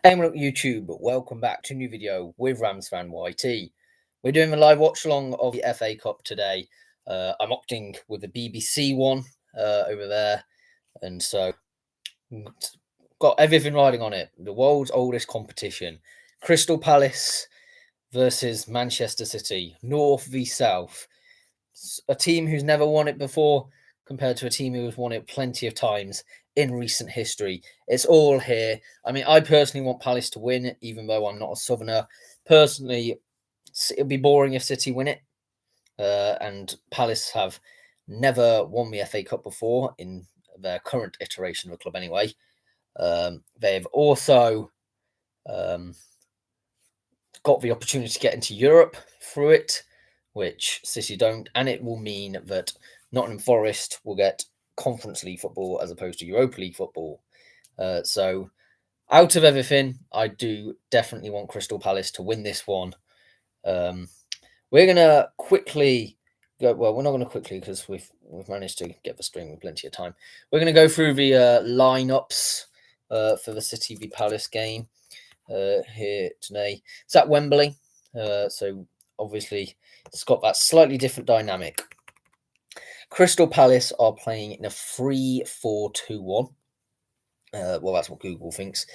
Hey, what up, YouTube? Welcome back to a new video with Rams fan YT. We're doing a live watch along of the FA Cup today. I'm opting with the BBC one over there, and so got everything riding on it. The world's oldest competition: Crystal Palace versus Manchester City, North v South. A team who's never won it before compared to a team who has won it plenty of times in recent history. It's all here. I mean, I personally want Palace to win, even though I'm not a Southerner. Personally, it'd be boring if City win it. And Palace have never won the FA Cup before in their current iteration of the club, anyway. They've also got the opportunity to get into Europe through it, which City don't, and it will mean that Nottingham Forest will get Conference League football as opposed to Europa League football. So, out of everything, I do definitely want Crystal Palace to win this one. We're gonna quickly go. Well, we're not going to quickly because we've managed to get the string with plenty of time. We're going to go through the lineups for the City v Palace game here today. It's at Wembley, so obviously it's got that slightly different dynamic. Crystal Palace are playing in a 3-4-2-1. Well, that's what Google thinks.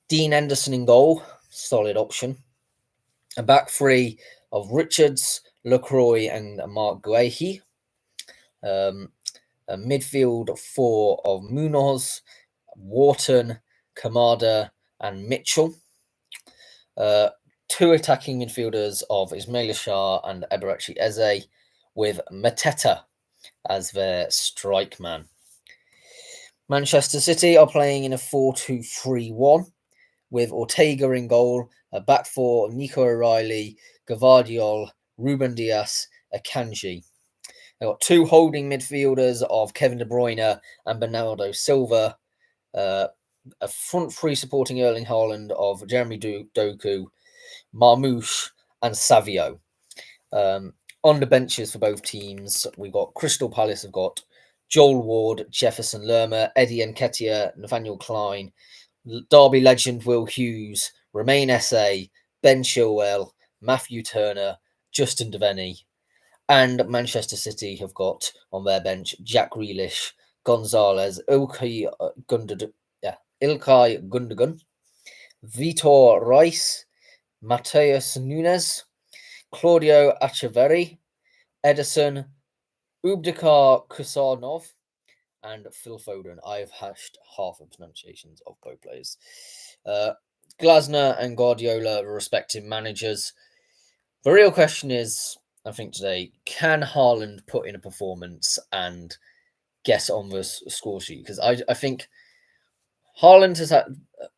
Dean Henderson in goal, solid option. A back three of Richards, Lacroix, and Mark Guehi. A midfield four of Munoz, Wharton, Kamada, and Mitchell. Two attacking midfielders of Ismail Shah and Eberechi Eze, with Mateta as their strike man. Manchester City are playing in a 4-2-3-1 with Ortega in goal, a back four of Nico O'Reilly, Gvardiol, Ruben Dias, Akanji. They've got two holding midfielders of Kevin De Bruyne and Bernardo Silva, a front three supporting Erling Haaland of Jeremy Doku, Marmouche, and Savio. On the benches for both teams, we've got Crystal Palace have got Joel Ward, Jefferson Lerma, Eddie Nketiah, Nathaniel Klein, Derby legend Will Hughes, Romain Esse, Ben Chilwell, Matthew Turner, Justin Devaney, and Manchester City have got on their bench Jack Grealish, Gonzalez, Ilkay Gundogan, Vitor Rice, Mateus Nunes, Claudio Echeverri, Edison, Ubdikar Kusanov, and Phil Foden. I've hashed half the pronunciations of both players. Glasner and Guardiola are respective managers. The real question is, I think today, can Haaland put in a performance and get on the score sheet? Because I think Haaland has had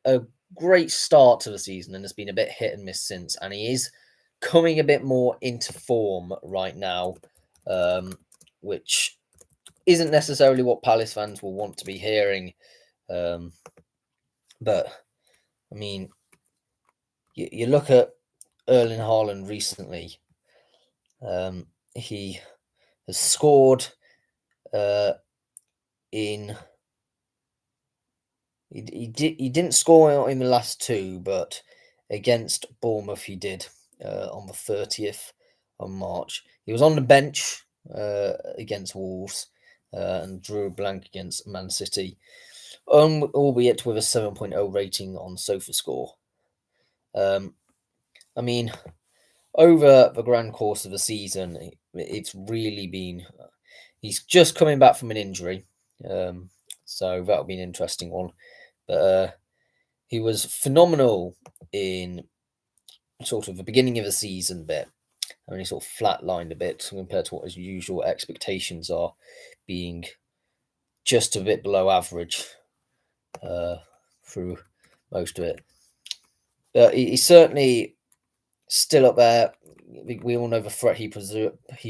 a great start to the season and has been a bit hit and miss since, and he is coming a bit more into form right now, which isn't necessarily what Palace fans will want to be hearing. But, I mean, you look at Erling Haaland recently. He has scored in... He didn't score in the last two, but against Bournemouth he did on the 30th of March. He was on the bench against Wolves and drew a blank against Man City, albeit with a 7.0 rating on SofaScore. I mean, over the grand course of the season, it's really been... he's just coming back from an injury, so that'll be an interesting one. But he was phenomenal in sort of the beginning of the season bit. I mean, he sort of flatlined a bit compared to what his usual expectations are, being just a bit below average through most of it. But he's certainly still up there. We all know the threat he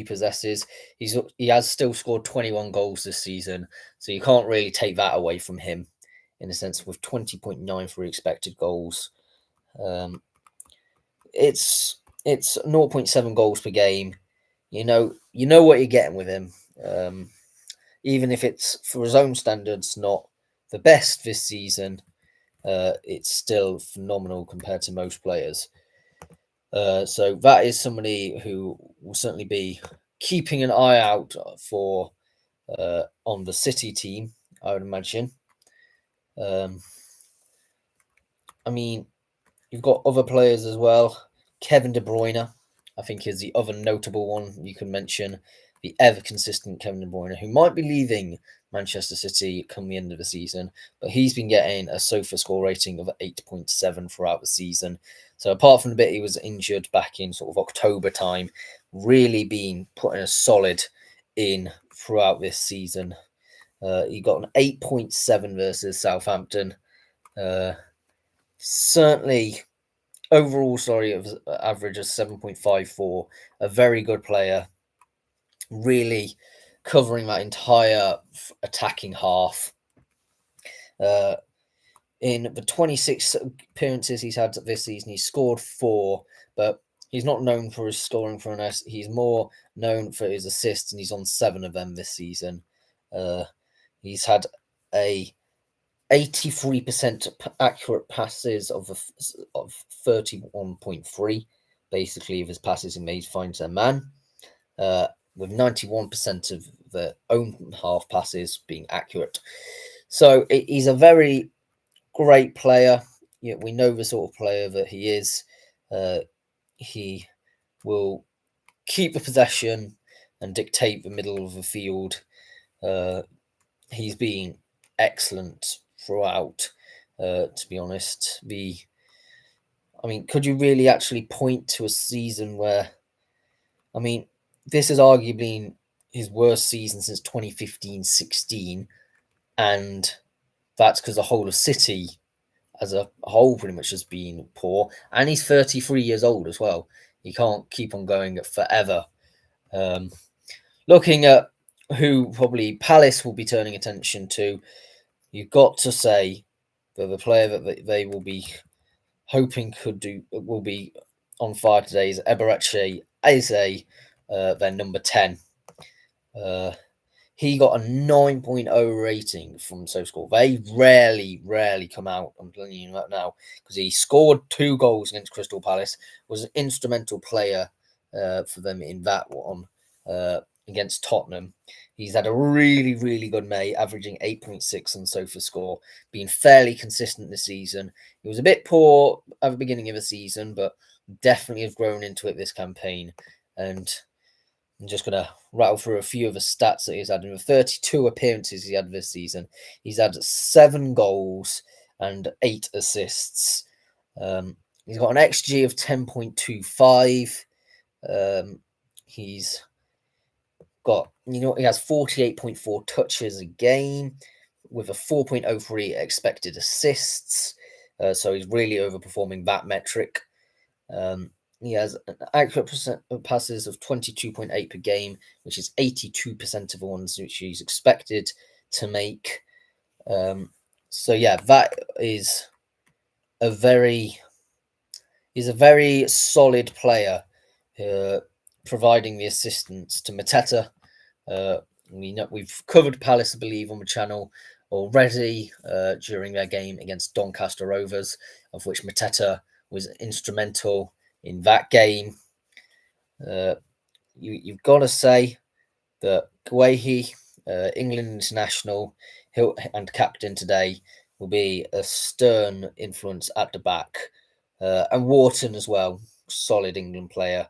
possesses. He has still scored 21 goals this season, so you can't really take that away from him. In a sense, with 20.9 for expected goals, it's 0.7 goals per game. You know what you're getting with him, even if it's for his own standards not the best this season. it's still phenomenal compared to most players. So that is somebody who will certainly be keeping an eye out for on the City team, I would imagine. I mean, you've got other players as well. Kevin De Bruyne, I think, is the other notable one you can mention. The ever consistent Kevin De Bruyne, who might be leaving Manchester City come the end of the season, but he's been getting a SOFA score rating of 8.7 throughout the season. So apart from the bit he was injured back in sort of October time, really been putting a solid in throughout this season. He got an 8.7 versus Southampton. Certainly overall, sorry, it was average of 7.54. A very good player, really covering that entire attacking half. In the 26 appearances he's had this season, he's scored 4, but he's not known for his scoring for an S. He's more known for his assists, and he's on 7 of them this season. He's had a 83% accurate passes of 31.3, basically, of his passes he made finds their man, with 91% of the own half passes being accurate. So he's a very great player. Yeah, we know the sort of player that he is. He will keep the possession and dictate the middle of the field. He's been excellent throughout. To be honest, could you really actually point to a season where, this is arguably his worst season since 2015-16, and that's because the whole of City as a whole pretty much has been poor, and he's 33 years old as well. He can't keep on going forever. Looking at who probably Palace will be turning attention to, you've got to say that the player that they will be hoping will be on fire today is Eberechi Eze, their number 10. He got a 9.0 rating from SoScore. They rarely come out. I'm telling you that now, because he scored 2 goals against Crystal Palace, was an instrumental player for them in that one against Tottenham. He's had a really good May, averaging 8.6 on SoFA score, being fairly consistent this season. He was a bit poor at the beginning of the season, but definitely have grown into it this campaign. And I'm just going to rattle through a few of the stats that he's had. In the 32 appearances he had this season, he's had 7 goals and 8 assists. He's got an XG of 10.25. He's got, he has 48.4 touches a game with a 4.03 expected assists. So he's really overperforming that metric. He has an accurate passes of 22.8 per game, which is 82% of the ones which he's expected to make. So yeah, that is he's a very solid player, providing the assistance to Mateta. We've covered Palace, I believe, on the channel already during their game against Doncaster Rovers, of which Mateta was instrumental in that game. You've got to say that Guehi, England international and captain today, will be a stern influence at the back. And Wharton as well, solid England player.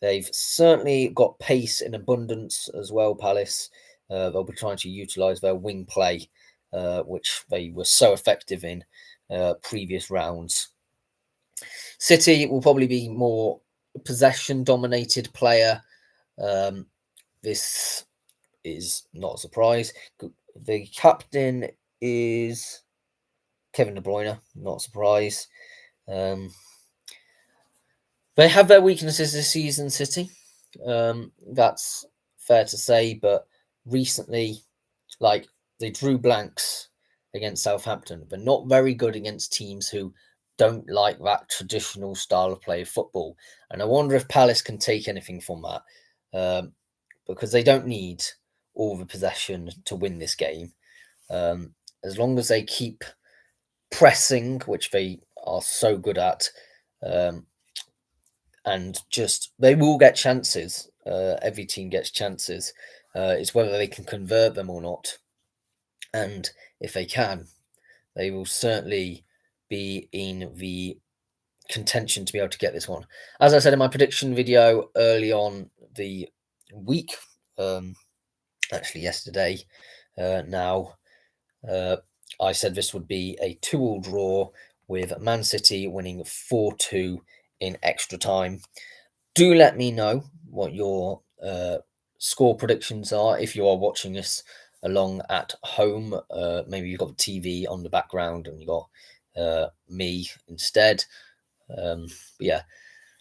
They've certainly got pace in abundance as well, Palace. They'll be trying to utilise their wing play, which they were so effective in previous rounds. City will probably be more possession-dominated player. This is not a surprise. The captain is Kevin De Bruyne, not a surprise. They have their weaknesses this season, City. That's fair to say, but recently, they drew blanks against Southampton, but not very good against teams who don't like that traditional style of play of football. And I wonder if Palace can take anything from that, because they don't need all the possession to win this game. As long as they keep pressing, which they are so good at, and just they will get chances. Every team gets chances. It's whether they can convert them or not, and if they can, they will certainly be in the contention to be able to get this one. As I said in my prediction video early on the week, actually yesterday, now I said this would be a 2-2 draw with Man City winning 4-2 in extra time. Do let me know what your score predictions are if you are watching this along at home. Maybe you've got the TV on the background and you got me instead. But yeah,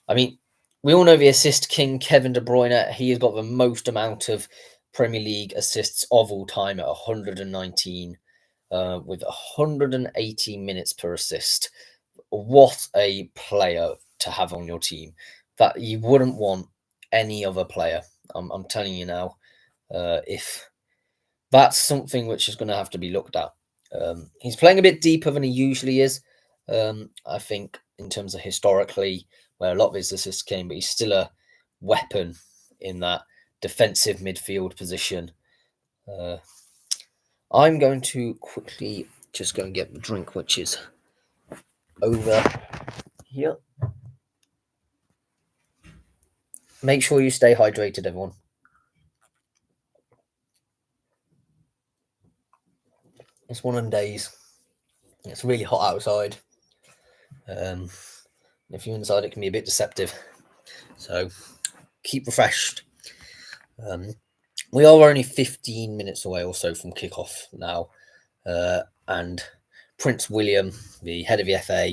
I mean, we all know the assist king, Kevin De Bruyne. He has got the most amount of Premier League assists of all time at 119, with 180 minutes per assist. What a player to have on your team that you wouldn't want any other player. I'm telling you now, if that's something which is going to have to be looked at. He's playing a bit deeper than he usually is. I think in terms of historically, where a lot of his assists came, but he's still a weapon in that defensive midfield position. I'm going to quickly just go and get the drink, which is over here. Make sure you stay hydrated, everyone. It's one of them days. It's really hot outside. If you're inside, it can be a bit deceptive. So keep refreshed. We are only 15 minutes away or so from kickoff now. And Prince William, the head of the FA,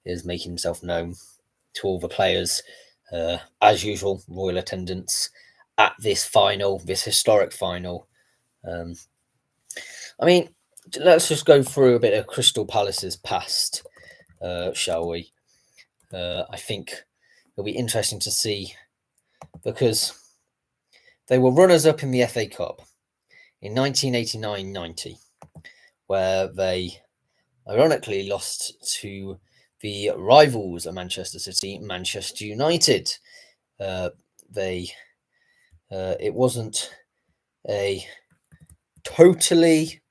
is making himself known to all the players. As usual, royal attendance at this final, this historic final. I mean, let's just go through a bit of Crystal Palace's past, shall we? I think it'll be interesting to see because they were runners-up in the FA Cup in 1989-90, where they ironically lost to the rivals of Manchester City, Manchester United. It wasn't a totally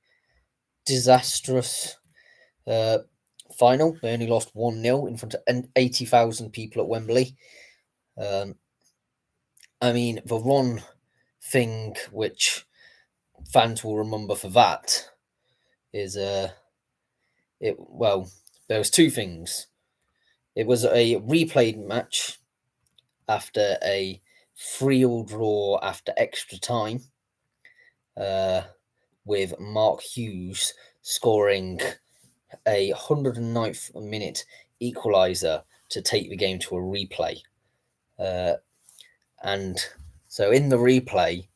disastrous final. They only lost 1-0 in front of 80,000 people at Wembley. I mean, the one thing which fans will remember for that is there was two things. It was a replayed match after a 3-3 draw after extra time, with Mark Hughes scoring a 109th minute equaliser to take the game to a replay. And so in the replay,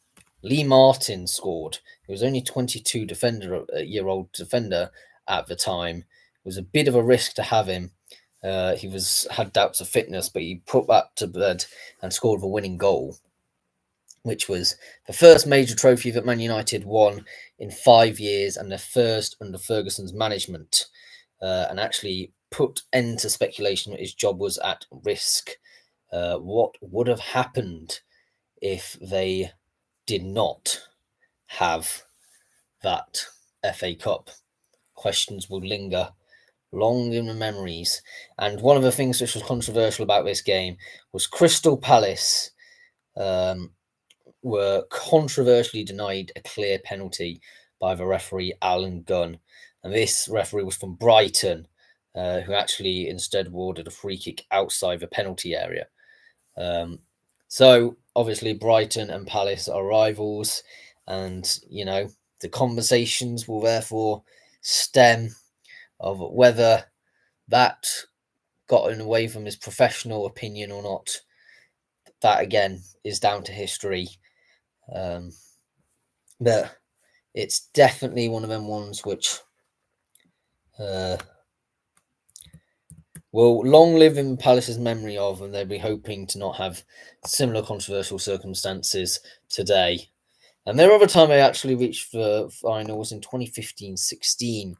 Lee Martin scored. He was only 22-year-old defender at the time. It was a bit of a risk to have him. He had doubts of fitness, but he put that to bed and scored the winning goal, which was the first major trophy that Man United won in 5 years and the first under Ferguson's management, and actually put end to speculation that his job was at risk. What would have happened if they did not have that FA Cup? Questions will linger long in the memories. And one of the things which was controversial about this game was Crystal Palace were controversially denied a clear penalty by the referee Alan Gunn. And this referee was from Brighton, who actually instead awarded a free kick outside the penalty area. So obviously Brighton and Palace are rivals, and the conversations will therefore stem of whether that got away from his professional opinion or not. That again is down to history. But it's definitely one of them ones which will long live in Palace's memory of, and they'll be hoping to not have similar controversial circumstances today. And their other time they actually reached the final was in 2015-16.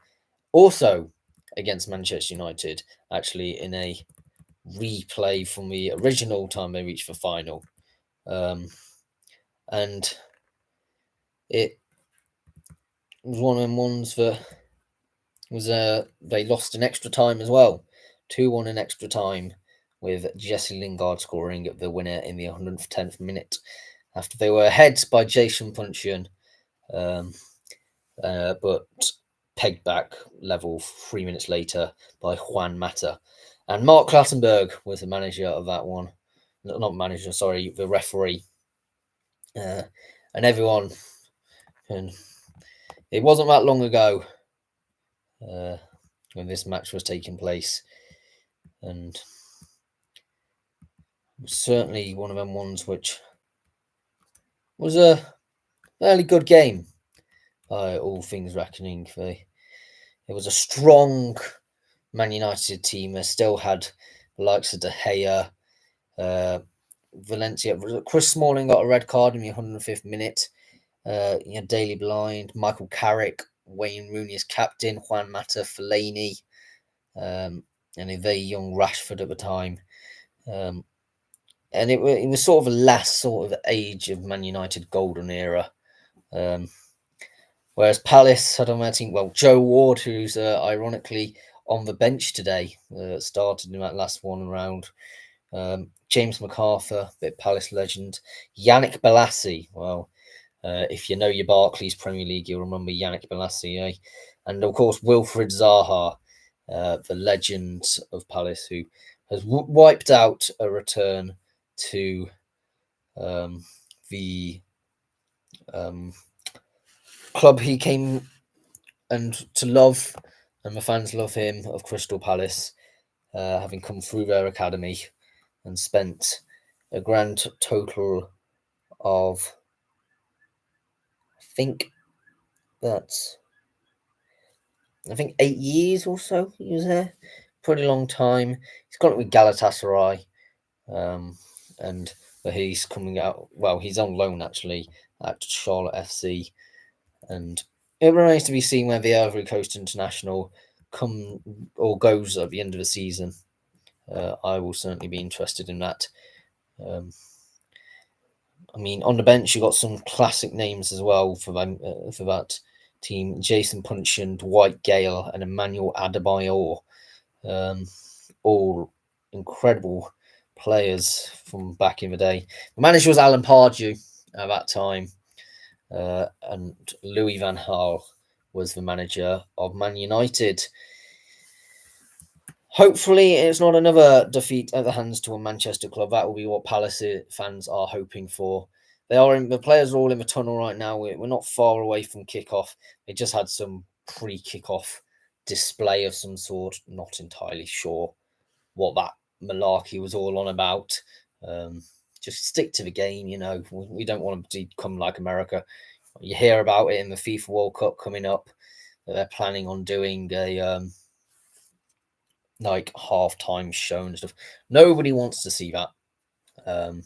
Also against Manchester United, actually in a replay from the original time they reached the final. And it was one of them ones that was they lost in extra time as well. 2-1 in extra time, with Jesse Lingard scoring the winner in the 110th minute after they were ahead by Jason Puncheon, but pegged back level 3 minutes later by Juan Mata. And Mark Clattenburg was the manager of that one. Not manager, sorry, the referee. And everyone, and it wasn't that long ago when this match was taking place, and certainly one of them ones which was a fairly good game by all things reckoning. It was a strong Man United team. They still had the likes of De Gea, Valencia. Chris Smalling got a red card in the 105th minute. Daley Blind, Michael Carrick, Wayne Rooney as captain, Juan Mata, Fellaini, and a very young Rashford at the time. And it was sort of a last sort of age of Man United golden era. Whereas Palace had on their team, well, Joe Ward, who's ironically on the bench today, started in that last one round. James MacArthur, bit Palace legend. Yannick Bolasie, well, if you know your Barclays Premier League, you'll remember Yannick Bolasie, eh? And of course, Wilfried Zaha, the legend of Palace, who has wiped out a return to the club he came and to love, and the fans love him, of Crystal Palace, having come through their academy and spent a grand total of, I think 8 years or so he was there. Pretty long time. He's got it with Galatasaray, and but he's coming out. Well, he's on loan actually at Charlotte FC, and it remains to be seen where the Ivory Coast International come or goes at the end of the season. I will certainly be interested in that. I mean, on the bench you got some classic names as well for that team: Jason Puncheon, Dwight Gale, and Emmanuel Adebayor. All incredible players from back in the day. The manager was Alan Pardew at that time, and Louis van Gaal was the manager of Man United. Hopefully, it's not another defeat at the hands to a Manchester club. That will be what Palace fans are hoping for. The players are all in the tunnel right now. We're not far away from kickoff. They just had some pre-kickoff display of some sort. Not entirely sure what that malarkey was all on about. Just stick to the game, you know. We don't want to become like America. You hear about it in the FIFA World Cup coming up. That they're planning on doing a like halftime show and stuff. Nobody wants to see that. So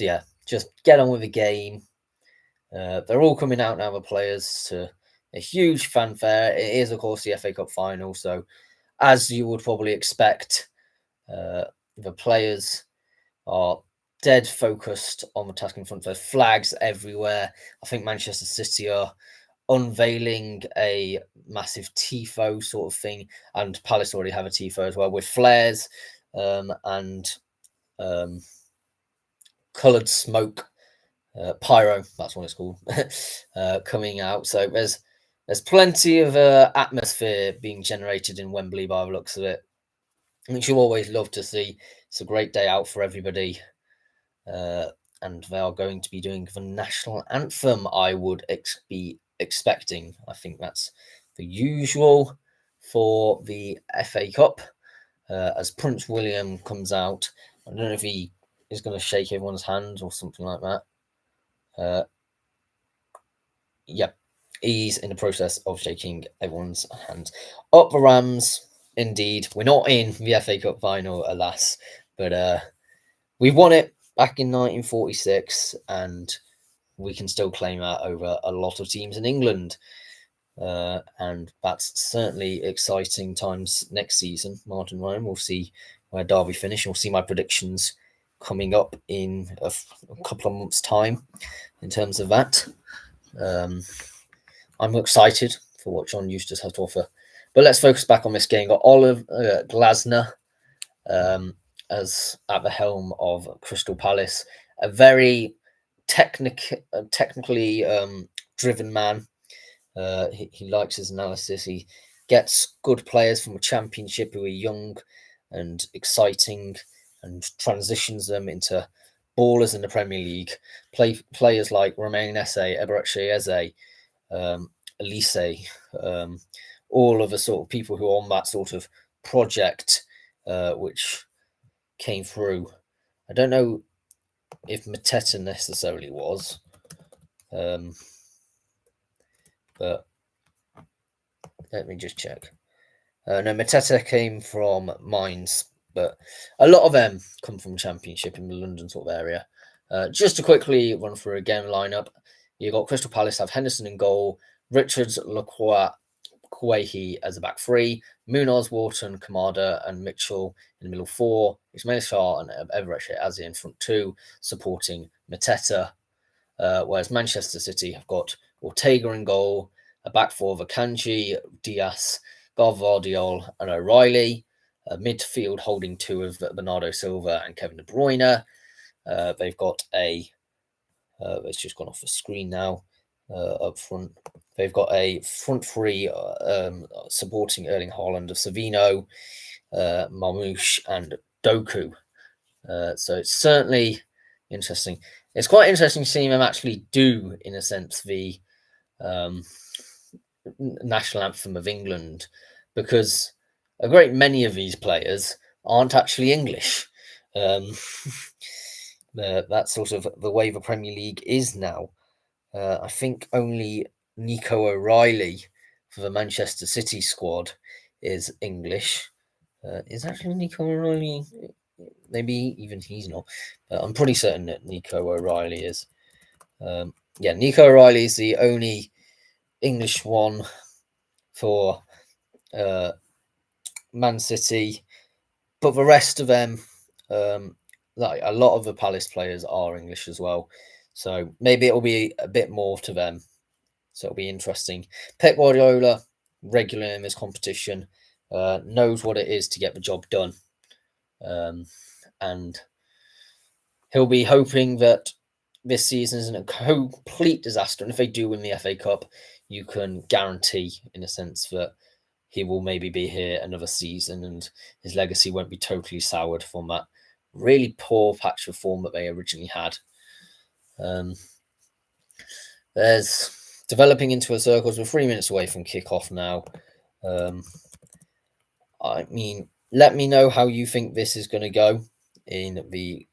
yeah, just get on with the game. They're all coming out now, the players, to a huge fanfare. It is, of course, the FA Cup final. So, as you would probably expect, the players are dead focused on the task in front. There's flags everywhere. I think Manchester City are unveiling a massive tifo sort of thing, and Palace already have a tifo as well with flares and coloured smoke, pyro. That's what it's called, coming out. So there's plenty of atmosphere being generated in Wembley by the looks of it, which you always love to see. It's a great day out for everybody. And they are going to be doing the national anthem, I would be expecting. I think that's the usual for the FA Cup. As Prince William comes out, I don't know if he is going to shake everyone's hands or something like that. Yeah, he's in the process of shaking everyone's hands. Up the Rams, indeed. We're not in the FA Cup final, alas, but we won it back in 1946, and we can still claim that over a lot of teams in England. And that's certainly exciting times next season. Martin Ryan, we'll see where Derby finish. We'll see my predictions coming up in a couple of months' time in terms of that. I'm excited for what John Eustace has to offer. But let's focus back on this game. Got Olive Glasner as at the helm of Crystal Palace, a very technically driven man. He likes his analysis. He gets good players from a championship who are young and exciting, and transitions them into ballers in the Premier League. Players like Romain Esse, Eberechi Eze, Elise, all of the sort of people who are on that sort of project, which came through. I don't know if Mateta necessarily was, but let me just check. No, Mateta came from Mainz, but a lot of them come from Championship in the London sort of area. Just to quickly run through a game lineup, you got Crystal Palace have Henderson in goal, Richards, Lacroix, Kwehi as a back three, Munoz, Wharton, Kamada, and Mitchell in the middle four, Ismail Shah and Everett Azzi in front two, supporting Mateta. Whereas Manchester City have got Ortega in goal, a back four of Akanji, Diaz, Garvardiol, and O'Reilly. A midfield holding two of Bernardo Silva and Kevin De Bruyne. They've got a it's just gone off the screen now. Up front, they've got a front three supporting Erling Haaland of Savino, Marmouche, and Doku. So it's certainly interesting. It's quite interesting seeing them actually do, in a sense, the national anthem of England, because a great many of these players aren't actually English. That's sort of the way the Premier League is now. I think only Nico O'Reilly for the Manchester City squad is English. Is actually Nico O'Reilly? Maybe even he's not. But I'm pretty certain that Nico O'Reilly is. Yeah, Nico O'Reilly is the only English one for Man City. But the rest of them, like a lot of the Palace players are English as well. So maybe it'll be a bit more to them. So it'll be interesting. Pep Guardiola, regular in this competition, knows what it is to get the job done. And he'll be hoping that this season isn't a complete disaster. And if they do win the FA Cup, you can guarantee, in a sense, that he will maybe be here another season and his legacy won't be totally soured from that really poor patch of form that they originally had. There's developing into a circles. We're 3 minutes away from kickoff now. I mean, let me know how you think this is going to go in the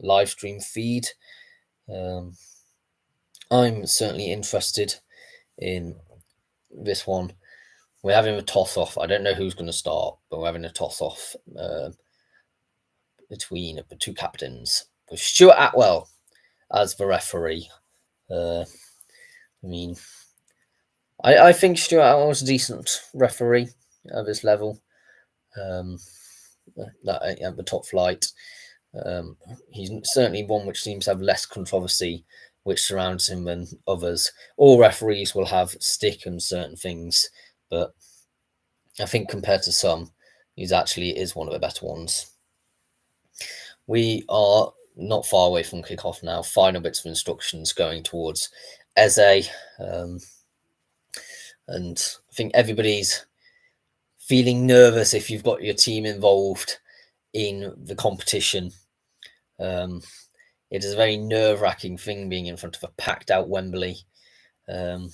live stream feed. I'm certainly interested in this one. We're having a toss off. I don't know who's going to start, but we're having a toss off between the two captains, with Stuart Atwell as the referee. I mean, I think Stuart Atwell was a decent referee at this level. At the top flight. He's certainly one which seems to have less controversy which surrounds him than others. All referees will have stick on certain things, but I think compared to some, he actually is one of the better ones. We are not far away from kickoff now. Final bits of instructions going towards Eze. And I think everybody's feeling nervous if you've got your team involved in the competition. It is a very nerve-wracking thing being in front of a packed-out Wembley. All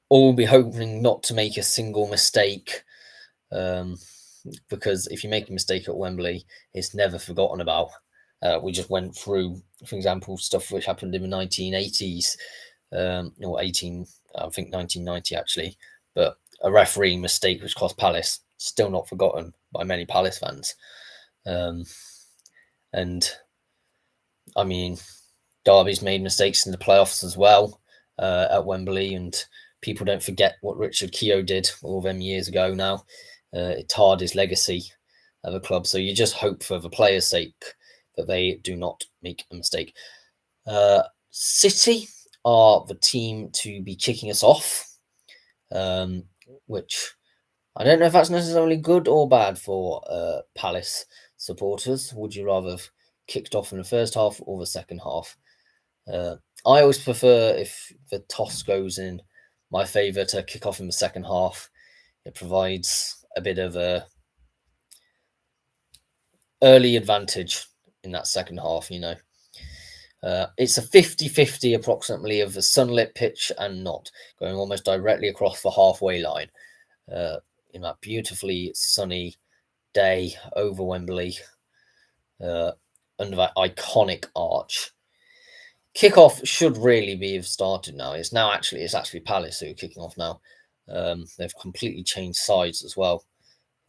will be hoping not to make a single mistake, because if you make a mistake at Wembley, it's never forgotten about. We just went through, for example, stuff which happened in the 1980s, or 1990 actually, but a referee mistake which cost Palace, still not forgotten by many Palace fans. And I mean, Derby's made mistakes in the playoffs as well at Wembley, and people don't forget what Richard Keogh did all them years ago now. It tarred his legacy of a club. So you just hope for the players' sake that they do not make a mistake. City are the team to be kicking us off, which I don't know if that's necessarily good or bad for Palace supporters. Would you rather have kicked off in the first half or the second half? I always prefer if the toss goes in my favour to kick off in the second half. It provides a bit of a early advantage in that second half, you know. It's a 50-50 approximately of the sunlit pitch and not, going almost directly across the halfway line. In that beautifully sunny day over Wembley, under that iconic arch. Kickoff should really be have started now. It's actually Palace who are kicking off now. They've completely changed sides as well.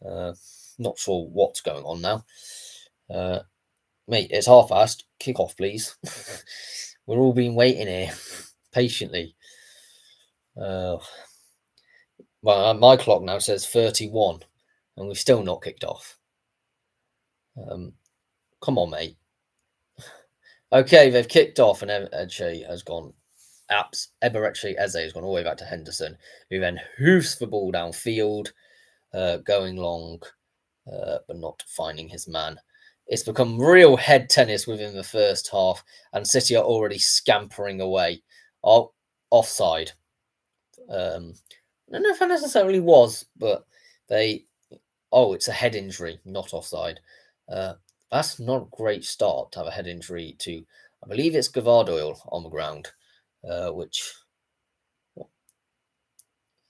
Not sure what's going on now. Mate, it's half-assed. Kick off, please. We're all been waiting here patiently. Well, my clock now says 31, and we've still not kicked off. Come on, mate. Okay, they've kicked off, and Eberechi has gone. Eberechi Eze has gone all the way back to Henderson, who then hoofs the ball downfield, going long, but not finding his man. It's become real head tennis within the first half, and City are already scampering away. Oh, offside. I don't know if that necessarily was, but they. Oh, it's a head injury, not offside. That's not a great start to have a head injury to. I believe it's Gvardiol on the ground, which.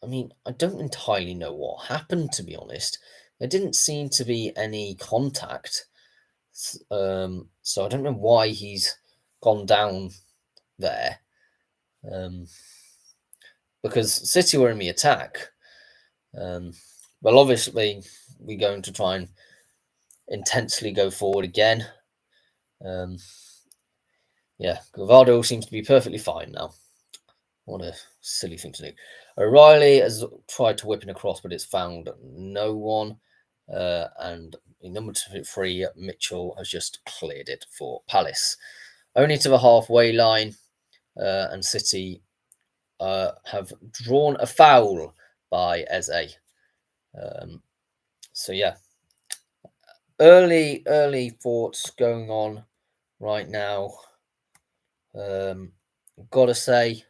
I mean, I don't entirely know what happened, to be honest. There didn't seem to be any contact. So I don't know why he's gone down there. Because City were in the attack. Well, obviously, we're going to try and intensely go forward again. Yeah, Gvardiol seems to be perfectly fine now. What a silly thing to do. O'Reilly has tried to whip it across, but it's found no one. And number 3, Mitchell, has just cleared it for Palace. Only to the halfway line, and City have drawn a foul by Eze. So yeah, early thoughts going on right now. Gotta say,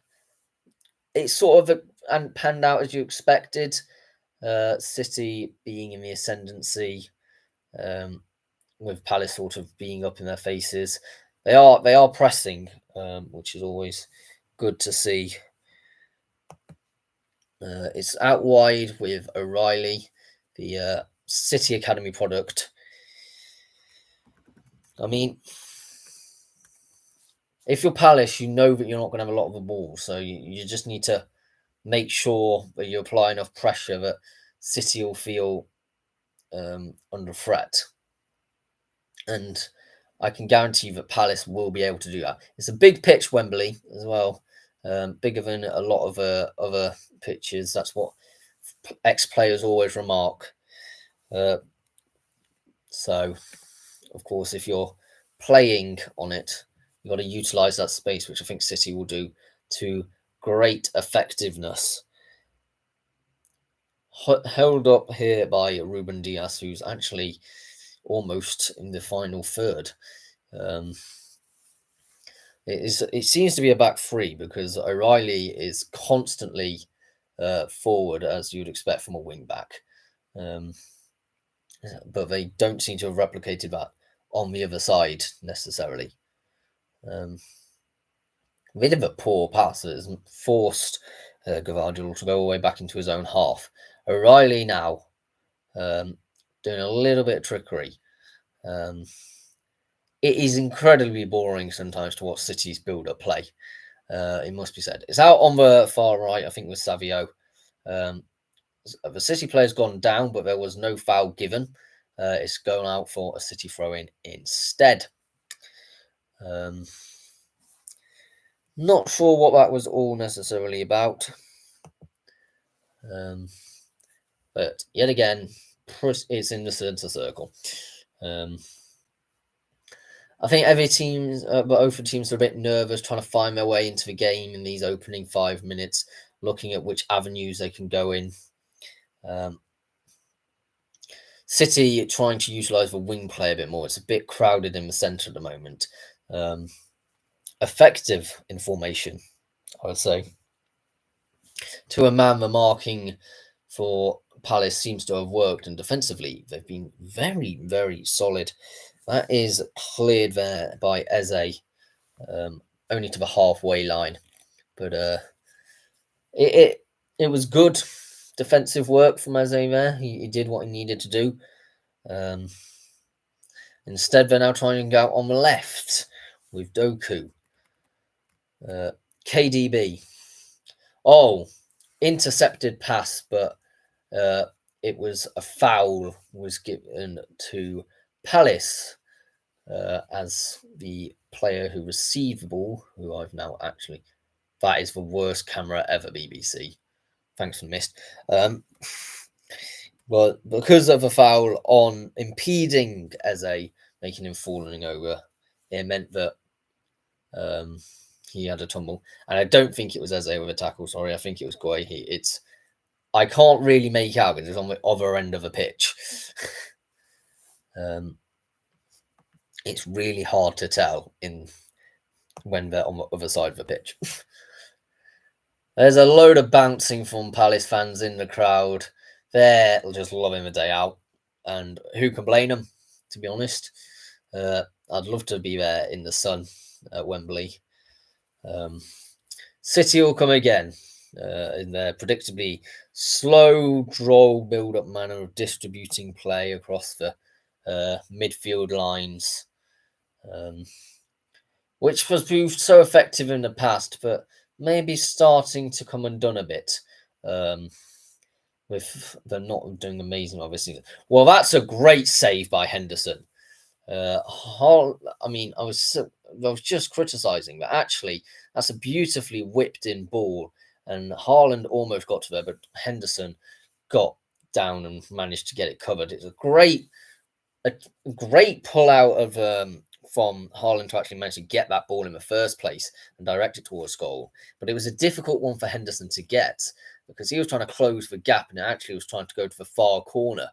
it's sort of and panned out as you expected. City being in the ascendancy, with Palace sort of being up in their faces. They are pressing, which is always good to see. It's out wide with O'Reilly, the City Academy product. I mean, if you're Palace, you know that you're not going to have a lot of the ball, so you just need to make sure that you apply enough pressure that City will feel under threat. And I can guarantee that Palace will be able to do that. It's a big pitch, Wembley, as well. Bigger than a lot of other pitches. That's what ex-players always remark. So, of course, if you're playing on it, you've got to utilise that space, which I think City will do to great effectiveness. Held up here by Ruben Dias, who's actually almost in the final third. It seems to be a back three because O'Reilly is constantly forward, as you'd expect from a wing back. But they don't seem to have replicated that on the other side necessarily. Bit of a poor pass that has forced Gvardiol to go all the way back into his own half. O'Reilly now doing a little bit of trickery. It is incredibly boring sometimes to watch City's build-up play. It must be said. It's out on the far right, I think, with Savio. The City player's gone down, but there was no foul given. It's going out for a City throw-in instead. Not sure what that was all necessarily about. But yet again, it's in the centre circle. I think every team, both teams are a bit nervous trying to find their way into the game in these opening 5 minutes, looking at which avenues they can go in. City trying to utilise the wing play a bit more. It's a bit crowded in the centre at the moment. Effective in formation, I would say. To a man, the marking for Palace seems to have worked, and defensively, they've been very, very solid. That is cleared there by Eze, only to the halfway line. But it was good defensive work from Eze there. He did what he needed to do. Instead, they're now trying to go out on the left with Doku. KDB. Oh, intercepted pass, but it was a foul was given to Palace as the player who received the ball, who I've now actually... That is the worst camera ever, BBC. Thanks for the mist. Well, because of a foul on impeding Eze, making him falling over, it meant that he had a tumble. And I don't think it was Eze with a tackle, sorry. I think it was Guehi. I can't really make out because it's on the other end of the pitch. It's really hard to tell when they're on the other side of the pitch. There's a load of bouncing from Palace fans in the crowd. They're just loving the day out. And who can blame them, to be honest? I'd love to be there in the sun at Wembley. City will come again in their predictably slow, droll build-up manner of distributing play across the midfield lines, which was proved so effective in the past, but maybe starting to come undone a bit. With they're not doing amazing, obviously. Well, that's a great save by Henderson. I was just criticising, but actually, that's a beautifully whipped-in ball, and Haaland almost got to there, but Henderson got down and managed to get it covered. It's a great pull out of from Haaland to actually manage to get that ball in the first place and direct it towards goal. But it was a difficult one for Henderson to get because he was trying to close the gap and actually was trying to go to the far corner,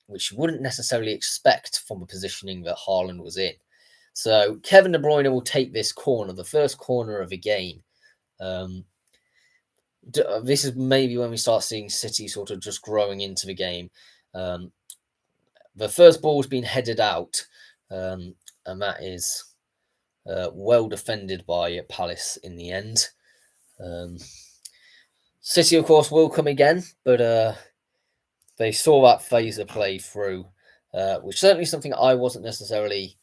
which you wouldn't necessarily expect from the positioning that Haaland was in. So Kevin De Bruyne will take this corner, the first corner of the game. This is maybe when we start seeing City sort of just growing into the game. The first ball's been headed out, and that is well defended by Palace in the end. City, of course, will come again, but they saw that phase of play through, which certainly something I wasn't necessarily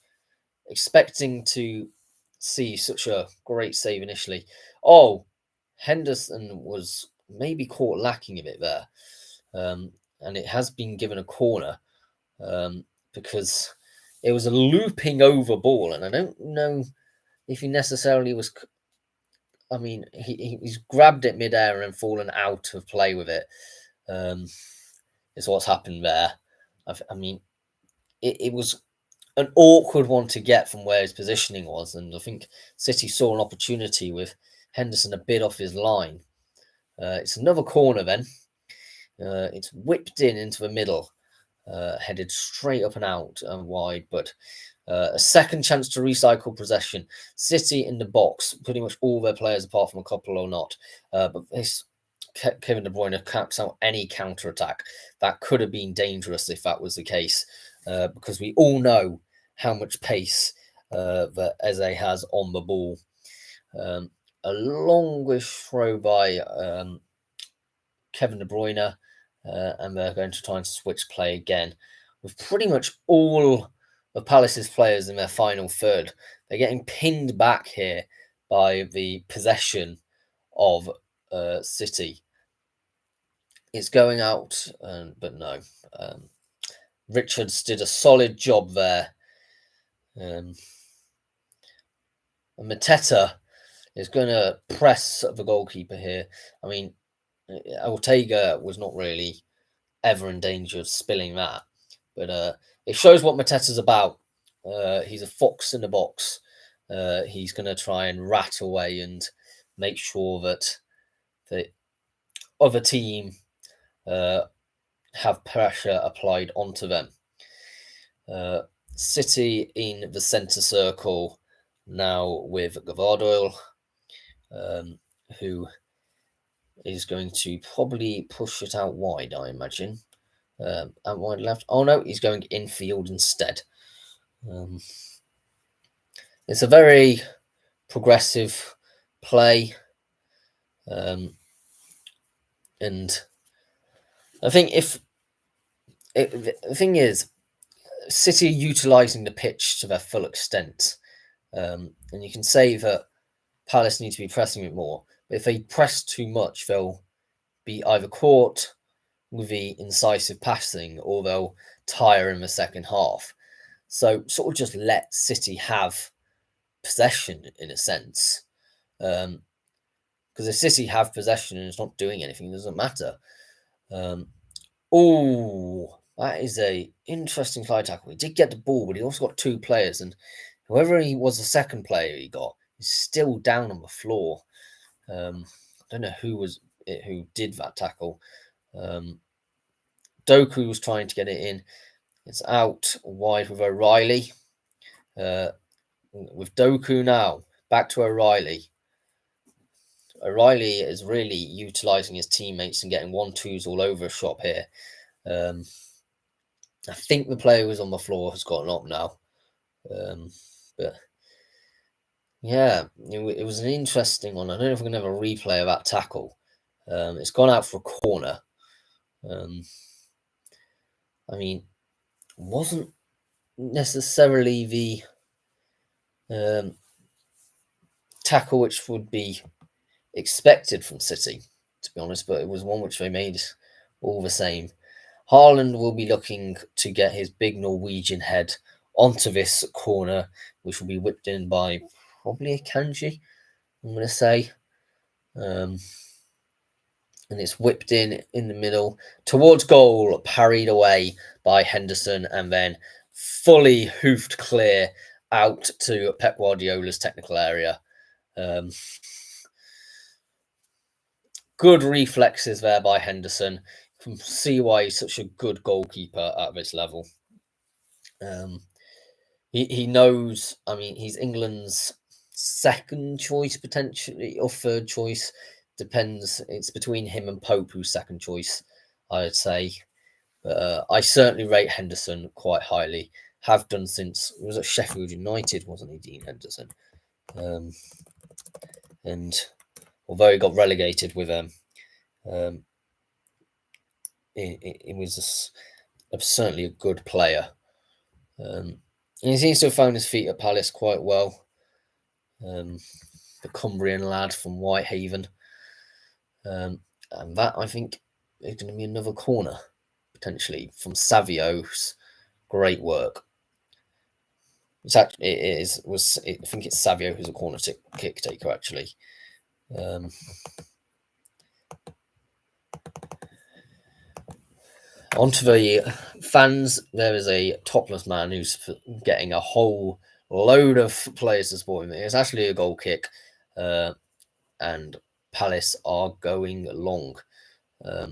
expecting to see such a great save initially. Oh, Henderson was maybe caught lacking a bit there, and it has been given a corner because it was a looping over ball, and I don't know if he necessarily was... I mean, he's grabbed it midair and fallen out of play with it. Is what's happened there. I mean, it was an awkward one to get from where his positioning was, and I think City saw an opportunity with Henderson a bit off his line. It's another corner then. It's whipped into the middle, headed straight up and out and wide, but a second chance to recycle possession. City in the box, pretty much all their players apart from a couple or not. But this Kevin De Bruyne caps out any counter-attack. That could have been dangerous if that was the case, because we all know how much pace that Eze has on the ball. A longish throw by Kevin De Bruyne, and they're going to try and switch play again with pretty much all of Palace's players in their final third. They're getting pinned back here by the possession of City. It's going out, but no. Richards did a solid job there. And Mateta is going to press the goalkeeper here. I mean, Ortega was not really ever in danger of spilling that. But it shows what Mateta's about. He's a fox in the box. He's going to try and rat away and make sure that the other team uh, have pressure applied onto them. City in the centre circle now with Gvardoil, who is going to probably push it out wide, I imagine. Out wide left. Oh no, he's going infield instead. It's a very progressive play, and I think the thing is, City utilising the pitch to their full extent, and you can say that Palace need to be pressing it more. But if they press too much, they'll be either caught with the incisive passing or they'll tire in the second half. So sort of just let City have possession in a sense. Because if City have possession and it's not doing anything, it doesn't matter. Oh, that is a interesting fly tackle. He did get the ball, but he also got two players, and whoever he was, the second player he got is still down on the floor. I don't know who did that tackle. Doku was trying to get it in. It's out wide with O'Reilly. With Doku now, back to O'Reilly. O'Reilly is really utilising his teammates and getting 1-2s all over a shop here. I think the player who was on the floor has gotten up now. But yeah, it was an interesting one. I don't know if we're going to have a replay of that tackle. It's gone out for a corner. I mean, wasn't necessarily the tackle which would be expected from City, to be honest, but it was one which they made all the same. Haaland will be looking to get his big Norwegian head onto this corner, which will be whipped in by probably a Kanji, I'm going to say. And it's whipped in the middle towards goal, parried away by Henderson, and then fully hoofed clear out to Pep Guardiola's technical area. Good reflexes there by Henderson. You can see why he's such a good goalkeeper at this level. He knows, I mean, he's England's second choice potentially, or third choice. Depends. It's between him and Pope, who's second choice, I would say. But I certainly rate Henderson quite highly. Have done since it was at Sheffield United, wasn't he, Dean Henderson? And although he got relegated with them, it was certainly a good player. And he seems to have found his feet at Palace quite well. The Cumbrian lad from Whitehaven. And that, I think, is going to be another corner, potentially, from Savio's great work. I think it's Savio who's a corner kick taker, actually. Onto the fans, there is a topless man who's getting a whole load of players to support him. It's actually a goal kick, and Palace are going long. I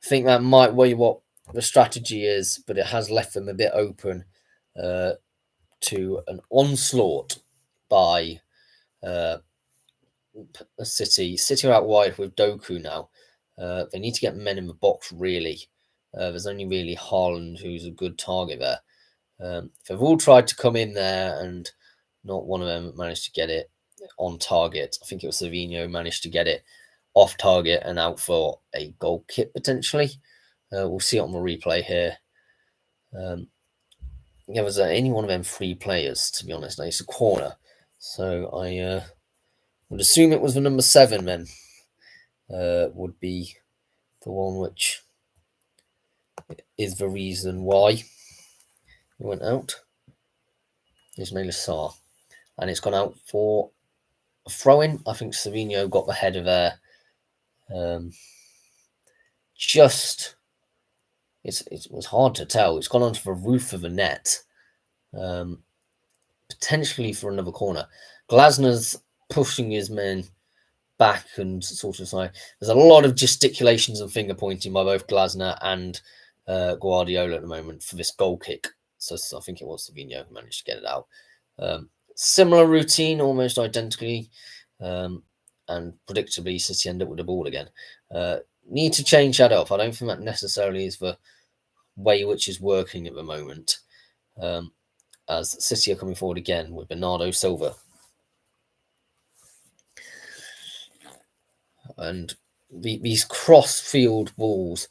think that might be what the strategy is, but it has left them a bit open to an onslaught by City. City are out wide with Doku now. They need to get men in the box, really. There's only really Haaland who's a good target there. They've all tried to come in there and not one of them managed to get it on target. I think it was Savinho managed to get it off target and out for a goal kick potentially. We'll see it on the replay here. Yeah, was any one of them three players, to be honest. It's a corner. So I would assume it was the number 7 then. Would be the one which is the reason why he went out. Ismail Sarr. And it's gone out for a throw-in. I think Savinho got the header there. just it was hard to tell. It's gone onto the roof of the net, potentially for another corner. Glasner's pushing his men back and sort of like there's a lot of gesticulations and finger pointing by both Glasner and Guardiola at the moment for this goal kick. So I think it was Savinho who managed to get it out. Similar routine, almost identically, and predictably, City end up with the ball again. Need to change that up. I don't think that necessarily is the way which is working at the moment. As City are coming forward again with Bernardo Silva. And these cross-field balls,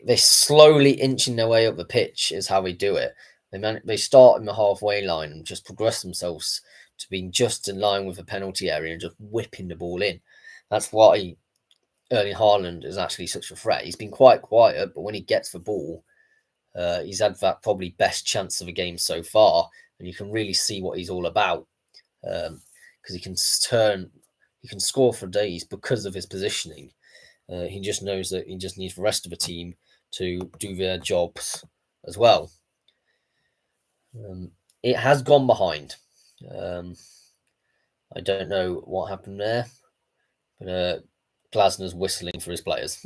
they're slowly inching their way up the pitch is how they do it. They start in the halfway line and just progress themselves to being just in line with the penalty area and just whipping the ball in. That's why Erling Haaland is actually such a threat. He's been quite quiet, but when he gets the ball, he's had that probably best chance of the game so far, and you can really see what he's all about because he can score for days because of his positioning. He just knows that he just needs the rest of the team to do their jobs as well. It has gone behind. I don't know what happened there, but Glasner's whistling for his players.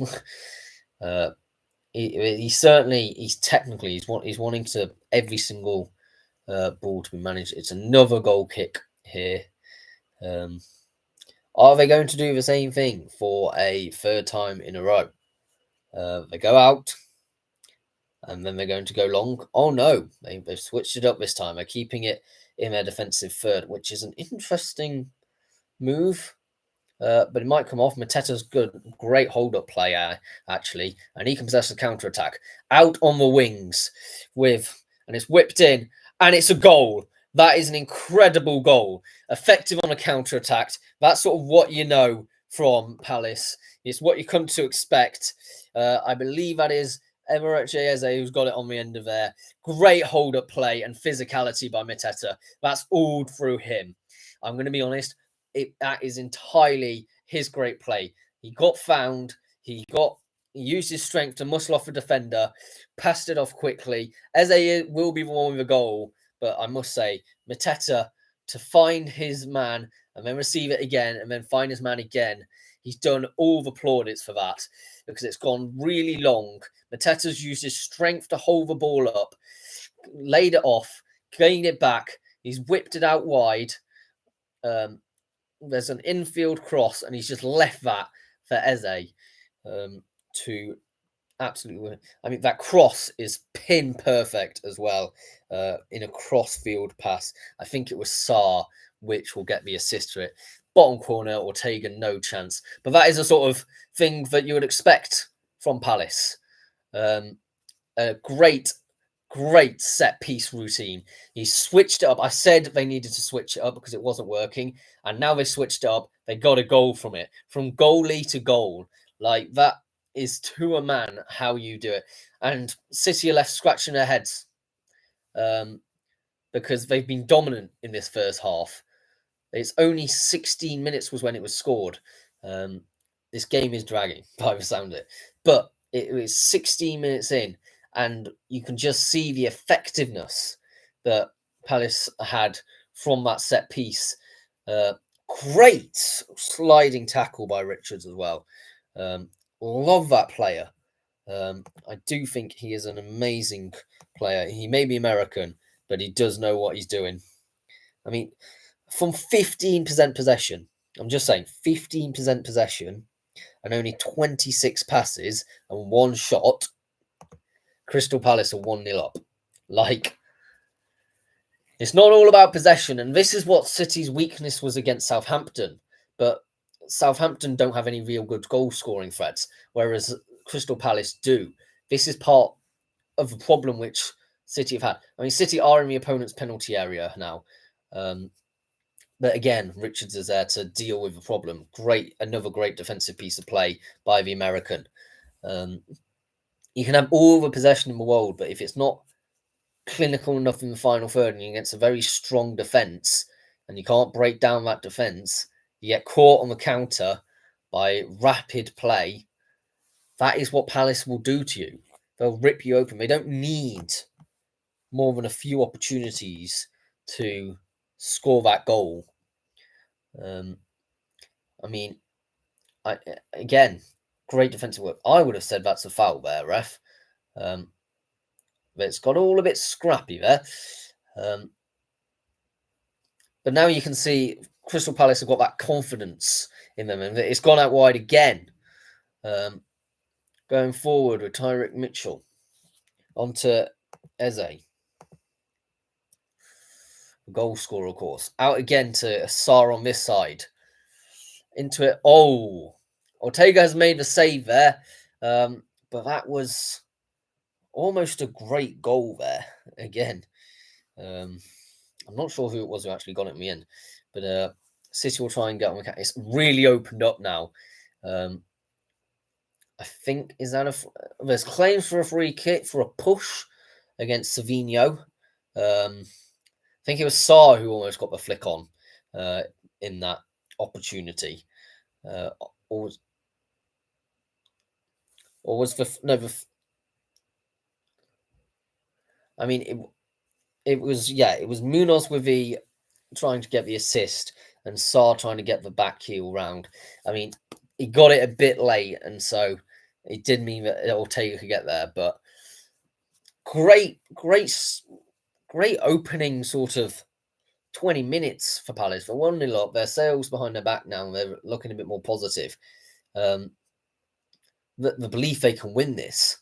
He's wanting to every single ball to be managed. It's another goal kick here. Are they going to do the same thing for a third time in a row? They go out, and then they're going to go long. Oh no, they've switched it up this time. They're keeping it in their defensive third, which is an interesting move. But it might come off. Mateta's great hold-up play, actually, and he can possess a counter-attack. Out on the wings and it's whipped in, and it's a goal. That is an incredible goal. Effective on a counter-attack. That's sort of what you know from Palace. It's what you come to expect. I believe that is Emirates Eze who's got it on the end of there. Great hold-up play and physicality by Mateta. That's all through him. I'm going to be honest. That is entirely his great play. He got found. He used his strength to muscle off a defender, passed it off quickly. Eze will be the one with a goal, but I must say, Mateta to find his man and then receive it again and then find his man again. He's done all the plaudits for that because it's gone really long. Mateta's used his strength to hold the ball up, laid it off, gained it back. He's whipped it out wide. There's an infield cross, and he's just left that for Eze to absolutely win. I mean, that cross is pin perfect as well in a cross-field pass. I think it was Sarr which will get the assist for it. Bottom corner, Ortega, no chance. But that is a sort of thing that you would expect from Palace. A great set piece routine. He switched it up. I said they needed to switch it up because it wasn't working, and now they switched it up. They got a goal from it, from goalie to goal. Like that is to a man how you do it. And City are left scratching their heads because they've been dominant in this first half. It's only 16 minutes was when it was scored. This game is dragging by the sound of it, but it was 16 minutes in. And you can just see the effectiveness that Palace had from that set piece. Great sliding tackle by Richards as well. Love that player. I do think he is an amazing player. He may be American, but he does know what he's doing. I mean, from 15% possession, I'm just saying 15% possession and only 26 passes and one shot, Crystal Palace are 1-0 up. Like, it's not all about possession, and this is what City's weakness was against Southampton. But Southampton don't have any real good goal-scoring threats, whereas Crystal Palace do. This is part of the problem which City have had. I mean, City are in the opponent's penalty area now. But again, Richards is there to deal with the problem. Another great defensive piece of play by the American. You can have all the possession in the world, but if it's not clinical enough in the final third and against a very strong defence and you can't break down that defence, you get caught on the counter by rapid play. that is what Palace will do to you. They'll rip you open. They don't need more than a few opportunities to score that goal. I mean, again, great defensive work. I would have said that's a foul there, ref. But it's got all a bit scrappy there. But now you can see Crystal Palace have got that confidence in them, and it's gone out wide again. Going forward with Tyrick Mitchell onto Eze. Goal scorer, of course. Out again to Sarr on this side. Into it. Oh, Ortega has made the save there. But that was almost a great goal there again. I'm not sure who it was who actually got it in the end, but City will try and get on the cat. It's really opened up now. I think there's claims for a free kick for a push against Savinho. I think it was Sarr who almost got the flick on in that opportunity. Or was the no? I mean, it was Munoz with the trying to get the assist and Sarr trying to get the back heel round. I mean, he got it a bit late, and so it did mean that Ortega could get there. But great opening sort of 20 minutes for Palace. For 1-0 up, their sails behind their back now, and they're looking a bit more positive. The belief they can win this,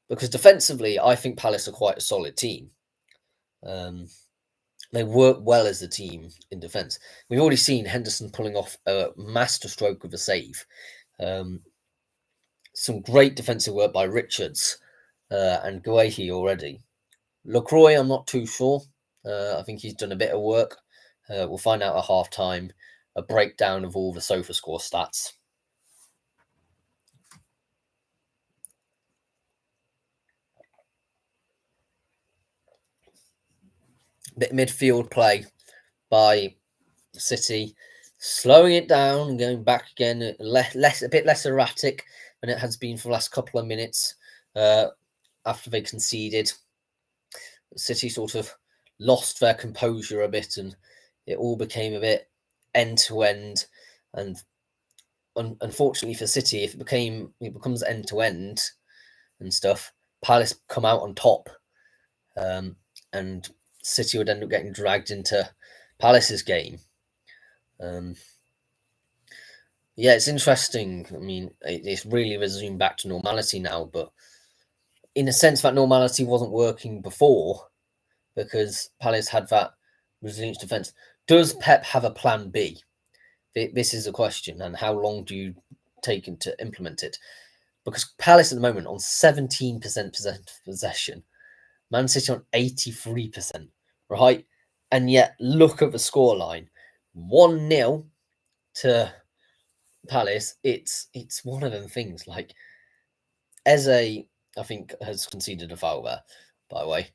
because defensively, I think Palace are quite a solid team. They work well as a team in defence. We've already seen Henderson pulling off a masterstroke of a save. Some great defensive work by Richards and Guehi already. LaCroix, I'm not too sure. I think he's done a bit of work. We'll find out at half-time a breakdown of all the SofaScore stats. Bit of midfield play by City, slowing it down and going back again, a bit less erratic than it has been for the last couple of minutes after they conceded. City sort of lost their composure a bit, and it all became a bit end to end. And unfortunately for City, if it becomes end to end and stuff, Palace come out on top, and City would end up getting dragged into Palace's game. Yeah, it's interesting. I mean, it's really resumed back to normality now, but in a sense, that normality wasn't working before because Palace had that resilient defence. Does Pep have a plan B? This is a question, and how long do you take to implement it? Because Palace at the moment on 17% possession, Man City on 83%, right? And yet, look at the scoreline: 1-0 to Palace. It's one of them things. Like Eze, I think, has conceded a foul there, by the way,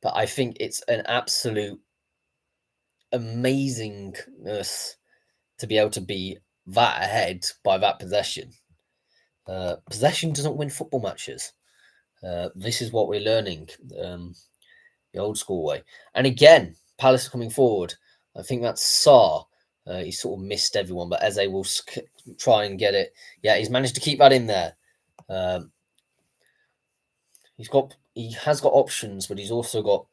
but I think it's an absolute amazingness to be able to be that ahead by that possession. Possession doesn't win football matches. This is what we're learning the old school way. And again, Palace coming forward. I think that's Sarr. He sort of missed everyone, but Eze will try and get it. Yeah, he's managed to keep that in there. He has got options, but he's also got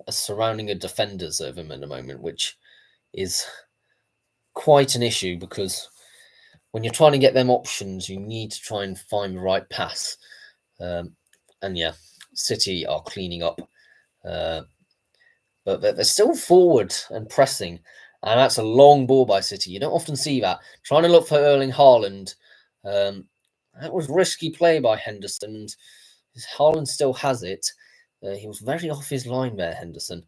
a surrounding of defenders of him at the moment, which is quite an issue because when you're trying to get them options, you need to try and find the right pass. And yeah, City are cleaning up, but they're still forward and pressing, and that's a long ball by City. You don't often see that. Trying to look for Erling Haaland. That was risky play by Henderson. Haaland still has it. He was very off his line there, Henderson.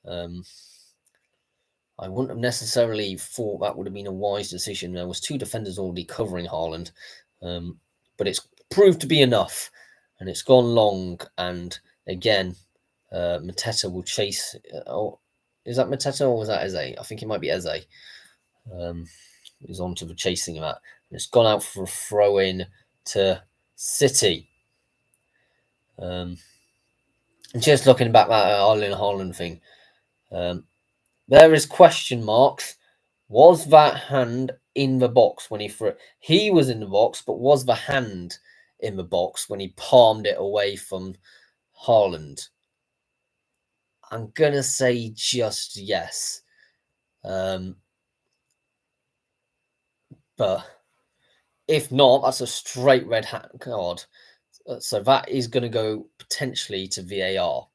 I wouldn't have necessarily thought that would have been a wise decision. There was two defenders already covering Haaland, but it's proved to be enough, and it's gone long. And again, Mateta will chase. Is that Mateta or was that Eze? I think it might be Eze. He's on to the chasing of that. And it's gone out for a throw in to City. Just looking back at Erling Haaland thing, there is question marks. Was that hand in the box when he threw it? He was in the box, but was the hand in the box when he palmed it away from Haaland? I'm gonna say just yes. But if not, that's a straight red card. So that is going to go potentially to VAR.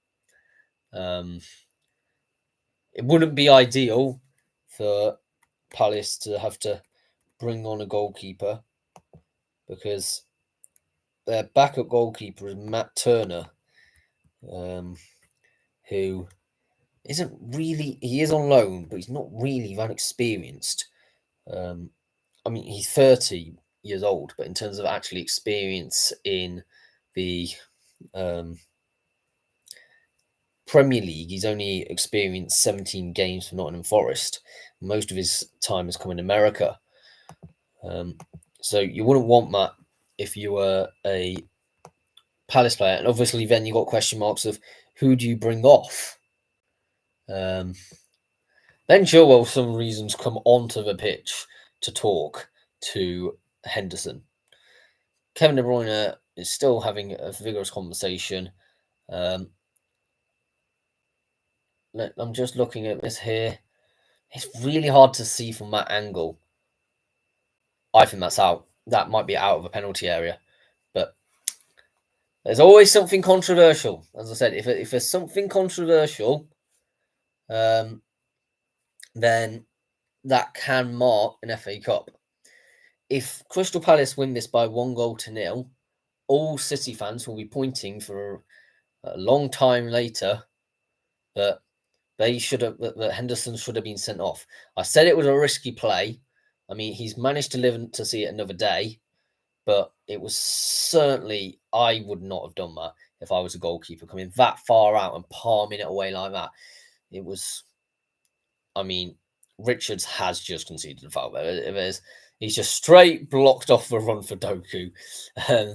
It wouldn't be ideal for Palace to have to bring on a goalkeeper because their backup goalkeeper is Matt Turner, who isn't really, he is on loan, but he's not really that experienced. I mean, he's 30 years old, but in terms of actually experience in the Premier League, he's only experienced 17 games for Nottingham Forest. Most of his time has come in America. So you wouldn't want that if you were a Palace player. And obviously then you got question marks of who do you bring off? Then Chilwell, for some reasons, come onto the pitch to talk to Henderson. Kevin De Bruyne is still having a vigorous conversation. I'm just looking at this here. It's really hard to see from that angle. I think that's out. That might be out of a penalty area. But there's always something controversial. As I said, if there's something controversial, then that can mark an FA Cup. If Crystal Palace win this by 1-0, all City fans will be pointing for a long time later that that Henderson should have been sent off. I said it was a risky play. I mean, he's managed to live to see it another day, but it was certainly, I would not have done that if I was a goalkeeper coming that far out and palming it away like that. It was, I mean, Richards has just conceded a foul there. He's just straight blocked off the run for Doku.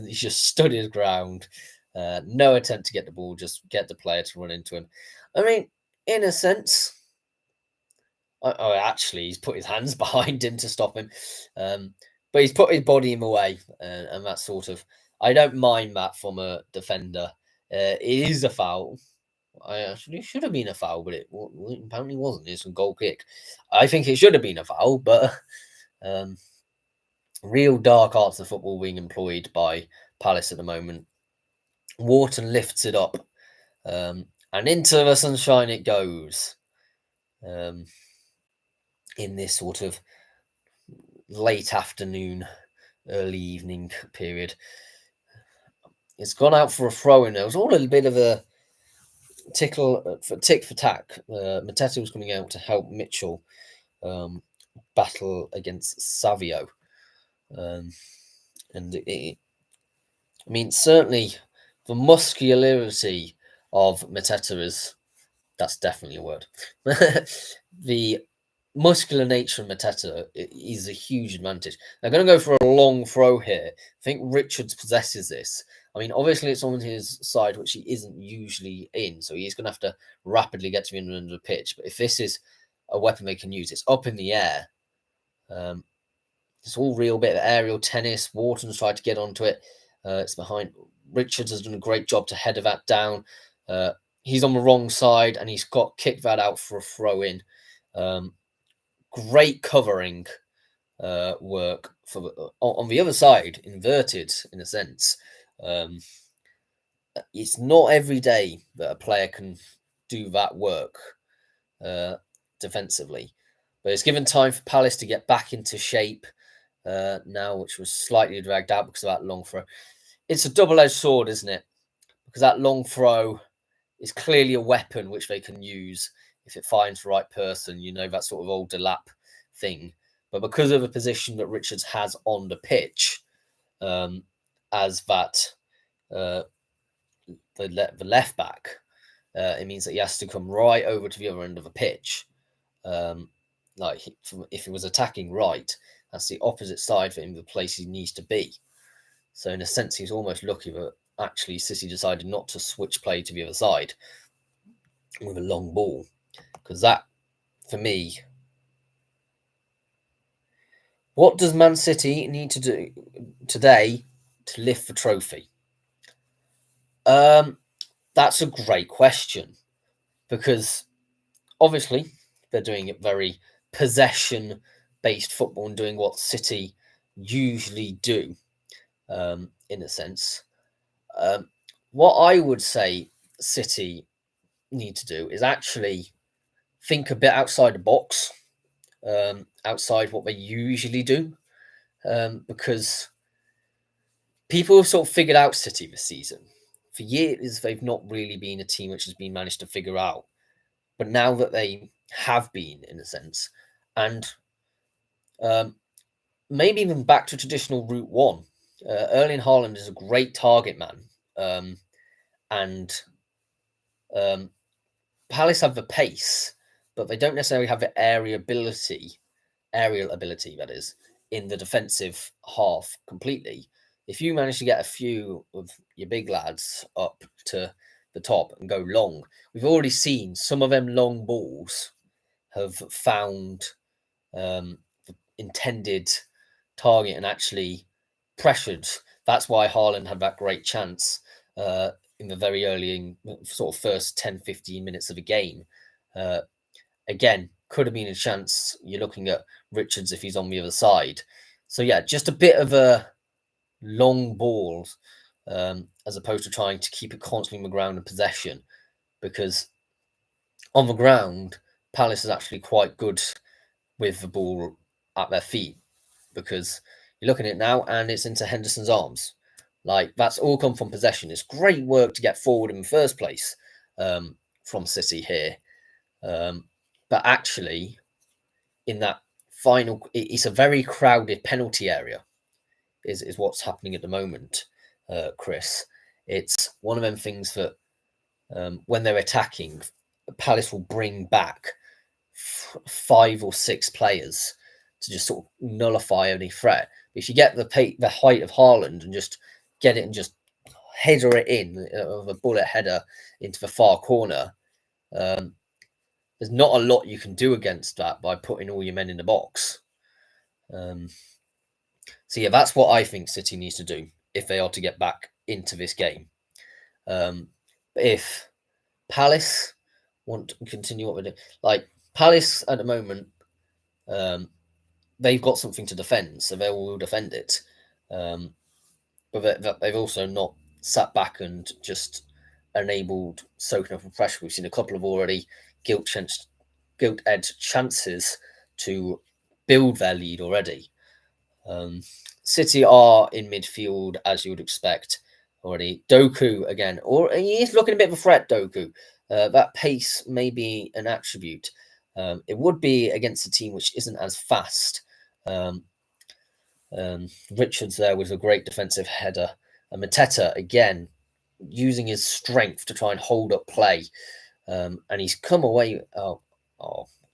He's just stood his ground. No attempt to get the ball, just get the player to run into him. I mean, in a sense, actually, he's put his hands behind him to stop him. But he's put his body in the way, and that sort of, I don't mind that from a defender. It is a foul. I actually should have been a foul, but it apparently wasn't. It's a goal kick. I think it should have been a foul, but real dark arts of football being employed by Palace at the moment. Wharton lifts it up, and into the sunshine it goes. In this sort of late afternoon, early evening period. It's gone out for a throw in. There was all a bit of a tick for tack. Mateta was coming out to help Mitchell battle against Savio. And I mean, certainly the muscularity of Mateta that's definitely a word. The muscular nature of Mateta is a huge advantage. They're going to go for a long throw here. I think Richards possesses this. I mean, obviously it's on his side, which he isn't usually in, so he's going to have to rapidly get to the end of the pitch. But if this is a weapon they can use, it's up in the air. It's all real bit of aerial tennis. Wharton's tried to get onto it. It's behind. Richards has done a great job to header that down. He's on the wrong side, and he's got kicked that out for a throw in. Great covering work on the other side, inverted in a sense. It's not every day that a player can do that work defensively, but it's given time for Palace to get back into shape now, which was slightly dragged out because of that long throw. It's a double-edged sword, isn't it? Because that long throw is clearly a weapon which they can use if it finds the right person, that sort of old Delap thing. But because of the position that Richards has on the pitch, as that the left back, it means that he has to come right over to the other end of the pitch. If he was attacking right, that's the opposite side for him, the place he needs to be. So in a sense, he's almost lucky that actually City decided not to switch play to the other side with a long ball, because that, for me, what does Man City need to do today to lift the trophy? That's a great question, because obviously they're doing it very possession based football and doing what City usually do, in a sense. What I would say City need to do is actually think a bit outside the box, outside what they usually do, because people have sort of figured out City this season. For years, they've not really been a team which has been managed to figure out. But now that they have been, in a sense, and um, maybe even back to traditional route one, Erling Haaland is a great target man, and um, Palace have the pace, but they don't necessarily have the aerial ability that is, in the defensive half completely. If you manage to get a few of your big lads up to the top and go long, we've already seen some of them long balls have found the intended target and actually pressured. That's why Haaland had that great chance in the very early sort of first 10-15 minutes of the game. Uh, Again, could have been a chance. You're looking at Richards if he's on the other side. So yeah, just a bit of a long ball, as opposed to trying to keep it constantly on the ground in possession, because on the ground, Palace is actually quite good with the ball at their feet, because you're looking at it now and it's into Henderson's arms. Like, that's all come from possession. It's great work to get forward in the first place, from City here. But actually, in that final, it's a very crowded penalty area, is what's happening at the moment, Chris. It's one of them things that when they're attacking, Palace will bring back 5 or 6 players to just sort of nullify any threat. If you get the height of Haaland and just get it and just header it in of a bullet header into the far corner, there's not a lot you can do against that by putting all your men in the box. So yeah, that's what I think City needs to do if they are to get back into this game. If Palace want to continue what they're doing, like Palace at the moment, they've got something to defend, so they will defend it. But they've also not sat back and just enabled soaking up the pressure. We've seen a couple of already gilt-edged chances to build their lead already. City are in midfield, as you would expect already. Doku again, or he's looking a bit of a threat, Doku. That pace may be an attribute. It would be against a team which isn't as fast. Richards there was a great defensive header. And Mateta, again, using his strength to try and hold up play. And he's come away.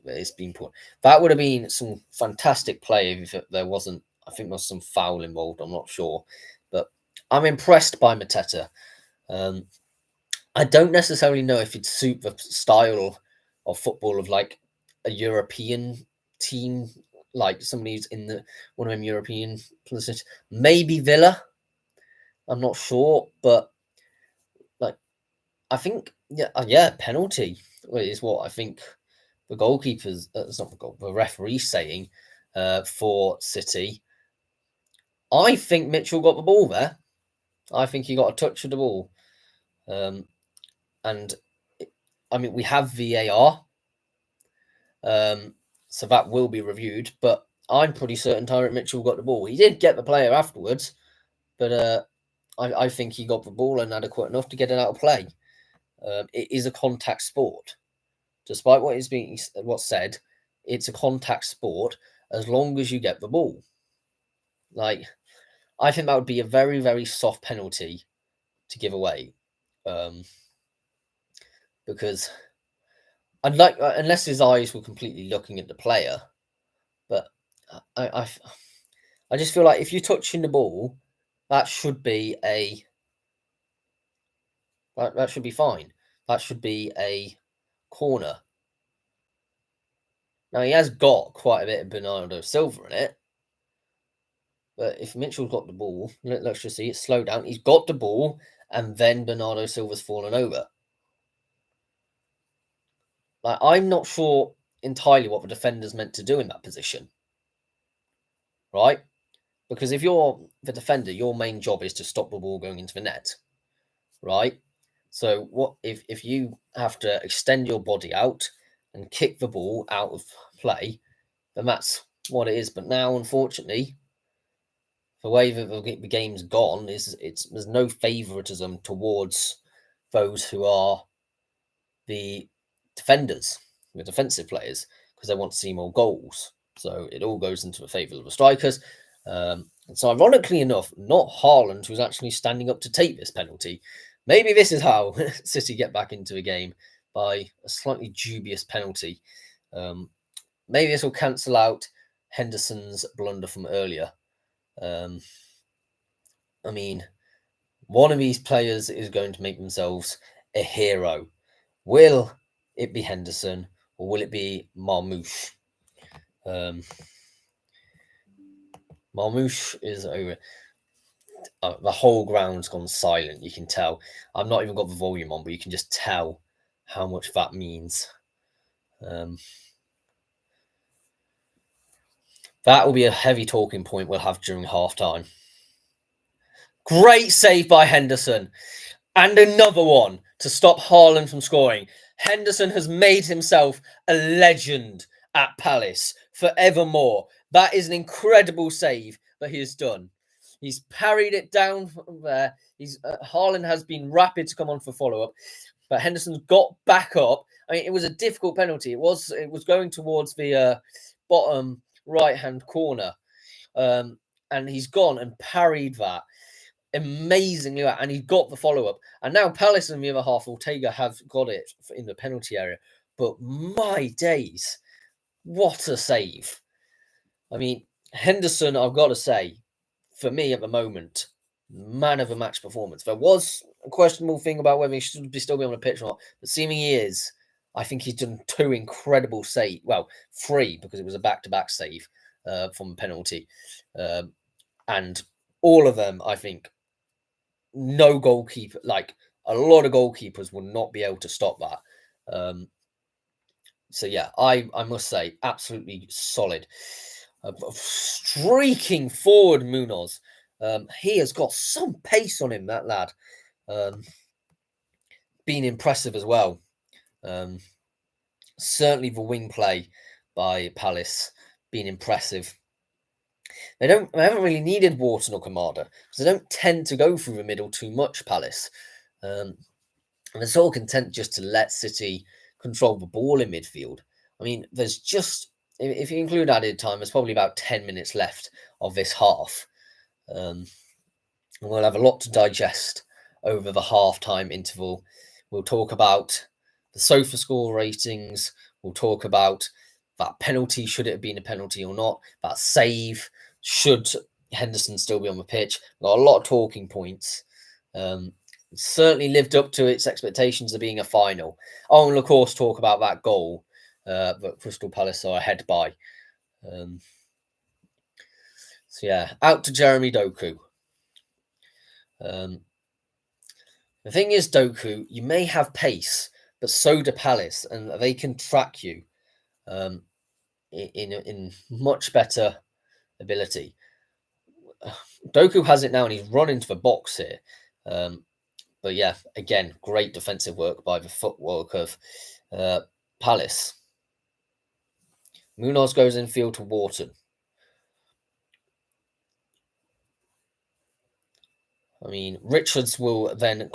It's been put. That would have been some fantastic play if there wasn't. I think there was some foul involved. I'm not sure, but I'm impressed by Mateta. I don't necessarily know if it'd suit the style of football of like a European team, like somebody who's in one of them European places. Maybe Villa. I'm not sure, but like I think penalty is what I think the goalkeepers. It's not the referee saying for City. I think Mitchell got the ball there. I think he got a touch of the ball. And I mean, we have VAR, so that will be reviewed. But I'm pretty certain Tyrant Mitchell got the ball. He did get the player afterwards, but I think he got the ball and adequate enough to get it out of play. It is a contact sport, despite what's said. It's a contact sport as long as you get the ball. Like, I think that would be a very, very soft penalty to give away, because unless his eyes were completely looking at the player, but I just feel like if you're touching the ball, that should be that should be fine. That should be a corner. Now he has got quite a bit of Bernardo Silva in it, but if Mitchell's got the ball, let's just see it slow down. He's got the ball, and then Bernardo Silva's fallen over. Like, I'm not sure entirely what the defender's meant to do in that position, right? Because if you're the defender, your main job is to stop the ball going into the net, right? So what if you have to extend your body out and kick the ball out of play, then that's what it is. But now, unfortunately, the way that the game's gone is there's no favoritism towards those who are the defenders, the defensive players, because they want to see more goals. So it all goes into the favour of the strikers. And so, ironically enough, not Haaland who's actually standing up to take this penalty. Maybe this is how City get back into the game, by a slightly dubious penalty. Maybe this will cancel out Henderson's blunder from earlier. I mean, one of these players is going to make themselves a hero. Will it be Henderson or will it be Marmoush? Marmoush is over. The whole ground's gone silent. You can tell. I've not even got the volume on, but you can just tell how much that means. That will be a heavy talking point we'll have during half time. Great save by Henderson. And another one to stop Haaland from scoring. Henderson has made himself a legend at Palace forevermore. That is an incredible save that he has done. He's parried it down from there. Haaland has been rapid to come on for follow-up, but Henderson's got back up. I mean, it was a difficult penalty. It was going towards the bottom right-hand corner, and he's gone and parried that amazingly, and he got the follow-up. And now Palace in the other half, Ortega have got it in the penalty area. But my days, what a save. I mean, Henderson, I've got to say, for me at the moment, man of the match performance. There was a questionable thing about whether he should still be on the pitch or not, but seeming he is, I think he's done two incredible saves. Well, three, because it was a back-to-back save from a penalty. And all of them, I think, no goalkeeper, like a lot of goalkeepers will not be able to stop that. So yeah, I must say, absolutely solid. Streaking forward, Munoz. He has got some pace on him, that lad. Been impressive as well. Certainly the wing play by Palace been impressive. They haven't really needed Wharton or Kamada because they don't tend to go through the middle too much, Palace. And they're sort of content just to let City control the ball in midfield. I mean, there's just, if you include added time, there's probably about 10 minutes left of this half. And we'll have a lot to digest over the half-time interval. We'll talk about the sofa score ratings. We'll talk about that penalty, should it have been a penalty or not. That save, should Henderson still be on the pitch. We've got a lot of talking points. Certainly lived up to its expectations of being a final. Oh, and of course, talk about that goal that Crystal Palace are ahead by. So yeah, out to Jeremy Doku. The thing is, Doku, you may have pace, but so do Palace, and they can track you in much better ability. Doku has it now, and he's run into the box here. But yeah, again, great defensive work by the footwork of Palace. Munoz goes infield to Wharton. I mean, Richards will then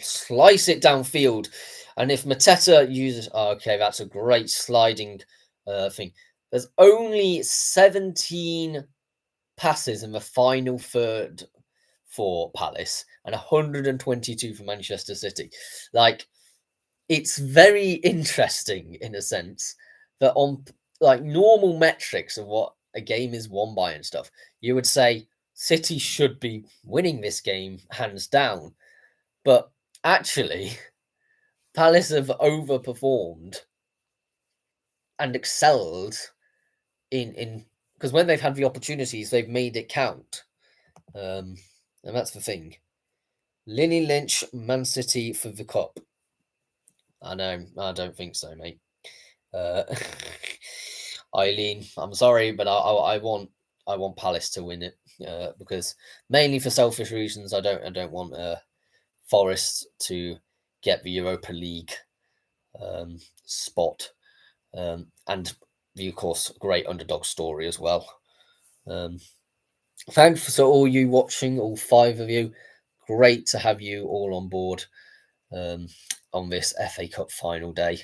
slice it downfield. And if Mateta uses... Oh, okay, that's a great sliding thing. There's only 17 passes in the final third for Palace and 122 for Manchester City. Like, it's very interesting in a sense that on like normal metrics of what a game is won by and stuff, you would say City should be winning this game hands down. But actually, Palace have overperformed and excelled in because when they've had the opportunities, they've made it count. And that's the thing. Lily Lynch, Man City for the cup. I know, I don't think so, mate. Uh, Eileen, I'm sorry, but I want Palace to win it because mainly for selfish reasons. I don't want Forest to get the Europa League spot, and the of course great underdog story as well. Thanks to all you watching, all 5 of you. Great to have you all on board on this FA Cup final day.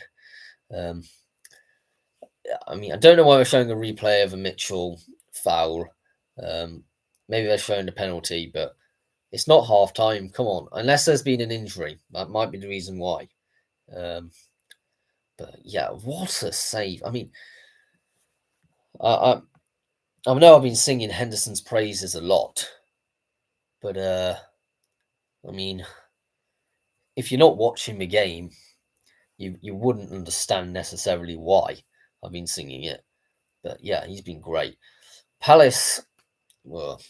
I mean, I don't know why we're showing a replay of a Mitchell foul. Maybe they're showing the penalty, but it's not half time. Come on, unless there's been an injury, that might be the reason why. But yeah, what a save! I mean, I know I've been singing Henderson's praises a lot, but I mean, if you're not watching the game, you wouldn't understand necessarily why I've been singing it. But yeah, he's been great. Palace, well,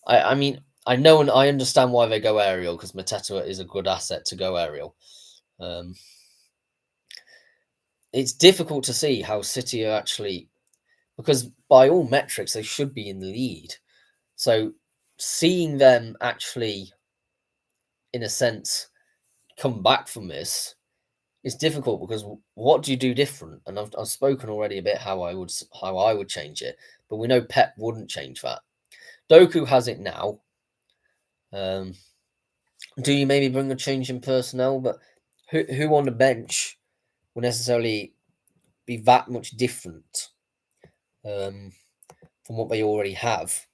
I mean, I know and I understand why they go aerial because Mateta is a good asset to go aerial. It's difficult to see how City are actually, because by all metrics they should be in the lead. So seeing them actually, in a sense, come back from this is difficult because what do you do different? And I've spoken already a bit how I would change it, but we know Pep wouldn't change that. Doku has it now. Do you maybe bring a change in personnel? But who on the bench will necessarily be that much different from what they already have?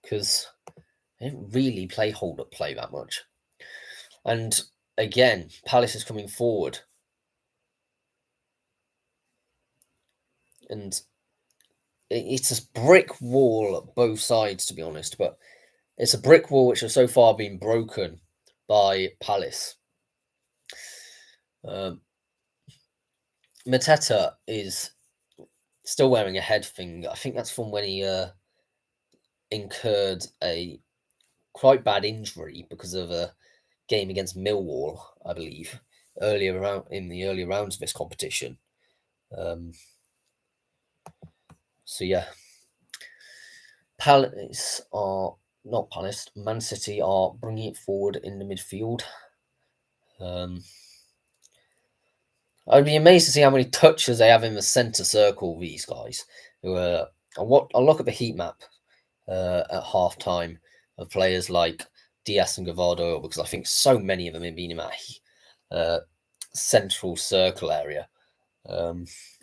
Because they didn't really play hold-up play that much. And again, Palace is coming forward. And it's a brick wall at both sides, to be honest. But it's a brick wall which has so far been broken by Palace. Mateta is still wearing a head thing. I think that's from when he incurred a quite bad injury because of a game against Millwall, I believe, in the earlier rounds of this competition. So yeah, Man City are bringing it forward in the midfield. I'd be amazed to see how many touches they have in the centre circle. These guys, I'll look at the heat map at half time of players like Diaz and Gavardo because I think so many of them have been in that central circle area.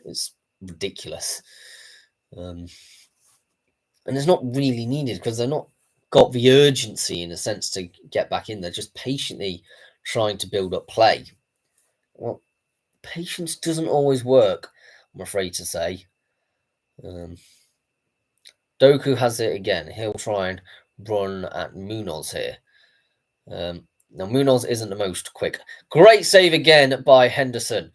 It's ridiculous. And it's not really needed because they're not got the urgency in a sense to get back in. They're just patiently trying to build up play. Well, patience doesn't always work, I'm afraid to say. Doku has it again. He'll try and run at Munoz here. Now, Munoz isn't the most quick. Great save again by Henderson.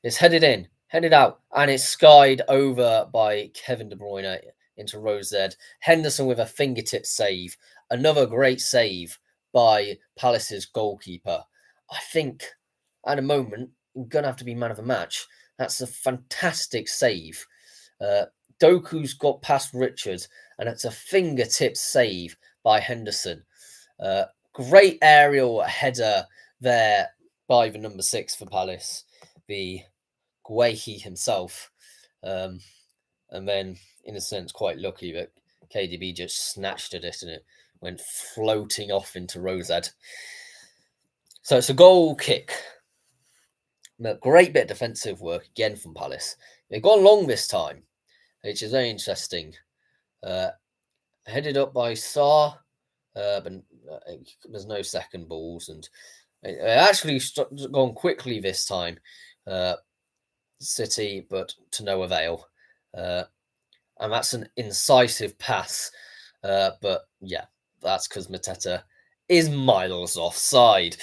It's headed in, headed out, and it's skied over by Kevin De Bruyne into Rose. Henderson with a fingertip save. Another great save by Palace's goalkeeper. I think at a moment, I'm going to have to be man of the match. That's a fantastic save. Doku's got past Richards, and it's a fingertip save by Henderson. Great aerial header there by the number 6 for Palace, the Guehi himself. And then, in a sense, quite lucky that KDB just snatched at it and it went floating off into Rosad. So it's a goal kick. A great bit of defensive work again from Palace. They've gone long this time, which is very interesting. Headed up by Sarr, but there's no second balls, and it actually gone quickly this time, City, but to no avail. and that's an incisive pass. But yeah, that's because Mateta is miles offside.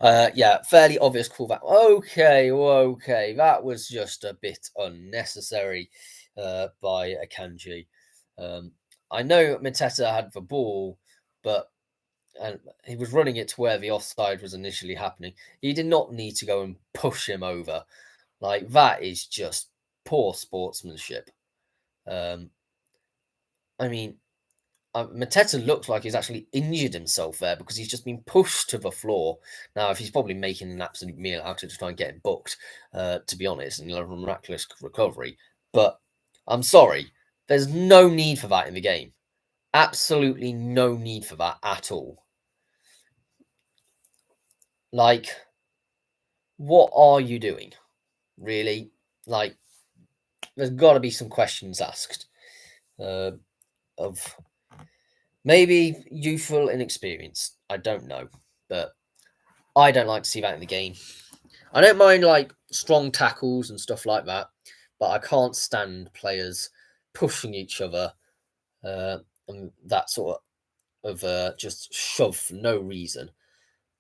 Yeah, fairly obvious callback. Okay, that was just a bit unnecessary by Akanji. Um, I know Mateta had the ball, but and he was running it to where the offside was initially happening. He did not need to go and push him over. Like that is just poor sportsmanship. Um, I mean, Mateta looks like he's actually injured himself there because he's just been pushed to the floor. Now, if he's probably making an absolute meal out of it to try and get him booked, to be honest, and a miraculous recovery. But I'm sorry, there's no need for that in the game. Absolutely no need for that at all. Like, what are you doing? Really? Like, there's got to be some questions asked of maybe youthful inexperience. I don't know, but I don't like to see that in the game. I don't mind like strong tackles and stuff like that, but I can't stand players pushing each other and that sort of just shove for no reason.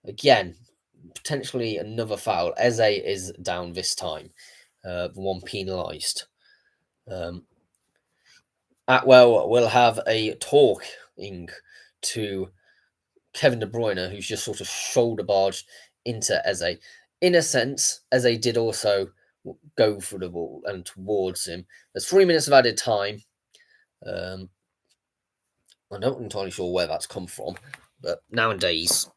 Again, potentially another foul. Eze is down this time, the one penalised. Atwell will have a talking to Kevin De Bruyne, who's just sort of shoulder barged into Eze. In a sense, Eze did also go for the ball and towards him. There's 3 minutes of added time. I'm not entirely sure where that's come from, but nowadays,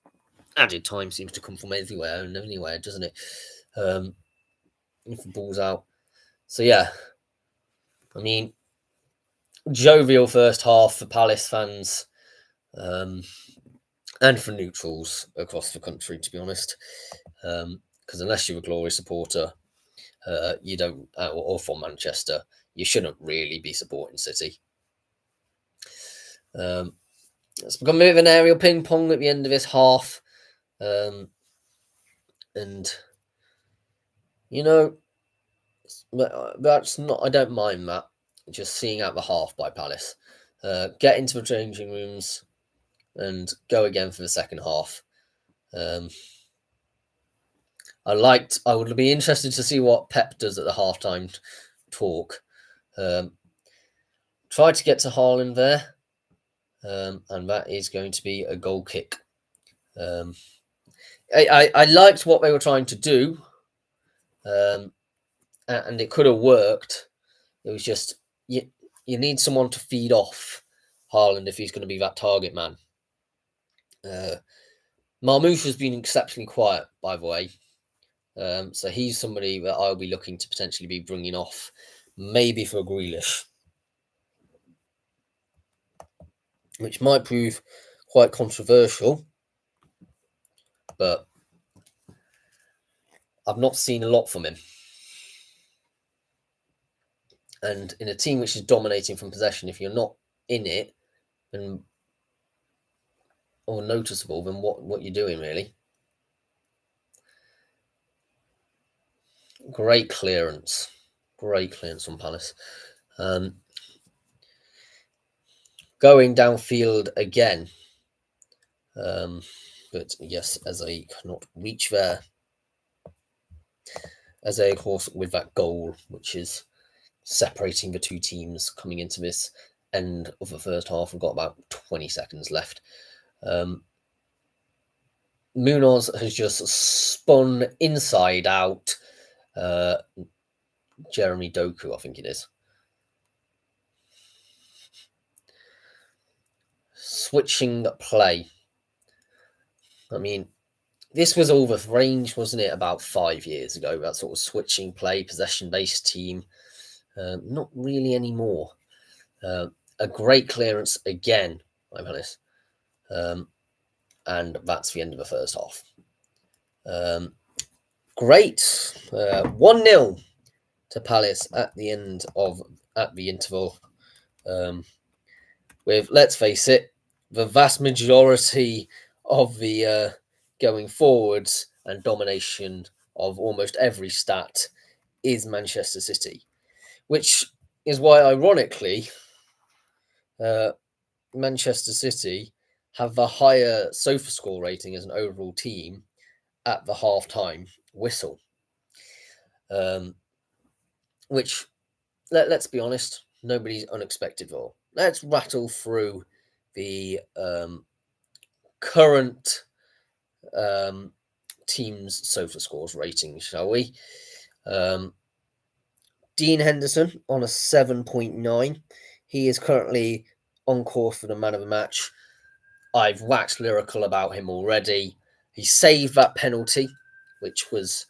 added time seems to come from everywhere and anywhere, doesn't it? If the ball's out. So, yeah, I mean, jovial first half for Palace fans. And for neutrals across the country, to be honest, because unless you're a Glory supporter, you don't, or from Manchester, you shouldn't really be supporting City. It's become a bit of an aerial ping pong at the end of this half, and you know, that's not. I don't mind that. Just seeing out the half by Palace, get into the changing rooms, and go again for the second half. I would be interested to see what Pep does at the halftime talk. Try to get to Haaland there, and that is going to be a goal kick. I liked what they were trying to do, and it could have worked. It was just you need someone to feed off Haaland if he's going to be that target man. Marmoush has been exceptionally quiet, by the way. So he's somebody that I'll be looking to potentially be bringing off, maybe for Grealish, which might prove quite controversial, but I've not seen a lot from him. And in a team which is dominating from possession, if you're not in it and or noticeable, then what you're doing really? Great clearance from Palace. Going downfield again. But yes, as I cannot reach there. As of course, with that goal, which is separating the two teams coming into this end of the first half. We've got about 20 seconds left. Munoz has just spun inside out. Jeremy Doku, I think it is. Switching play. I mean, this was all the range, wasn't it, about 5 years ago? That sort of switching play, possession-based team. Not really anymore. A great clearance again, I'm honest. And that's the end of the first half. Great. 1-0 to Palace at the interval. With, let's face it, the vast majority of the going forwards and domination of almost every stat is Manchester City, which is why, ironically, Manchester City have the higher SofaScore rating as an overall team at the halftime whistle. Which, let's be honest, nobody's unexpected for. Let's rattle through the current team's SofaScores rating, shall we? Dean Henderson on a 7.9. He is currently on course for the man of the match. I've waxed lyrical about him already. He saved that penalty, which was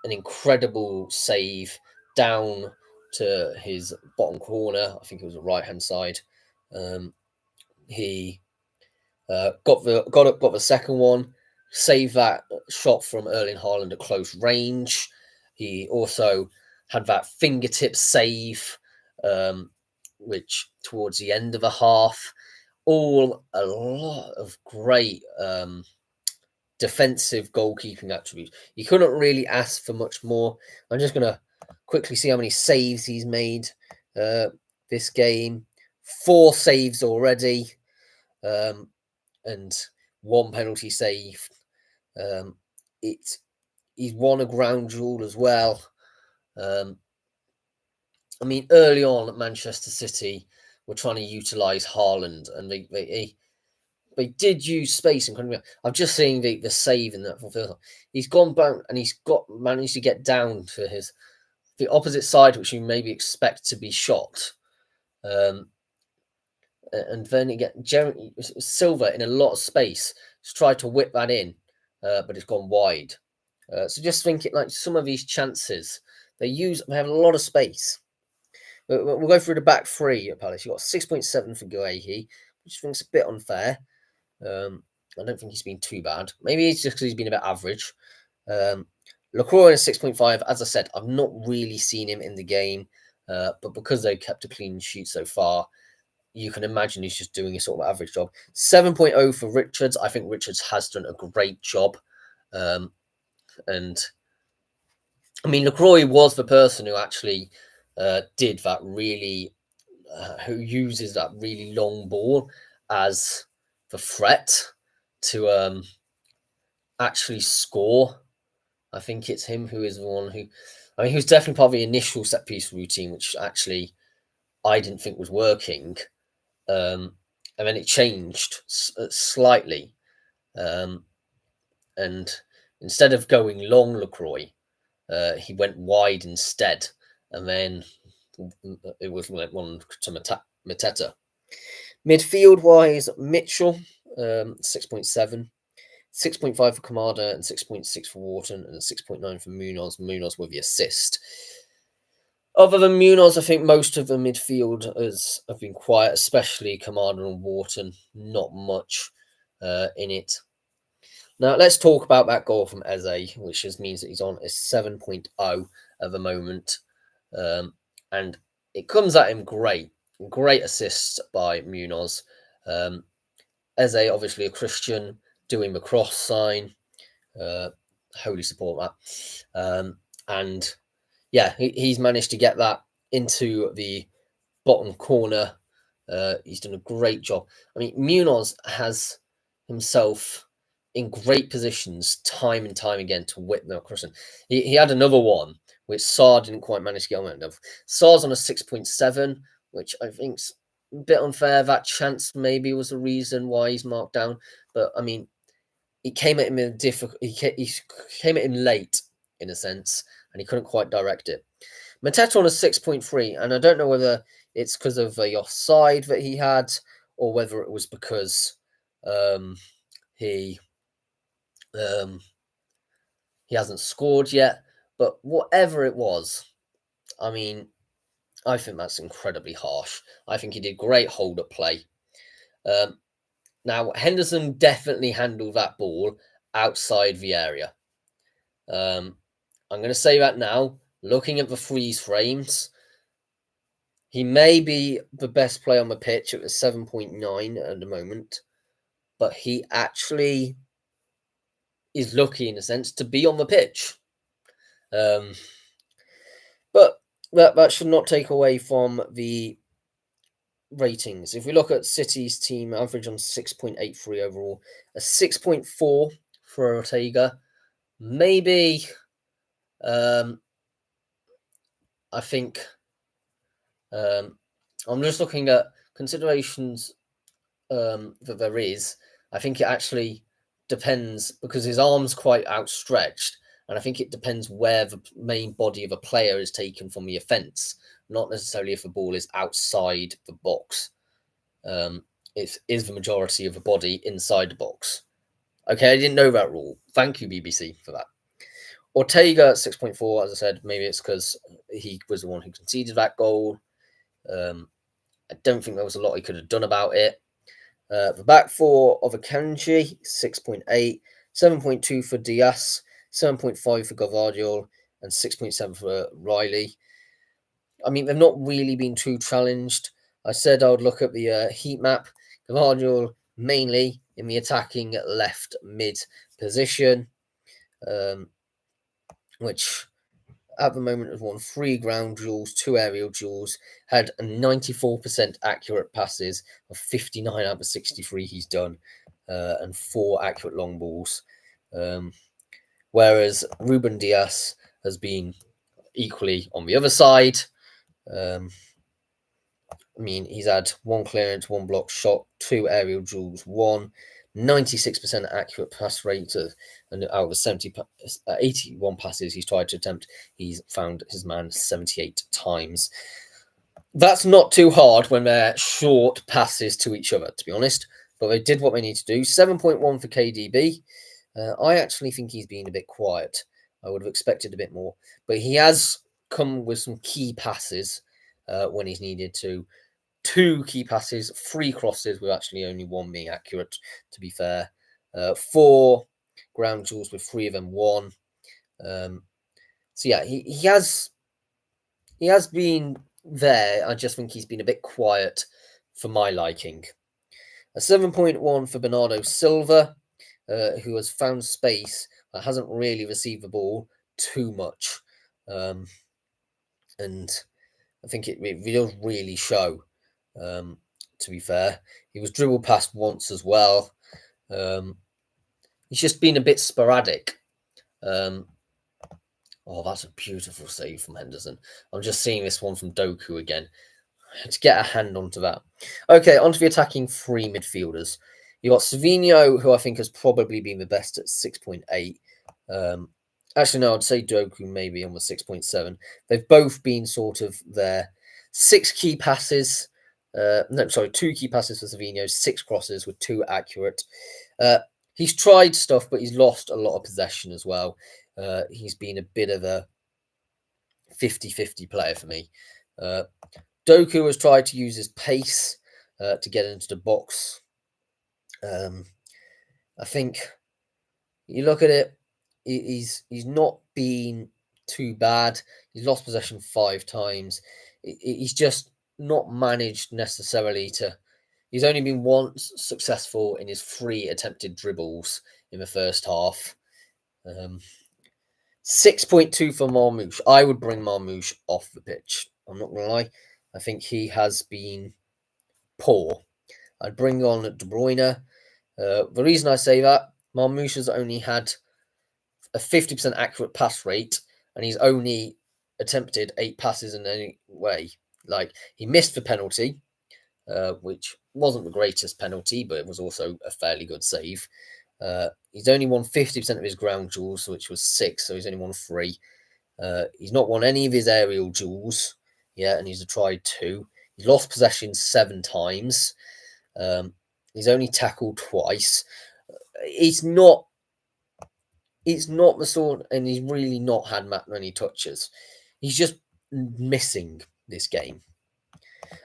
an incredible save down to his bottom corner. I think it was the right-hand side. He got the second one, saved that shot from Erling Haaland at close range. He also had that fingertip save, which towards the end of the half, all a lot of great defensive goalkeeping attributes. You couldn't really ask for much more. I'm just going to quickly see how many saves he's made this game. 4 saves already, and 1 penalty save. He's won a ground duel as well. I mean, early on at Manchester City, were trying to utilise Haaland, and they did use space. And I'm just seeing the save in that fulfillment. He's gone back and he's managed to get down to the opposite side, which you maybe expect to be shot. And then you get Silva in a lot of space to try to whip that in, but it's gone wide. So just thinking, like, some of these chances, they have a lot of space. We'll go through the back three at Palace. You've got 6.7 for Guehi, which I think's a bit unfair. I don't think he's been too bad. Maybe it's just because he's been a bit average. LaCroix is 6.5. As I said, I've not really seen him in the game, but because they kept a clean sheet so far, you can imagine he's just doing a sort of average job. 7.0 for Richards. I think Richards has done a great job. And I mean, LaCroix was the person who actually did that really, who uses that really long ball as the threat to actually score. I think it's him who is the one who, I mean, he was definitely part of the initial set piece routine, which actually I didn't think was working. And then it changed slightly. And instead of going long LaCroix, he went wide instead. And then it was one to Mateta. Midfield-wise, Mitchell, 6.7. 6.5 for Kamada and 6.6 for Wharton and 6.9 for Munoz. Munoz with the assist. Other than Munoz, I think most of the midfielders have been quiet, especially Kamada and Wharton. Not much in it. Now, let's talk about that goal from Eze, which just means that he's on a 7.0 at the moment. And it comes at him great. Great assist by Munoz. Eze, obviously a Christian, doing the cross sign. Wholly support that. And yeah, he's managed to get that into the bottom corner. He's done a great job. I mean, Munoz has himself in great positions time and time again to whip them across. He had another one, which Sarr didn't quite manage to get on of. Sarr's on a 6.7, which I think's a bit unfair. That chance maybe was the reason why he's marked down. But I mean, he came at him in he came at him late, in a sense, and he couldn't quite direct it. Mateta on a 6.3, and I don't know whether it's because of the offside that he had, or whether it was because he hasn't scored yet. But whatever it was, I mean, I think that's incredibly harsh. I think he did great hold-up play. Now, Henderson definitely handled that ball outside the area. I'm going to say that now. Looking at the freeze frames, he may be the best player on the pitch at a 7.9 at the moment, but he actually is lucky, in a sense, to be on the pitch. But that should not take away from the ratings. If we look at City's team average on 6.83 overall, a 6.4 for Ortega, maybe I think I'm just looking at considerations that there is. I think it actually depends because his arm's quite outstretched, and I think it depends where the main body of a player is taken from the offence, not necessarily if the ball is outside the box. It is the majority of the body inside the box. Okay, I didn't know that rule. Thank you, BBC, for that. Ortega 6.4, as I said, maybe it's because he was the one who conceded that goal. I don't think there was a lot he could have done about it. The back four of Akanji, 6.8, 7.2 for Diaz, 7.5 for Gvardiol, and 6.7 for Riley. I mean, they've not really been too challenged. I said I would look at the heat map. Gvardiol mainly in the attacking left mid position, which at the moment has won 3 ground duels, 2 aerial duels, had a 94% accurate passes of 59 out of 63 he's done, and 4 accurate long balls. Whereas Ruben Diaz has been equally on the other side. I mean, he's had 1 clearance, 1 block shot, 2 aerial duels, 1, 96% accurate pass rate, and out of the 81 passes he's tried to attempt, he's found his man 78 times. That's not too hard when they're short passes to each other, to be honest, but they did what they need to do. 7.1 for KDB. I actually think he's been a bit quiet. I would have expected a bit more, but he has come with some key passes when he's needed to. 2 key passes, 3 crosses, with actually only 1 being accurate, to be fair. 4 ground duels with 3 of them won. So yeah, he has been there. I just think he's been a bit quiet for my liking. A 7.1 for Bernardo Silva, who has found space but hasn't really received the ball too much. And I think it does really show. To be fair, he was dribbled past once as well. He's just been a bit sporadic. Oh, that's a beautiful save from Henderson. I'm just seeing this one from Doku again. To get a hand onto that. Okay, onto the attacking 3 midfielders. You got Savinho, who I think has probably been the best at 6.8. Actually, no, I'd say Doku maybe on the 6.7. They've both been sort of there. 6 key passes. 2 key passes for Savinho, 6 crosses with 2 accurate. He's tried stuff, but he's lost a lot of possession as well. He's been a bit of a 50-50 player for me. Doku has tried to use his pace to get into the box. I think you look at it, he's not been too bad. He's lost possession 5 times. He's just not managed necessarily to. He's only been once successful in his 3 attempted dribbles in the first half. 6.2 for Marmoush. I would bring Marmoush off the pitch. I'm not going to lie. I think he has been poor. I'd bring on De Bruyne. The reason I say that, Marmoush has only had a 50% accurate pass rate, and he's only attempted 8 passes in any way. Like, he missed the penalty, which wasn't the greatest penalty, but it was also a fairly good save. He's only won 50% of his ground duels, which was 6, so he's only won 3. He's not won any of his aerial duels yet, and he's tried 2. He's lost possession 7 times. He's only tackled twice. It's not the sort, and he's really not had many touches. He's just missing this game.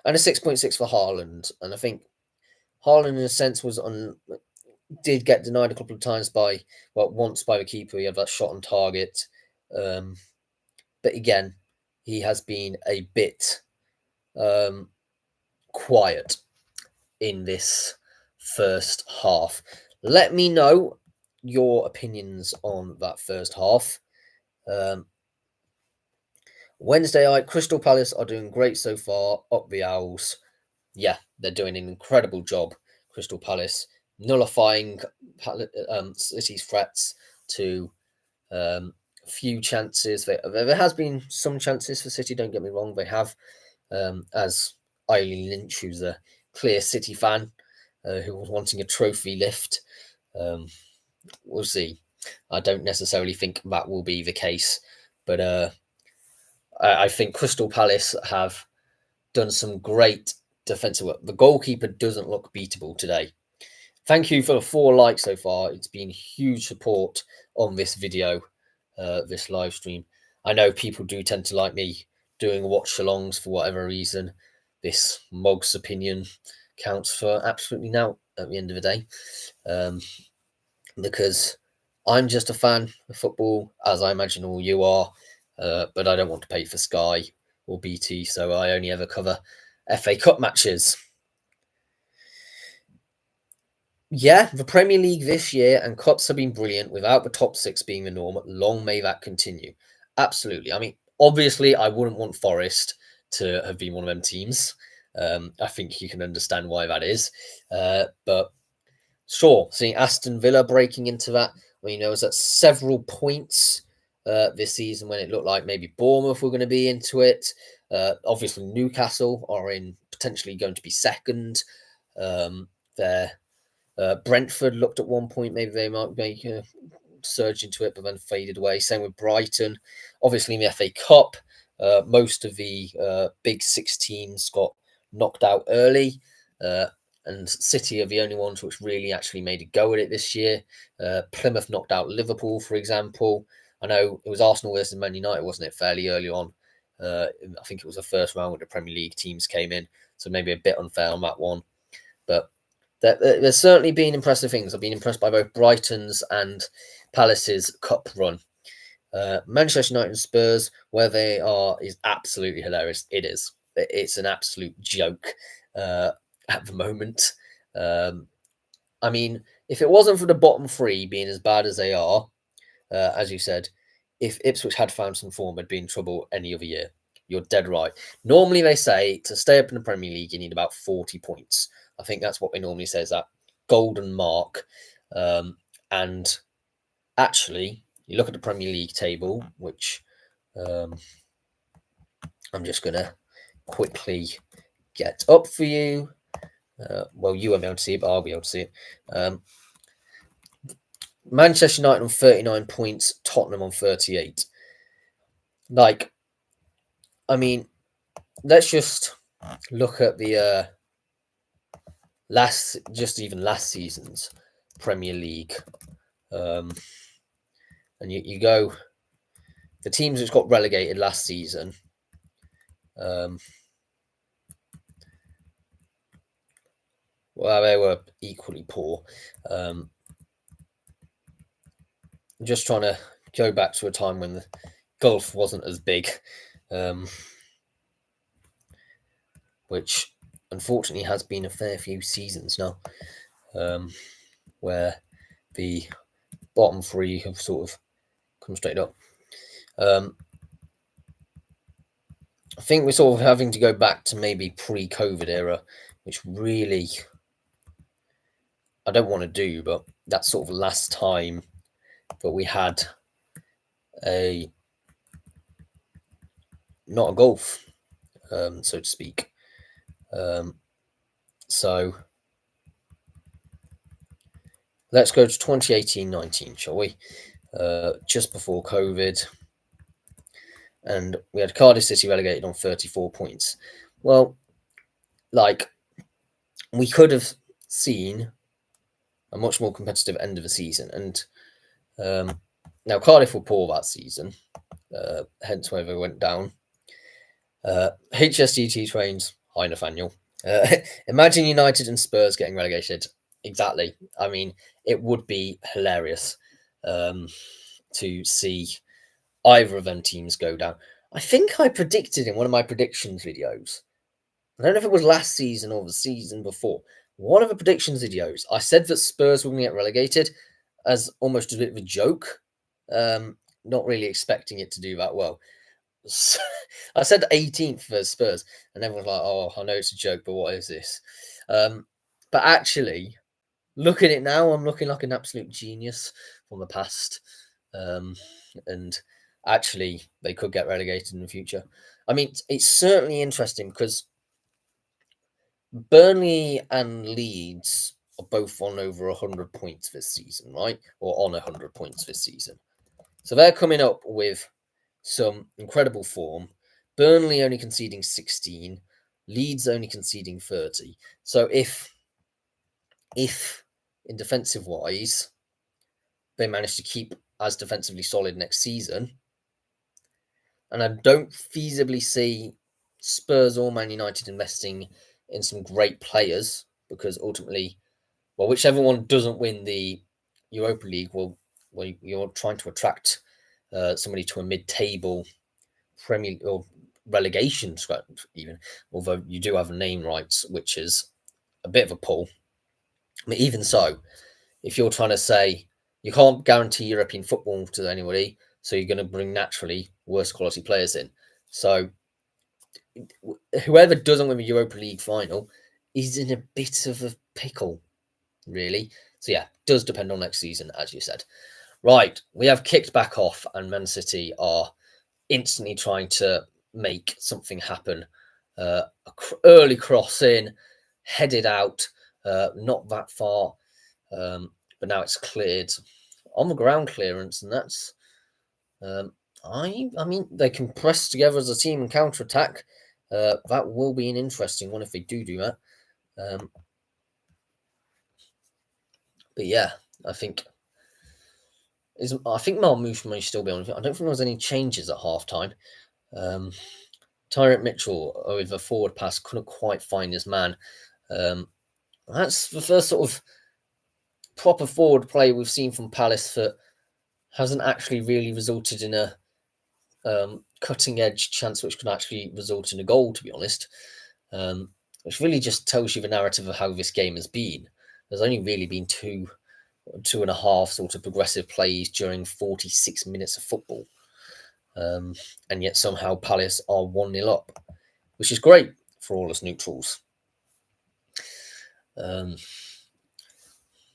And a 6.6 for Haaland, and I think Haaland, in a sense, did get denied a couple of times once by the keeper. He had that shot on target, but again, he has been a bit quiet in this first half. Let me know your opinions on that first half. Wednesday night, Crystal Palace are doing great so far. Up the Owls. Yeah, they're doing an incredible job. Crystal Palace nullifying City's threats to few chances. There has been some chances for City. Don't get me wrong; they have. As Eileen Lynch, who's a clear City fan, who was wanting a trophy lift. Um, we'll see. I don't necessarily think that will be the case, but I think Crystal Palace have done some great defensive work. The goalkeeper doesn't look beatable today. Thank you for the 4 likes so far. It's been huge support on this video, this live stream. I know people do tend to like me doing watch-alongs for whatever reason. This Mog's opinion counts for absolutely now at the end of the day. Because I'm just a fan of football, as I imagine all you are, but I don't want to pay for Sky or BT, so I only ever cover FA Cup matches. Yeah, the Premier League this year and cups have been brilliant without the top 6 being the norm. Long may that continue. Absolutely. I mean, obviously, I wouldn't want Forest to have been one of them teams. I think you can understand why that is. But sure, seeing Aston Villa breaking into that, it was at several points this season when it looked like maybe Bournemouth were going to be into it. Obviously, Newcastle are potentially going to be second. They're Brentford looked at one point, maybe they might make a surge into it, but then faded away. Same with Brighton. Obviously, in the FA Cup, most of the big 6 teams got knocked out early, and City are the only ones which really actually made a go at it this year. Plymouth knocked out Liverpool, for example. I know it was Arsenal versus Man United, wasn't it, fairly early on? I think it was the first round when the Premier League teams came in, so maybe a bit unfair on that one. But there's certainly been impressive things. I've been impressed by both Brighton's and Palace's cup run. Manchester United and Spurs, where they are, is absolutely hilarious. It is. It's an absolute joke at the moment. I mean, if it wasn't for the bottom 3 being as bad as they are, as you said, if Ipswich had found some form, they'd be in trouble any other year. You're dead right. Normally, they say to stay up in the Premier League, you need about 40 points. I think that's what they normally say is that golden mark. And actually, you look at the Premier League table, which I'm just going to quickly get up for you. Well, you won't be able to see it, but I'll be able to see it. Manchester United on 39 points, Tottenham on 38. Let's just look at the last season's Premier League. And you go, the teams which got relegated last season. Well, they were equally poor. I'm just trying to go back to a time when the golf wasn't as big, which unfortunately has been a fair few seasons now, where the bottom 3 have sort of come straight up. I think we're sort of having to go back to maybe pre-COVID era, which really I don't want to do, but that's sort of the last time that we had not a golf, so to speak. So let's go to 2018-19, shall we? Just before COVID. And we had Cardiff City relegated on 34 points. Well, we could have seen a much more competitive end of the season. And now Cardiff were poor that season, hence why they went down. HSDT trains, hi Nathaniel. Imagine United and Spurs getting relegated. Exactly. I mean, it would be hilarious to see either of them teams go down. I think I predicted in one of my predictions videos, I don't know if it was last season or the season before, one of the predictions videos, I said that Spurs were going to get relegated as almost a bit of a joke, not really expecting it to do that well. I said 18th for Spurs, and everyone's like, "Oh, I know it's a joke, but what is this?" But actually, look at it now. I'm looking like an absolute genius from the past, um, and actually, they could get relegated in the future. I mean, it's certainly interesting because Burnley and Leeds are both on over 100 points this season, right? Or on 100 points this season. So they're coming up with some incredible form. Burnley only conceding 16, Leeds only conceding 30. So if in defensive wise they manage to keep as defensively solid next season, and I don't feasibly see Spurs or Man United investing in some great players because ultimately, well, whichever one doesn't win the Europa League, well you're trying to attract somebody to a mid-table Premier or relegation scrap even, although you do have name rights, which is a bit of a pull. But even so, if you're trying to say you can't guarantee European football to anybody, so you're going to bring naturally worse quality players in. So whoever doesn't win the Europa League final is in a bit of a pickle, really. So yeah, does depend on next season, as you said. Right, we have kicked back off, and Man City are instantly trying to make something happen. Early cross in, headed out, not that far, but now it's cleared on the ground clearance, and that's um, I mean they can press together as a team and counter attack. That will be an interesting one if they do that. Um, but yeah, I think Marmoush may still be on. I don't think there was any changes at halftime. Um, Tyrant Mitchell with a forward pass couldn't quite find his man. That's the first sort of proper forward play we've seen from Palace that hasn't actually really resulted in a cutting edge chance which could actually result in a goal, to be honest. Which really just tells you the narrative of how this game has been. There's only really been two and a half sort of progressive plays during 46 minutes of football. And yet somehow Palace are 1-0 up, which is great for all us neutrals.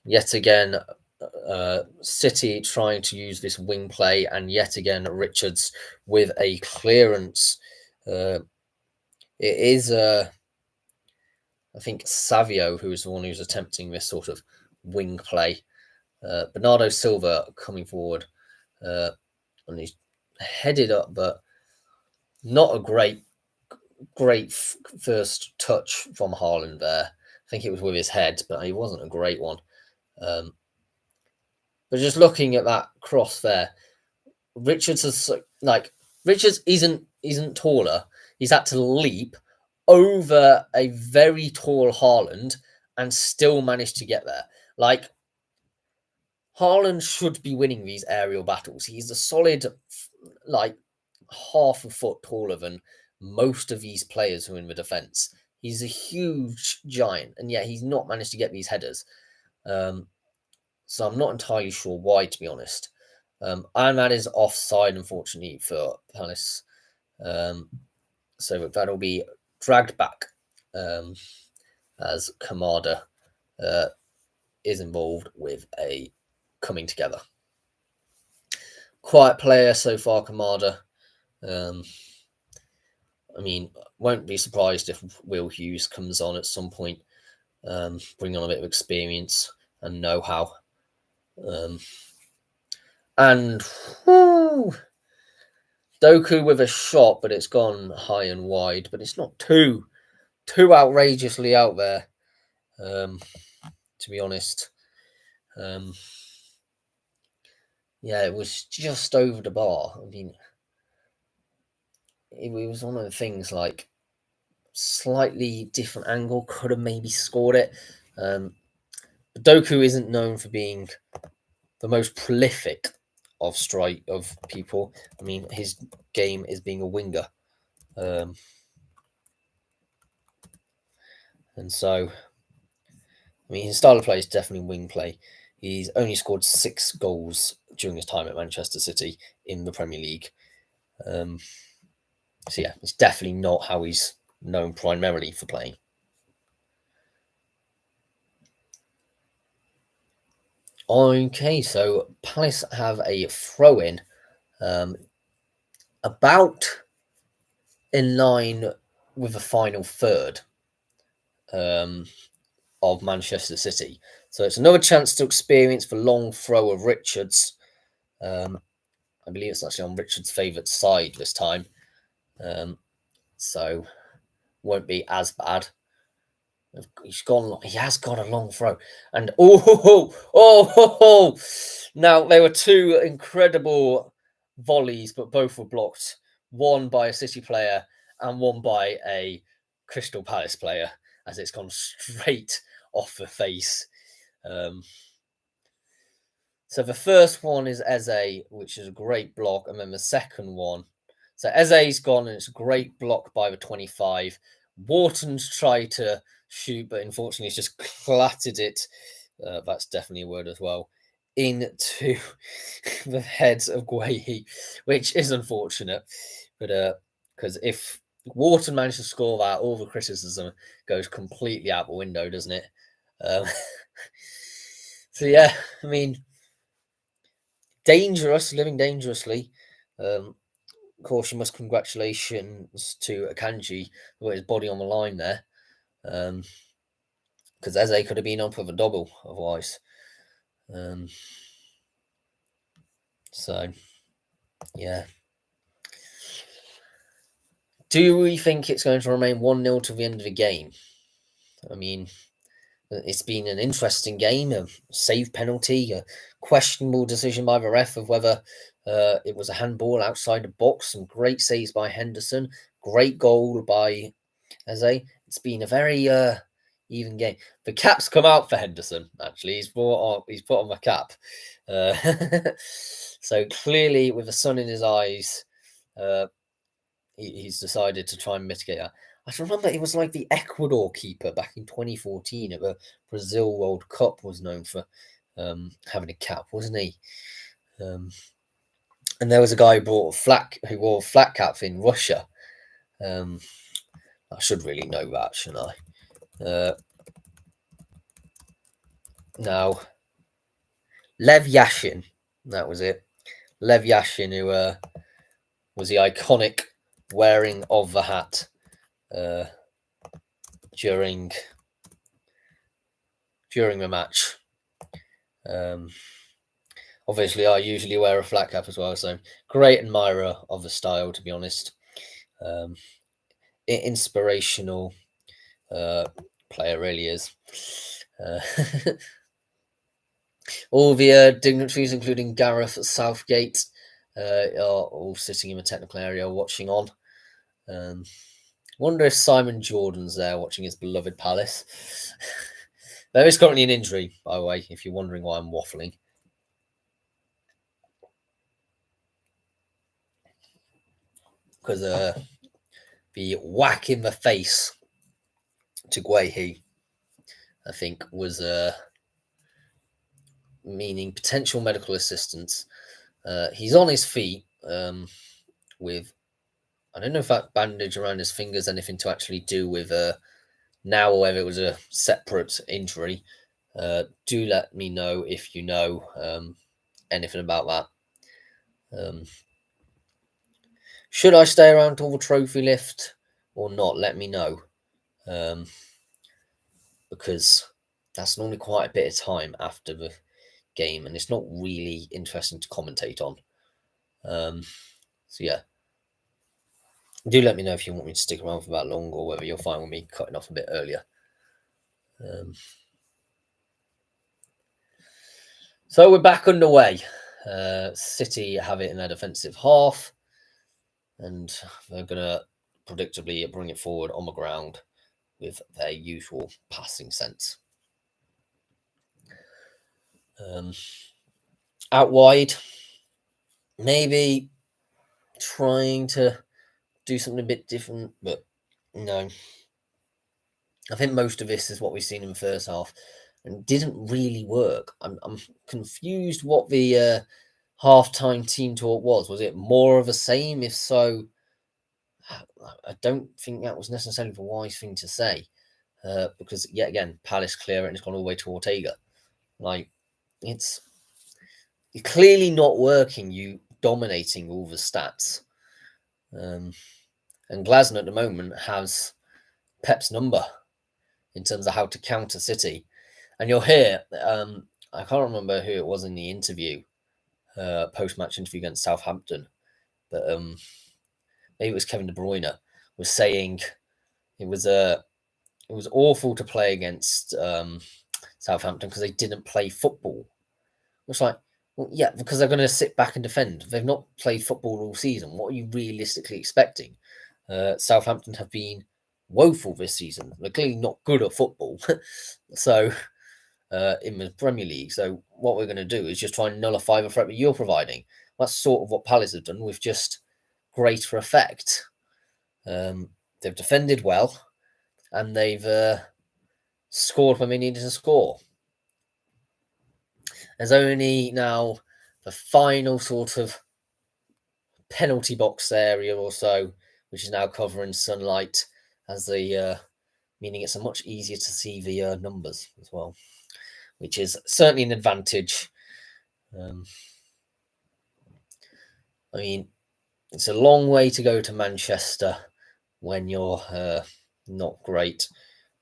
Yet again, City trying to use this wing play, and yet again Richards with a clearance. It is, I think, Savio who is the one who's attempting this sort of wing play. Bernardo Silva coming forward, and he's headed up, but not a great first touch from Haaland there. I think it was with his head, but he wasn't a great one. But just looking at that cross there, Richards isn't taller. He's had to leap over a very tall Haaland and still managed to get there. Like, Haaland should be winning these aerial battles. He's a solid, like, half a foot taller than most of these players who are in the defence. He's a huge giant, and yet he's not managed to get these headers. So I'm not entirely sure why, to be honest. And that is offside, unfortunately, for Palace. So that'll be dragged back as Kamada is involved with a coming together. Quiet player so far, Kamada. I mean, won't be surprised if Will Hughes comes on at some point, bring on a bit of experience and know-how. And Doku with a shot, but it's gone high and wide, but it's not too outrageously out there, to be honest. Yeah, it was just over the bar. I mean, it was one of the things like slightly different angle, could have maybe scored it. But Doku isn't known for being the most prolific of people. I mean, his game is being a winger. And so, I mean, his style of play is definitely wing play. He's only scored 6 goals during his time at Manchester City in the Premier League. So yeah, it's definitely not how he's known primarily for playing. Okay, so Palace have a throw-in about in line with the final third of Manchester City. So it's another chance to experience the long throw of Richards. I believe it's actually on Richards' favourite side this time. So won't be as bad. He has got a long throw, and now there were two incredible volleys, but both were blocked. One by a City player and one by a Crystal Palace player, as it's gone straight off the face. So the first one is Eze, which is a great block, and then the second one. So Eze's gone, and it's a great block by the 25. Wharton's tried to shoot, but unfortunately, he's just clattered it. That's definitely a word as well. Into the heads of Guehi, which is unfortunate. But because if Wharton managed to score that, all the criticism goes completely out the window, doesn't it? Um, so yeah, I mean, dangerous, living dangerously. Of course, you must congratulations to Akanji who got his body on the line there. Because Eze could have been up with a double otherwise. So, yeah. Do we think it's going to remain 1-0 to the end of the game? I mean, it's been an interesting game, a save penalty, a questionable decision by the ref of whether it was a handball outside the box, some great saves by Henderson, great goal by Eze. It's been a very even game. The cap's come out for Henderson, actually. He's put on the cap. So clearly, with the sun in his eyes, he's decided to try and mitigate that. I remember it was like the Ecuador keeper back in 2014 at the Brazil World Cup was known for having a cap, wasn't he? And there was a guy who wore a flat cap in Russia. I should really know that, shouldn't I? Now, Lev Yashin, that was it. Lev Yashin, who was the iconic wearing of the hat during the match. Obviously, I usually wear a flat cap as well, so great admirer of the style, to be honest. Inspirational player, really is. All the dignitaries, including Gareth Southgate, are all sitting in the technical area watching on. Wonder if Simon Jordan's there watching his beloved Palace. There is currently an injury, by the way, if you're wondering why I'm waffling. Because the whack in the face to Guehi, I think, was meaning potential medical assistance. He's on his feet with, I don't know if that bandage around his fingers anything to actually do with now or whether it was a separate injury. Do let me know if you know anything about that. Should I stay around till the trophy lift or not? Let me know. Because that's normally quite a bit of time after the game, and it's not really interesting to commentate on. So yeah, do let me know if you want me to stick around for that long, or whether you're fine with me cutting off a bit earlier. So we're back underway. City have it in their defensive half, and they're going to predictably bring it forward on the ground with their usual passing sense. Out wide, maybe trying to do something a bit different, but no. I think most of this is what we've seen in the first half, and didn't really work. I'm confused what the halftime team talk was. Was it more of the same? If so, I don't think that was necessarily the wise thing to say, because yet again, Palace clear it and it's gone all the way to Ortega. Like, it's clearly not working. You dominating all the stats, and Glasner at the moment has Pep's number in terms of how to counter City. And you'll hear, I can't remember who it was in the interview, post-match interview against Southampton, but maybe it was Kevin De Bruyne, was saying it was awful to play against Southampton because they didn't play football. It's like, well, yeah, because they're going to sit back and defend. They've not played football all season. What are you realistically expecting? Southampton have been woeful this season. They're clearly not good at football. So in the Premier League. So what we're going to do is just try and nullify the threat that you're providing. That's sort of what Palace have done with just greater effect. They've defended well, and they've scored when they needed to score. There's only now the final sort of penalty box area or so, which is now covering sunlight, as the meaning it's much easier to see the numbers as well, which is certainly an advantage. I mean, it's a long way to go to Manchester when you're not great,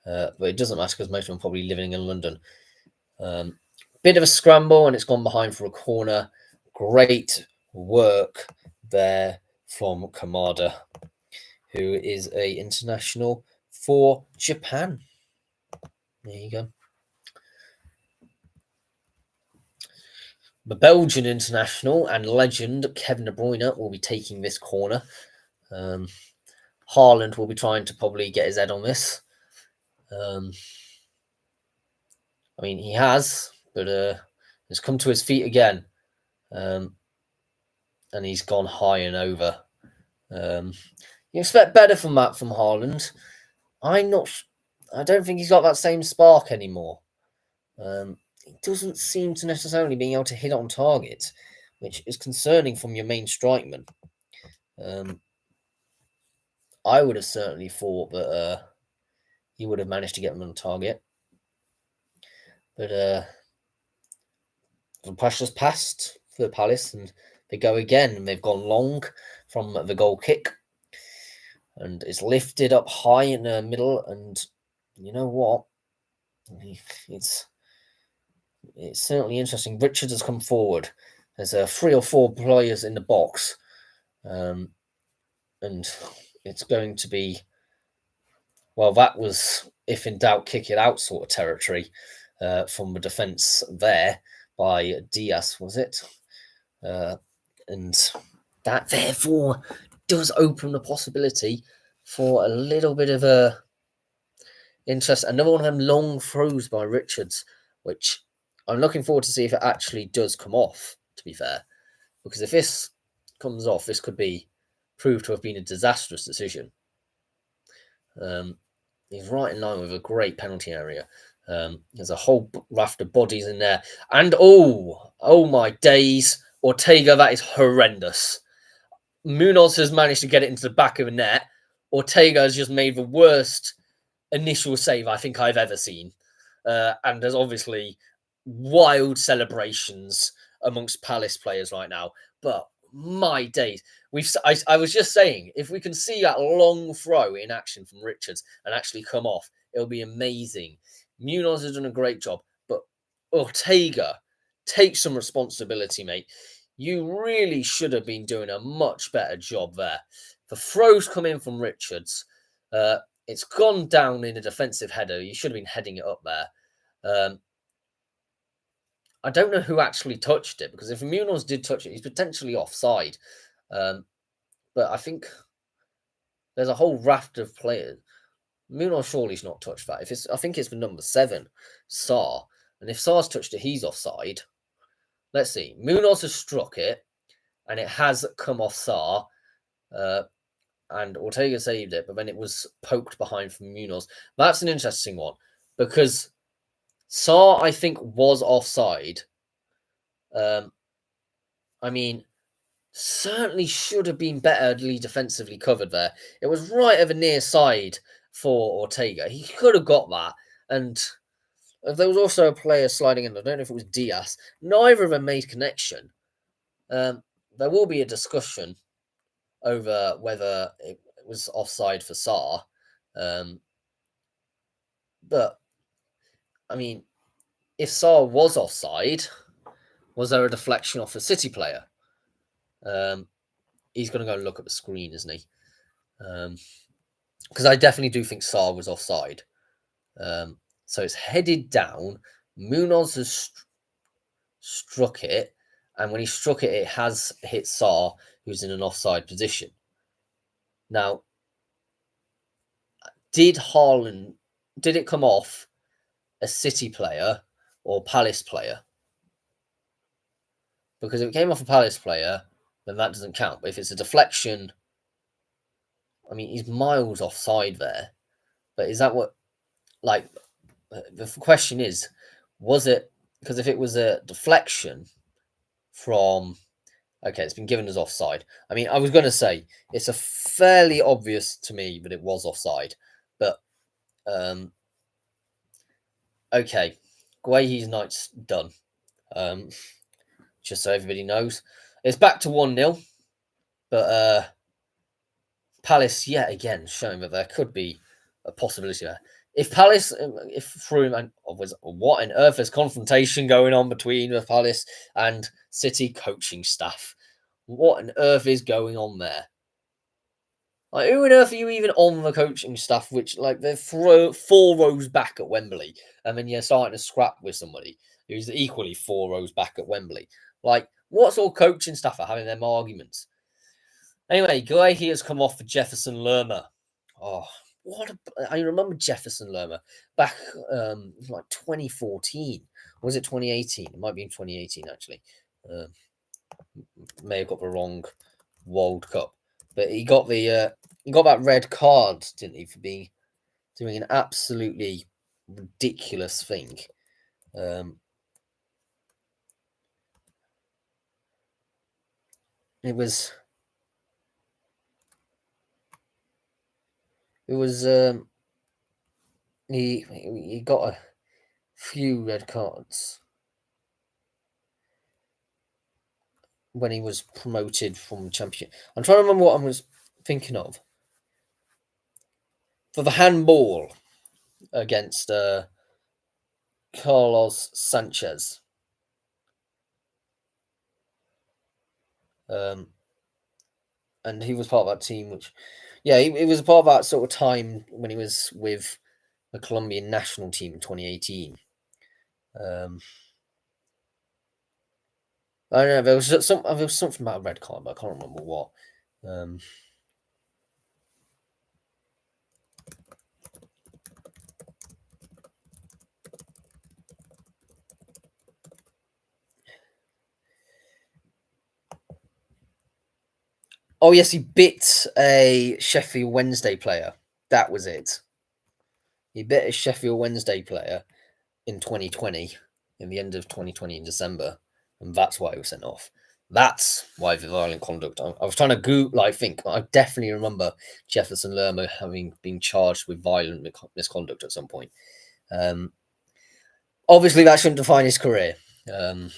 but it doesn't matter because most of them are probably living in London. Bit of a scramble, and it's gone behind for a corner. Great work there from Kamada, who is a international for Japan. There you go. The Belgian international and legend Kevin De Bruyne will be taking this corner. Haaland will be trying to probably get his head on this. I mean, he has, but he's come to his feet again. And he's gone high and over. You expect better from that from Haaland. I don't think he's got that same spark anymore. He doesn't seem to necessarily being able to hit on target, which is concerning from your main strikeman. I would have certainly thought that he would have managed to get them on target. But the pressure's passed for Palace, and they go again, and they've gone long from the goal kick. And it's lifted up high in the middle, and you know what? It's certainly interesting. Richards has come forward. There's 3 or 4 players in the box, and it's going to be, well, that was, if in doubt, kick it out sort of territory from the defence there by Diaz, was it? And that therefore does open the possibility for a little bit of a interest. Another one of them long throws by Richards, which I'm looking forward to see if it actually does come off, to be fair. Because if this comes off, this could be proved to have been a disastrous decision. He's right in line with a great penalty area. There's a whole raft of bodies in there. And oh my days, Ortega, that is horrendous. Munoz has managed to get it into the back of the net. Ortega has just made the worst initial save I think I've ever seen. And there's obviously wild celebrations amongst Palace players right now. But my days, I was just saying, if we can see that long throw in action from Richards and actually come off, it'll be amazing. Munoz has done a great job, but Ortega, take some responsibility, mate. You really should have been doing a much better job there. The throws come in from Richards. It's gone down in a defensive header. You should have been heading it up there. I don't know who actually touched it, because if Munoz did touch it, he's potentially offside. But I think there's a whole raft of players. Munoz surely's not touched that. I think it's for number 7, Sarr. And if Sarr's touched it, he's offside. Let's see. Munoz has struck it, and it has come off Sarr. And Ortega saved it, but then it was poked behind from Munoz. That's an interesting one, because Sarr, I think, was offside. I mean, certainly should have been betterly defensively covered there. It was right over near side for Ortega. He could have got that. And there was also a player sliding in. I don't know if it was Diaz. Neither of them made connection. There will be a discussion over whether it was offside for Sarr. But, I mean, if Sarr was offside, was there a deflection off a City player? He's going to go look at the screen, isn't he? Because I definitely do think Sarr was offside. So it's headed down. Munoz has struck it, and when he struck it, it has hit Sarr, who's in an offside position. Now, did it come off a City player or Palace player? Because if it came off a Palace player, then that doesn't count. But if it's a deflection, I mean, he's miles offside there. But is that what, like, the question is, was it, because if it was a deflection from, okay, it's been given as offside. I mean, I was going to say, it's a fairly obvious to me that it was offside. But, okay, Guehi's night's done. Just so everybody knows. It's back to 1-0. But Palace, yet again, showing that there could be a possibility there. If Palace, if Froome, was what on earth is confrontation going on between the Palace and City coaching staff? What on earth is going on there? Like, who on earth are you even on the coaching staff? Which, like, they're 4 rows back at Wembley, and then you're starting to scrap with somebody who's equally 4 rows back at Wembley. Like, what sort of coaching staff are having them arguments? Anyway, Guehi has come off for Jefferson Lerma. Oh, I remember Jefferson Lerma back like 2014. Or was it 2018? It might be in 2018 actually. May have got the wrong World Cup, but he got that red card, didn't he, for doing an absolutely ridiculous thing. It was he got a few red cards when he was promoted from championship. I'm trying to remember what I was thinking of. For the handball against Carlos Sanchez. And he was part of that team, which, yeah, he was a part of that sort of time when he was with the Colombian national team in 2018. I don't know, there was something about a red card, but I can't remember what. Oh, yes, he bit a Sheffield Wednesday player. That was it. He bit a Sheffield Wednesday player in 2020, in the end of 2020 in December, and that's why he was sent off. That's why the violent conduct. I was trying to Google, I think. I definitely remember Jefferson Lerma having been charged with violent misconduct at some point. Obviously, that shouldn't define his career. And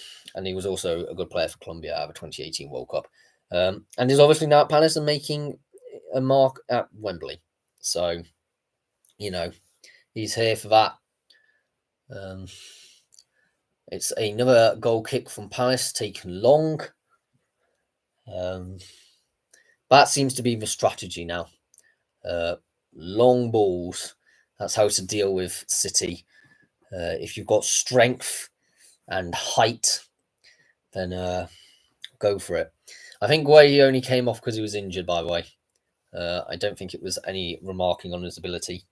he was also a good player for Colombia out of the 2018 World Cup. And he's obviously now at Palace and making a mark at Wembley. So, he's here for that. It's another goal kick from Palace, taken long. That seems to be the strategy now. Long balls. That's how to deal with City. If you've got strength and height, then go for it. I think Guehi only came off because he was injured, by the way. I don't think it was any remarking on his ability.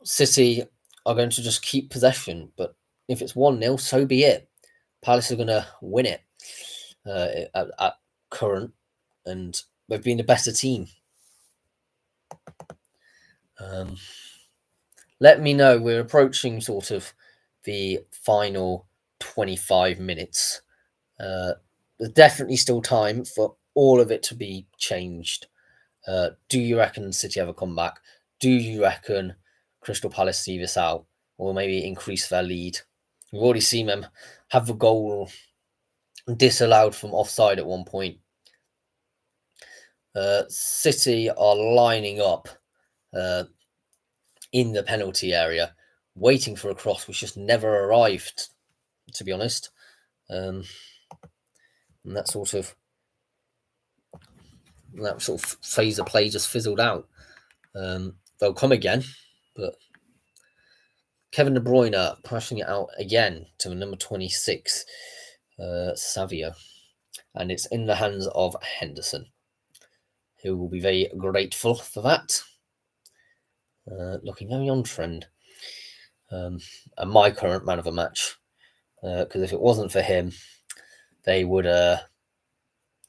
City are going to just keep possession, but if it's 1-0, so be it. Palace are going to win it at current, and they've been a better team. Let me know. We're approaching sort of the final 25 minutes. There's definitely still time for all of it to be changed. Do you reckon City have a comeback? Do you reckon Crystal Palace see this out, or maybe increase their lead? We've already seen them have the goal disallowed from offside at one point. City are lining up in the penalty area, waiting for a cross which just never arrived, to be honest. And that sort of phase of play just fizzled out. They'll come again, but Kevin De Bruyne pushing it out again to number 26, Savio. And it's in the hands of Henderson, who will be very grateful for that. Looking very on trend. And my current man of the match, because if it wasn't for him, they would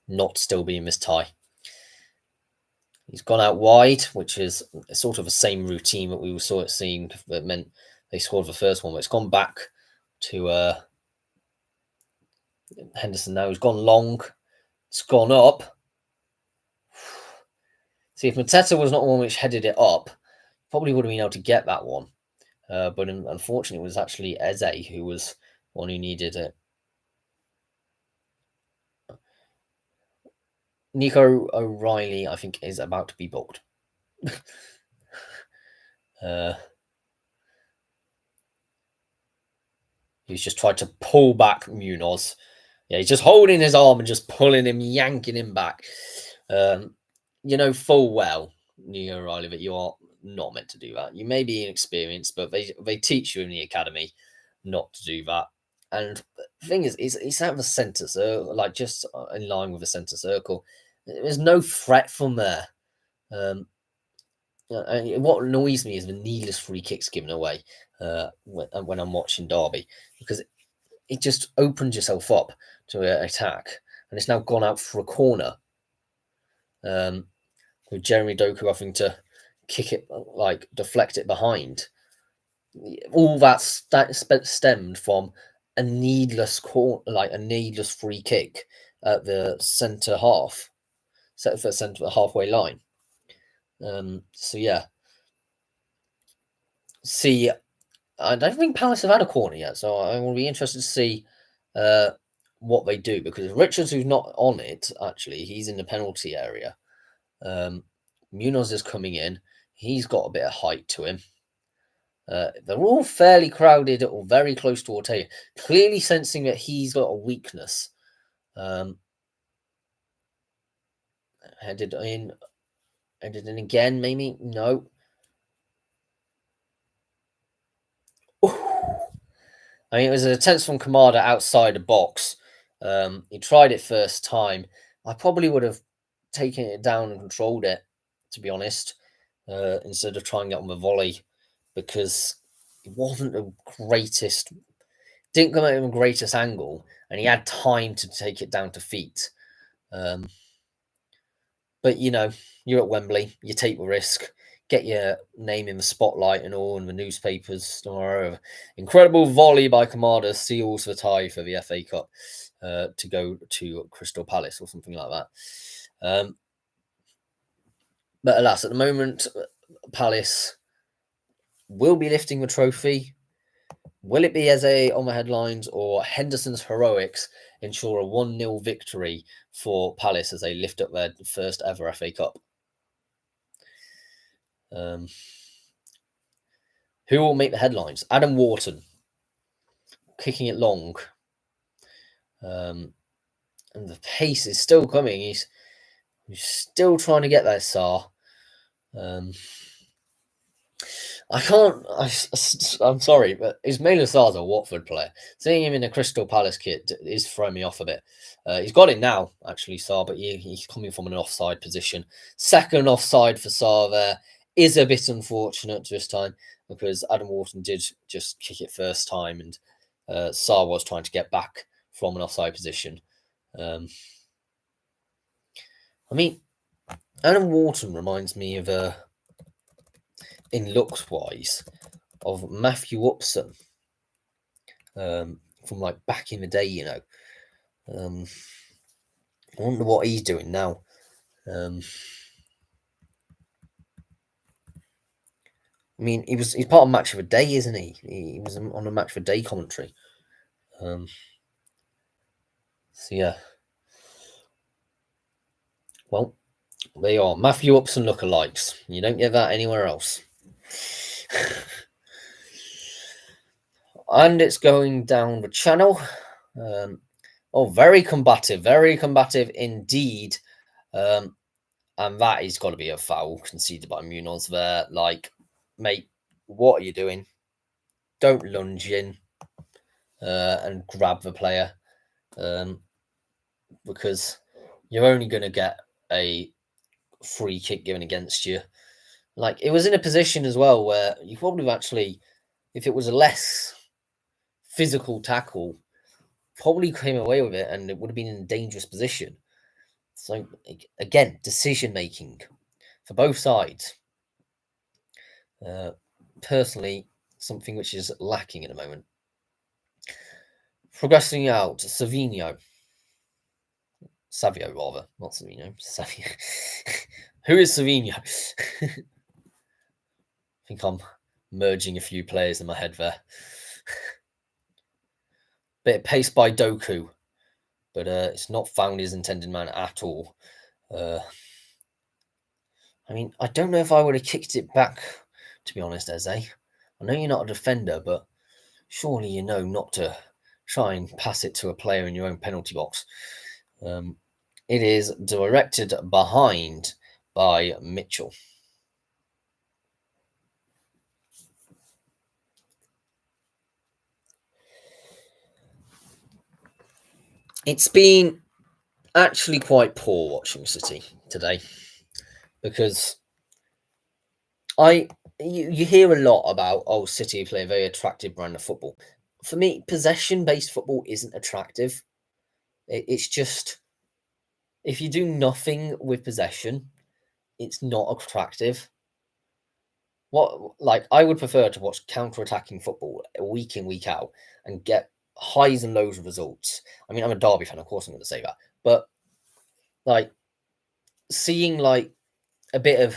not still be in this tie. He's gone out wide, which is sort of the same routine that we saw it seeing that meant they scored the first one, but it's gone back to Henderson now. He's gone long. It's gone up. See, if Mateta was not the one which headed it up, probably would have been able to get that one. But unfortunately, it was actually Eze who was one who needed it. Nico O'Reilly, I think, is about to be booked. He's just tried to pull back Munoz. Yeah, he's just holding his arm and just pulling him, yanking him back. You know full well, Nico O'Reilly, that you are not meant to do that. You may be inexperienced, but they teach you in the academy not to do that. And the thing is, it's out of the centre, so like just in line with the centre circle. There's no threat from there. What annoys me is the needless free kicks given away when I'm watching Derby, because it just opens yourself up to an attack, and it's now gone out for a corner. With Jeremy Doku having to kick it, like deflect it behind. All that stemmed from a needless a needless free kick at the centre half, set for centre halfway line. So yeah. See, I don't think Palace have had a corner yet, so I will be interested to see what they do, because Richards, who's not on it, actually, he's in the penalty area. Munoz is coming in. He's got a bit of height to him. They're all fairly crowded or very close to Ortega, clearly sensing that he's got a weakness. Headed in again, maybe? No. I mean, it was an attempt from Kamada outside the box. He tried it first time. I probably would have taken it down and controlled it, to be honest, instead of trying it on the volley, because it wasn't the greatest, didn't come out in the greatest angle, and he had time to take it down to feet. But, you know, you're at Wembley, you take the risk, get your name in the spotlight and all in the newspapers tomorrow. Incredible volley by Kamada seals the tie for the FA Cup to go to Crystal Palace or something like that. But alas, at the moment, Palace will be lifting the trophy. Will it be Eze on the headlines, or Henderson's heroics ensure a 1-0 victory for Palace as they lift up their first ever FA Cup? Who will make the headlines? Adam Wharton, kicking it long. And the pace is still coming. He's still trying to get there, Sarr. I'm sorry, but Ismaila Sarr's a Watford player. Seeing him in a Crystal Palace kit is throwing me off a bit. He's got it now, actually, Sarr, but he's coming from an offside position. Second offside for Sarr there is a bit unfortunate this time, because Adam Wharton did just kick it first time, and Sarr was trying to get back from an offside position. I mean, Adam Wharton reminds me of in looks wise of Matthew Upson from like back in the day. I wonder what he's doing now. I mean, he's part of Match of the Day, isn't he? He was on a Match of the Day commentary. So yeah. Well, they are Matthew Upson lookalikes. You don't get that anywhere else. And it's going down the channel. Very combative indeed. And that is got to be a foul conceded by Munoz there. Like, mate, what are you doing? Don't lunge in and grab the player, because you're only going to get a free kick given against you. Like, it was in a position as well where you probably actually, if it was a less physical tackle, probably came away with it and it would have been in a dangerous position. So, again, decision making for both sides. Personally, something which is lacking at the moment. Progressing out, Savio rather, not Savino. Savio. Who is Savino? I think I'm merging a few players in my head there. Bit of pace by Doku, but it's not found his intended man at all. I mean, I don't know if I would have kicked it back, to be honest, Eze. I know you're not a defender, but surely you know not to try and pass it to a player in your own penalty box. It is directed behind by Mitchell. It's been actually quite poor watching City today, because you hear a lot about, City play a very attractive brand of football. For me, possession-based football isn't attractive. It's just, if you do nothing with possession, it's not attractive. I would prefer to watch counter-attacking football week in, week out, and get highs and lows of results. I mean, I'm a Derby fan, of course I'm going to say that, but like seeing like a bit of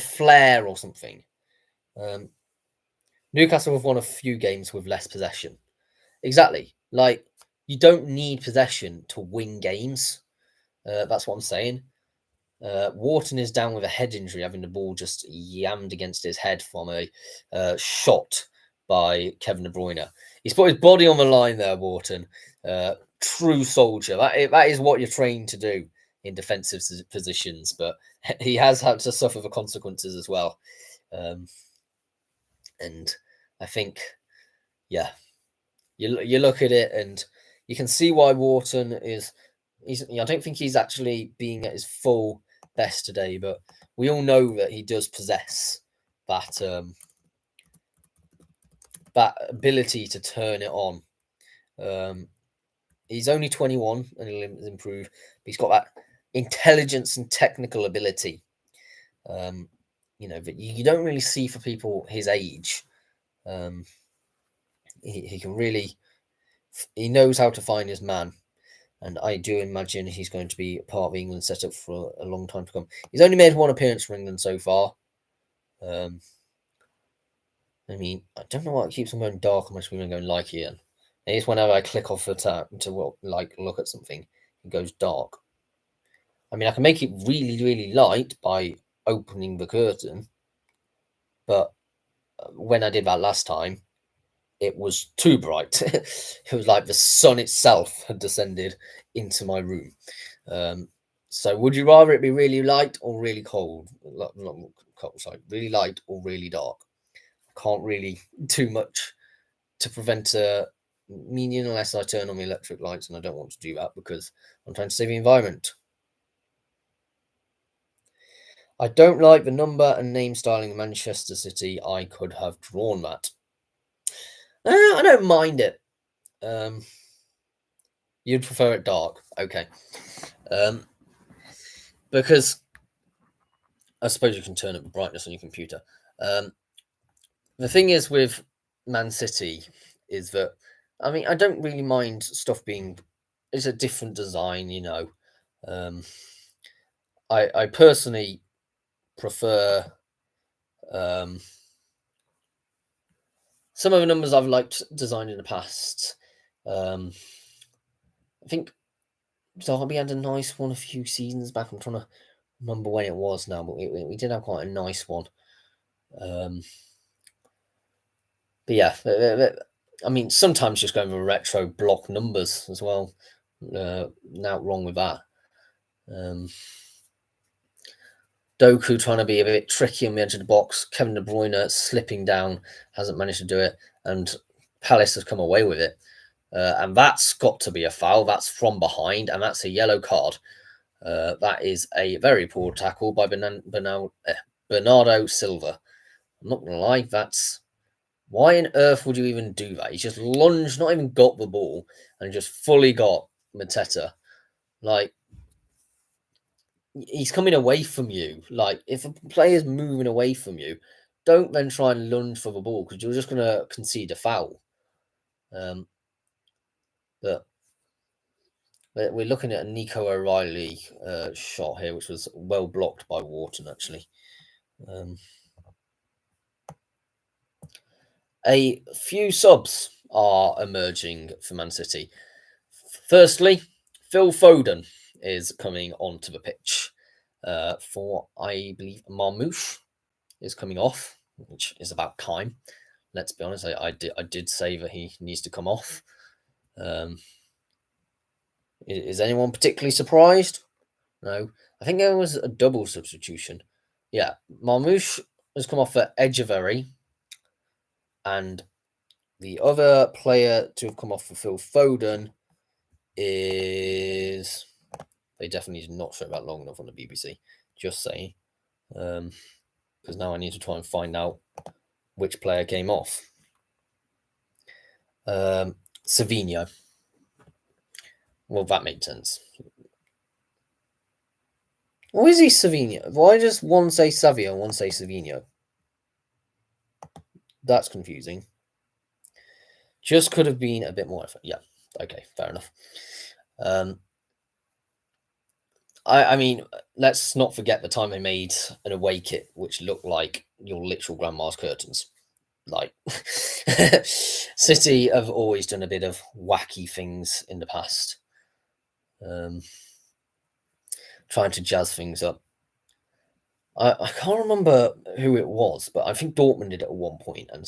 flair or something. Newcastle have won a few games with less possession. Exactly. Like, you don't need possession to win games. That's what I'm saying. Wharton is down with a head injury, having the ball just yammed against his head from a shot by Kevin De Bruyne. He's put his body on the line there, Wharton. True soldier. That is what you're trained to do in defensive positions, but he has had to suffer the consequences as well. And I think, yeah, you look at it and you can see why Wharton is. I don't think he's actually being at his full best today, but we all know that he does possess that that ability to turn it on. He's only 21 and he'll improve. But he's got that intelligence and technical ability, that you don't really see for people his age. He can really, he knows how to find his man. And I do imagine he's going to be part of England set up for a long time to come. He's only made one appearance for England so far. I mean, I don't know what keeps on going dark on my screen and going light here. And it's whenever I click off the tab to look at something, it goes dark. I mean, I can make it really, really light by opening the curtain, but when I did that last time, it was too bright. It was like the sun itself had descended into my room. So would you rather it be really light or really cold? Not cold, sorry, really light or really dark? I can't really do much to prevent a meaning unless I turn on the electric lights, and I don't want to do that because I'm trying to save the environment. I don't like the number and name styling of Manchester City. I could have drawn that. I don't mind it. You'd prefer it dark, okay? Because I suppose you can turn up the brightness on your computer. The thing is with Man City is that, I mean, I don't really mind stuff being, it's a different design, you know. I personally prefer um, some of the numbers I've liked designed in the past. I think Derby had a nice one a few seasons back. I'm trying to remember when it was now, but we did have quite a nice one. But yeah, I mean, sometimes just going with retro block numbers as well. Not wrong with that. Doku trying to be a bit tricky on the edge of the box. Kevin De Bruyne slipping down, hasn't managed to do it, and Palace has come away with it. And that's got to be a foul. That's from behind, and that's a yellow card. That is a very poor tackle by Bernardo Silva. I'm not going to lie, that's... Why on earth would you even do that? He just lunged, not even got the ball, and just fully got Mateta. Like, he's coming away from you. Like, if a player's moving away from you, don't then try and lunge for the ball because you're just going to concede a foul. But we're looking at a Nico O'Reilly shot here, which was well blocked by Wharton, actually. A few subs are emerging for Man City. Firstly, Phil Foden is coming onto the pitch for, I believe, Marmouche is coming off, which is about time. Let's be honest, I did say that he needs to come off. Is anyone particularly surprised? No. I think there was a double substitution. Yeah, Marmouche has come off for Echeverry, and the other player to have come off for Phil Foden is... They definitely did not show that long enough on the BBC. Just saying. Because now I need to try and find out which player came off. Savinho. Well, that made sense. Why is he Savinho? Why does one say Savio and one say Savinho? That's confusing. Just could have been a bit more effort. Yeah, okay, fair enough. I mean, let's not forget the time they made an away kit which looked like your literal grandma's curtains. Like, City have always done a bit of wacky things in the past, trying to jazz things up. I can't remember who it was, but I think Dortmund did it at one point, and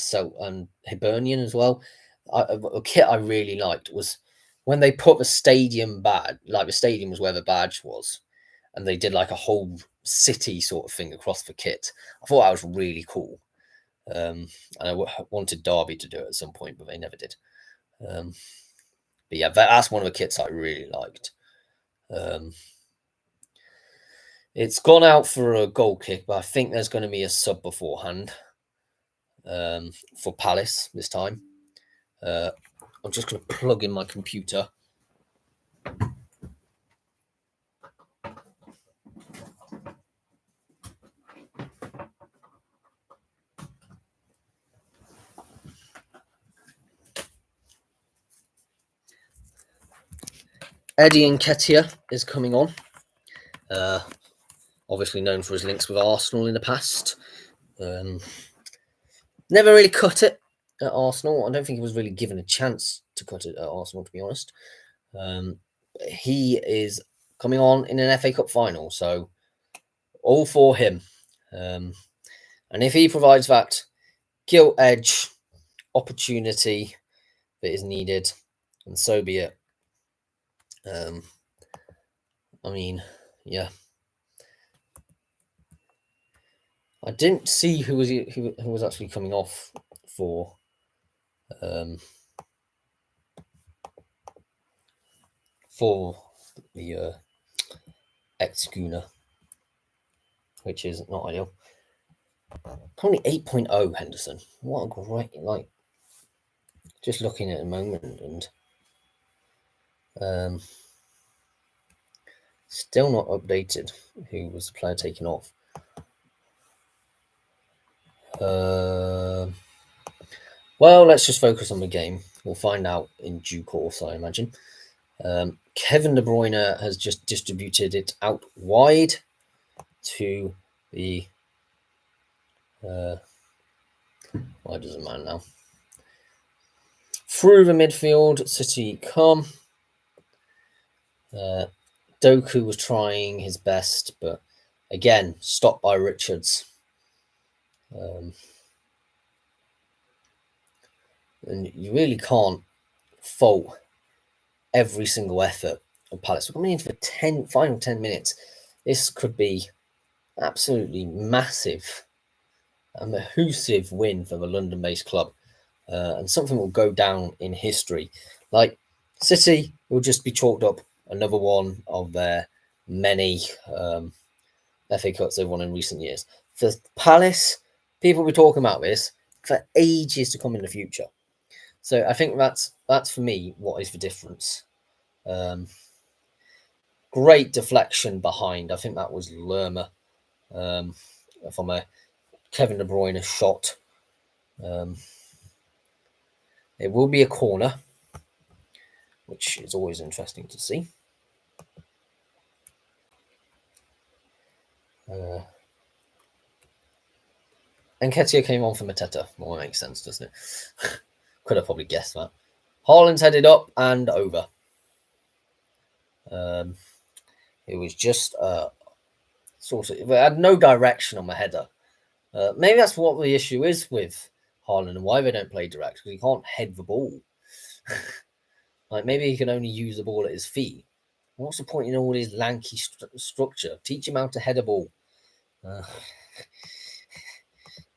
Hibernian as well. A kit I really liked was when they put the stadium badge, like the stadium was where the badge was, and they did like a whole city sort of thing across the kit. I thought that was really cool. And I wanted Derby to do it at some point, but they never did. But yeah, that's one of the kits I really liked. It's gone out for a goal kick, but I think there's going to be a sub beforehand for Palace this time. I'm just going to plug in my computer. Eddie Nketiah is coming on. Obviously known for his links with Arsenal in the past. Never really cut it at Arsenal. I don't think he was really given a chance to cut it at Arsenal, to be honest. He is coming on in an FA Cup final, so all for him. And if he provides that gilt edge opportunity that is needed, and so be it. I mean, yeah. I didn't see who was actually coming off for the ex-Schooner, which is not ideal. Only 8.0 Henderson. What a great, like, just looking at a moment, and still not updated who was the player taken off. Well, let's just focus on the game. We'll find out in due course, I imagine. Kevin De Bruyne has just distributed it out wide to the why doesn't matter now. Through the midfield, City come. Doku was trying his best, but again, stopped by Richards. And you really can't fault every single effort of Palace. We're coming into the final 10 minutes. This could be absolutely massive, a massive win for the London-based club, and something will go down in history. Like City will just be chalked up another one of their many FA Cups they've won in recent years. For Palace, people will be talking about this for ages to come in the future. So I think that's for me what is the difference. Great deflection behind. I think that was Lerma from a Kevin De Bruyne shot. It will be a corner, which is always interesting to see. Nketiah came on for Mateta. Well, that makes sense, doesn't it? Could have probably guessed that. Haaland's headed up and over. It was just sort of, it had no direction on my header. Maybe that's what the issue is with Haaland and why they don't play direct, because he can't head the ball. Like maybe he can only use the ball at his feet. What's the point in all his lanky structure? Teach him how to head a ball.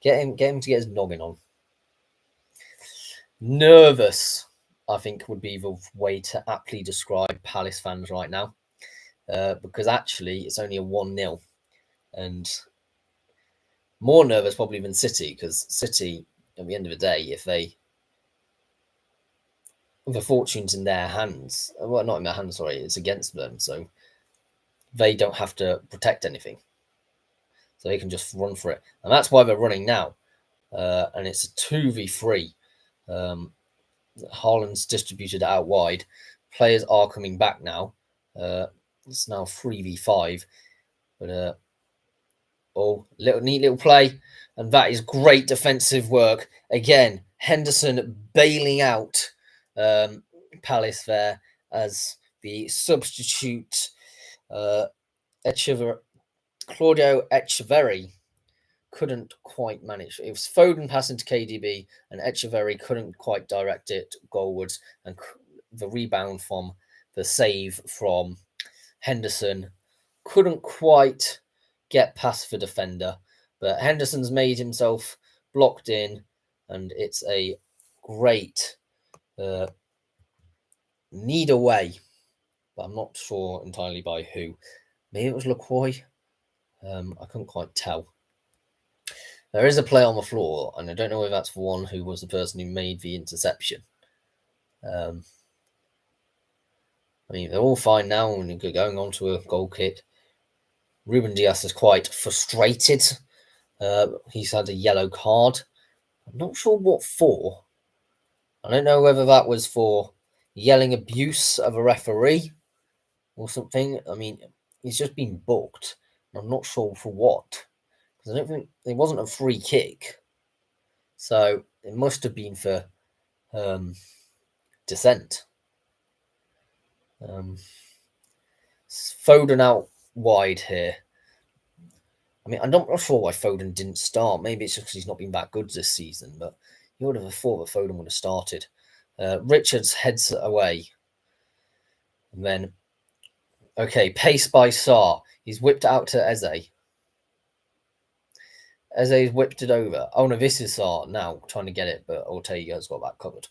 Get him to get his noggin on. Nervous, I think, would be the way to aptly describe Palace fans right now, because actually it's only a 1-0, and more nervous probably than City, because City, at the end of the day, if the fortune's in their hands, well, not in their hands, sorry, it's against them, so they don't have to protect anything, so they can just run for it, and that's why they're running now, and it's a 2v3. Haaland's distributed out wide. Players are coming back now. It's now 3v5, but neat little play, and that is great defensive work again. Henderson bailing out Palace there as the substitute. Claudio Echeverri couldn't quite manage. It was Foden passing to KDB, and Echeverri couldn't quite direct it goalwards, and the rebound from the save from Henderson couldn't quite get past the defender, but Henderson's made himself blocked in, and it's a great need away, but I'm not sure entirely by who. Maybe it was LaCroix. I couldn't quite tell. There is a play on the floor, and I don't know if that's the one who was the person who made the interception. I mean, they're all fine now, and going on to a goal kick. Ruben Dias is quite frustrated. He's had a yellow card. I'm not sure what for. I don't know whether that was for yelling abuse of a referee or something. I mean, he's just been booked. I'm not sure for what. Because I don't think it wasn't a free kick. So it must have been for dissent. Foden out wide here. I mean, I'm not sure why Foden didn't start. Maybe it's just because he's not been that good this season, but you would have thought that Foden would have started. Richards heads away. And then, okay, pace by Sarr. He's whipped out to Eze. Eze's whipped it over. Oh, no, this is Sarr now trying to get it, but Ortega's got that covered.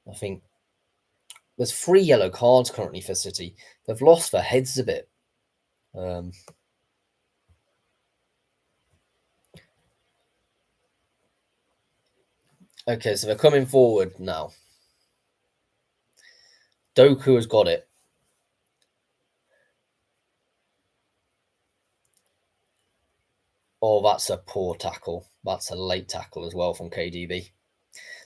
I think there's 3 yellow cards currently for City. They've lost their heads a bit. Okay, so they're coming forward now. Doku has got it. Oh, that's a poor tackle. That's a late tackle as well from KDB.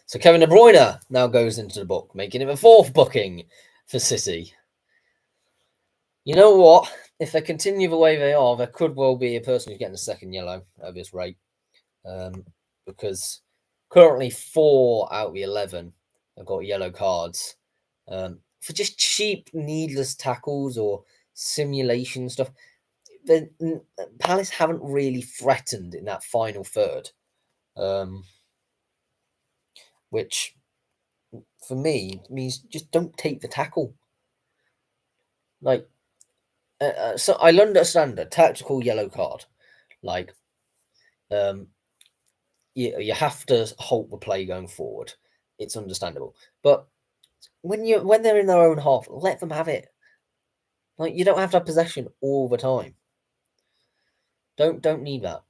So Kevin De Bruyne now goes into the book, making him a 4th booking for City. You know what? If they continue the way they are, there could well be a person who's getting a 2nd yellow at this rate. Because currently 4 out of the 11 have got yellow cards for just cheap, needless tackles or simulation stuff. Palace haven't really threatened in that final third, which for me means just don't take the tackle. Like, so I understand a tactical yellow card, like, you have to halt the play going forward. It's understandable, but when they're in their own half, let them have it. Like, you don't have to have possession all the time. Don't need that.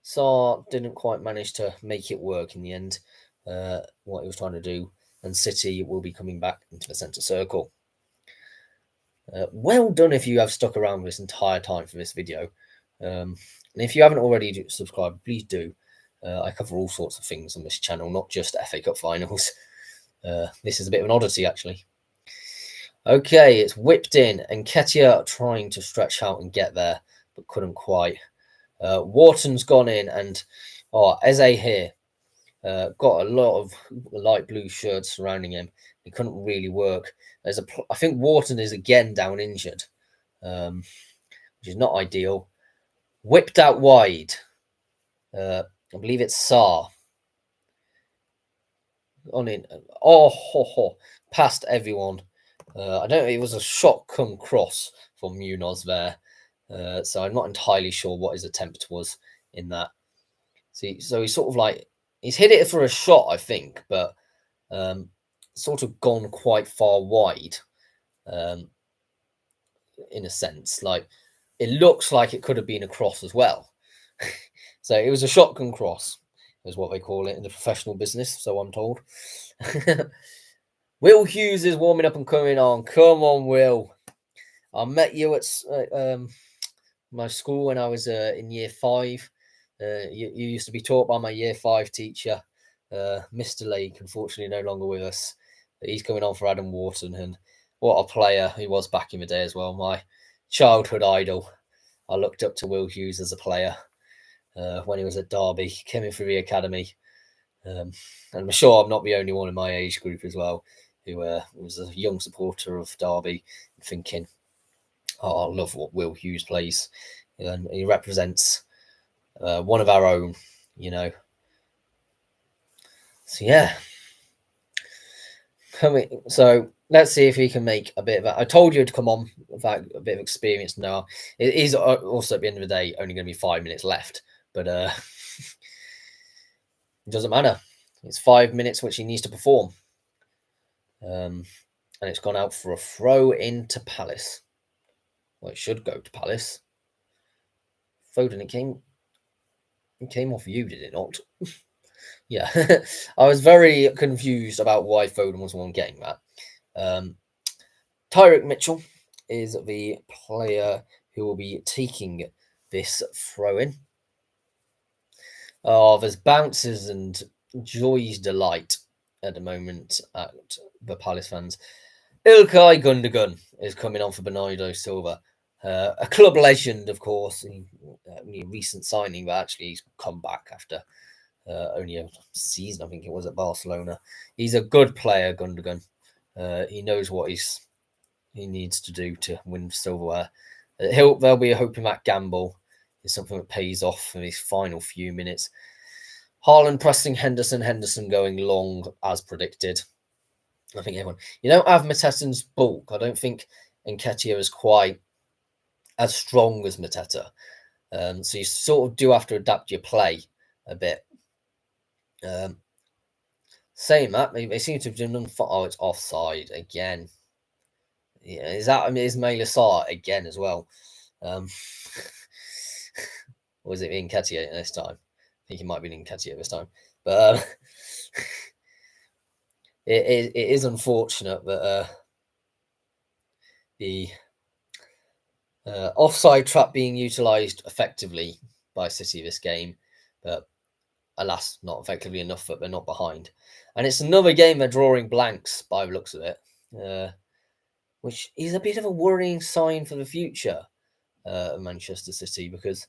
Sarr didn't quite manage to make it work in the end. What he was trying to do, and City will be coming back into the centre circle. Well done if you have stuck around this entire time for this video. And if you haven't already subscribed, please do. I cover all sorts of things on this channel, not just FA Cup finals. This is a bit of an oddity, actually. Okay, it's whipped in, and Nketiah trying to stretch out and get there, but couldn't quite. Wharton's gone in, and Eze here got a lot of light blue shirts surrounding him. He couldn't really work. I think Wharton is again down injured, which is not ideal. Whipped out wide. I believe it's Sarr. On in. Past everyone. I don't know. It was a shot come cross from Munoz there. So I'm not entirely sure what his attempt was in that. See, so he's sort of like, he's hit it for a shot, I think, but sort of gone quite far wide, in a sense. Like, it looks like it could have been a cross as well. So it was a shotgun cross, is what they call it in the professional business, so I'm told. Will Hughes is warming up and coming on. Come on, Will. I met you at my school when I was in year 5. You used to be taught by my year 5 teacher, Mr. Lake, unfortunately no longer with us. But he's coming on for Adam Wharton, and what a player he was back in the day as well. My childhood idol. I looked up to Will Hughes as a player when he was at Derby. He came in through the academy. And I'm sure I'm not the only one in my age group as well who was a young supporter of Derby, thinking, I love what Will Hughes plays. And he represents one of our own, you know. So, yeah. So let's see if he can make a bit of that. I told you to come on without a bit of experience now. It is also, at the end of the day, only going to be 5 minutes left. But it doesn't matter. It's 5 minutes which he needs to perform. And it's gone out for a throw into Palace. Well, it should go to Palace. Foden, it came off you, did it not? Yeah. I was very confused about why Foden was the one getting that. Tyrick Mitchell is the player who will be taking this throw-in. Oh, there's bounces and joy's delight at the moment at the Palace fans. Ilkay Gundogan is coming on for Bernardo Silva. A club legend, of course. A recent signing, but actually he's come back after only a season, I think it was, at Barcelona. He's a good player, Gundogan. He knows what he needs to do to win silverware. They'll be hoping that gamble is something that pays off in his final few minutes. Haaland pressing Henderson going long as predicted. I think everyone, you don't have Mateta's bulk. I don't think Nketiah is quite as strong as Mateta. So you sort of do have to adapt your play a bit. Saying that, they seem to have done. Oh, it's offside again. Yeah, is Ismaila Sarr again as well? Was it Nketiah this time? I think it might be Nketiah this time. But it is unfortunate that the Offside trap being utilised effectively by City this game, but alas, not effectively enough that they're not behind. And it's another game they're drawing blanks by the looks of it, which is a bit of a worrying sign for the future of Manchester City, because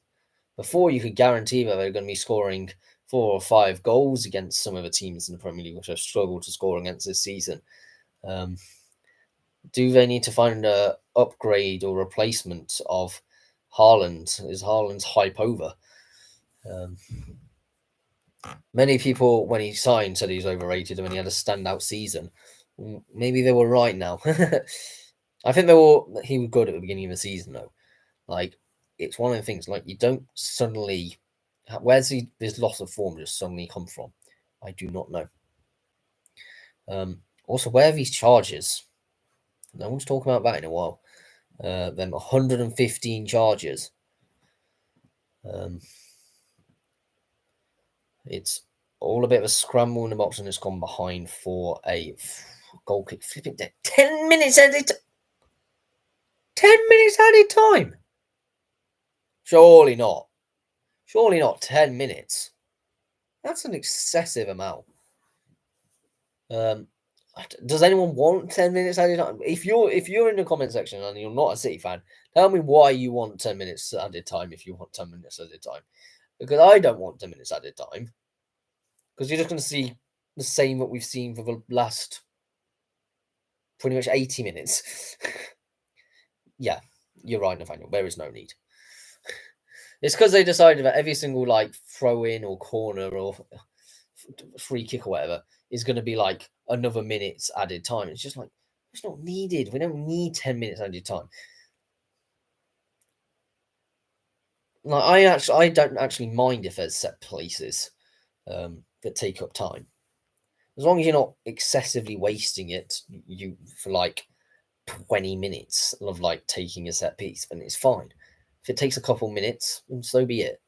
before you could guarantee that they're going to be scoring 4 or 5 goals against some of the teams in the Premier League, which have struggled to score against this season. Do they need to find a upgrade or replacement of Haaland? Is Haaland's hype over? Many people, when he signed, said he was overrated and when he had a standout season. Maybe they were right now. I think he was good at the beginning of the season, though. Like, it's one of the things, like, you don't suddenly... Where's this loss of form just suddenly come from? I do not know. Also, where are these charges? No one's talking about that in a while. Them 115 charges. It's all a bit of a scramble in the box, and it's gone behind for a goal kick. Flipping 10 minutes added. 10 minutes added time. Surely not. Surely not 10 minutes. That's an excessive amount. Does anyone want 10 minutes added time? If you're in the comment section and you're not a City fan, tell me why you want 10 minutes added time if you want 10 minutes added time. Because I don't want 10 minutes added time. Because you're just going to see the same that we've seen for the last pretty much 80 minutes. Yeah, you're right, Nathaniel. There is no need. It's because they decided that every single throw in or corner or free kick or whatever is going to be like another minute's added time. It's just like, it's not needed. We don't need 10 minutes added time. Like, I don't actually mind if there's set places that take up time, as long as you're not excessively wasting it. For 20 minutes of taking a set piece, then it's fine. If it takes a couple minutes, then so be it.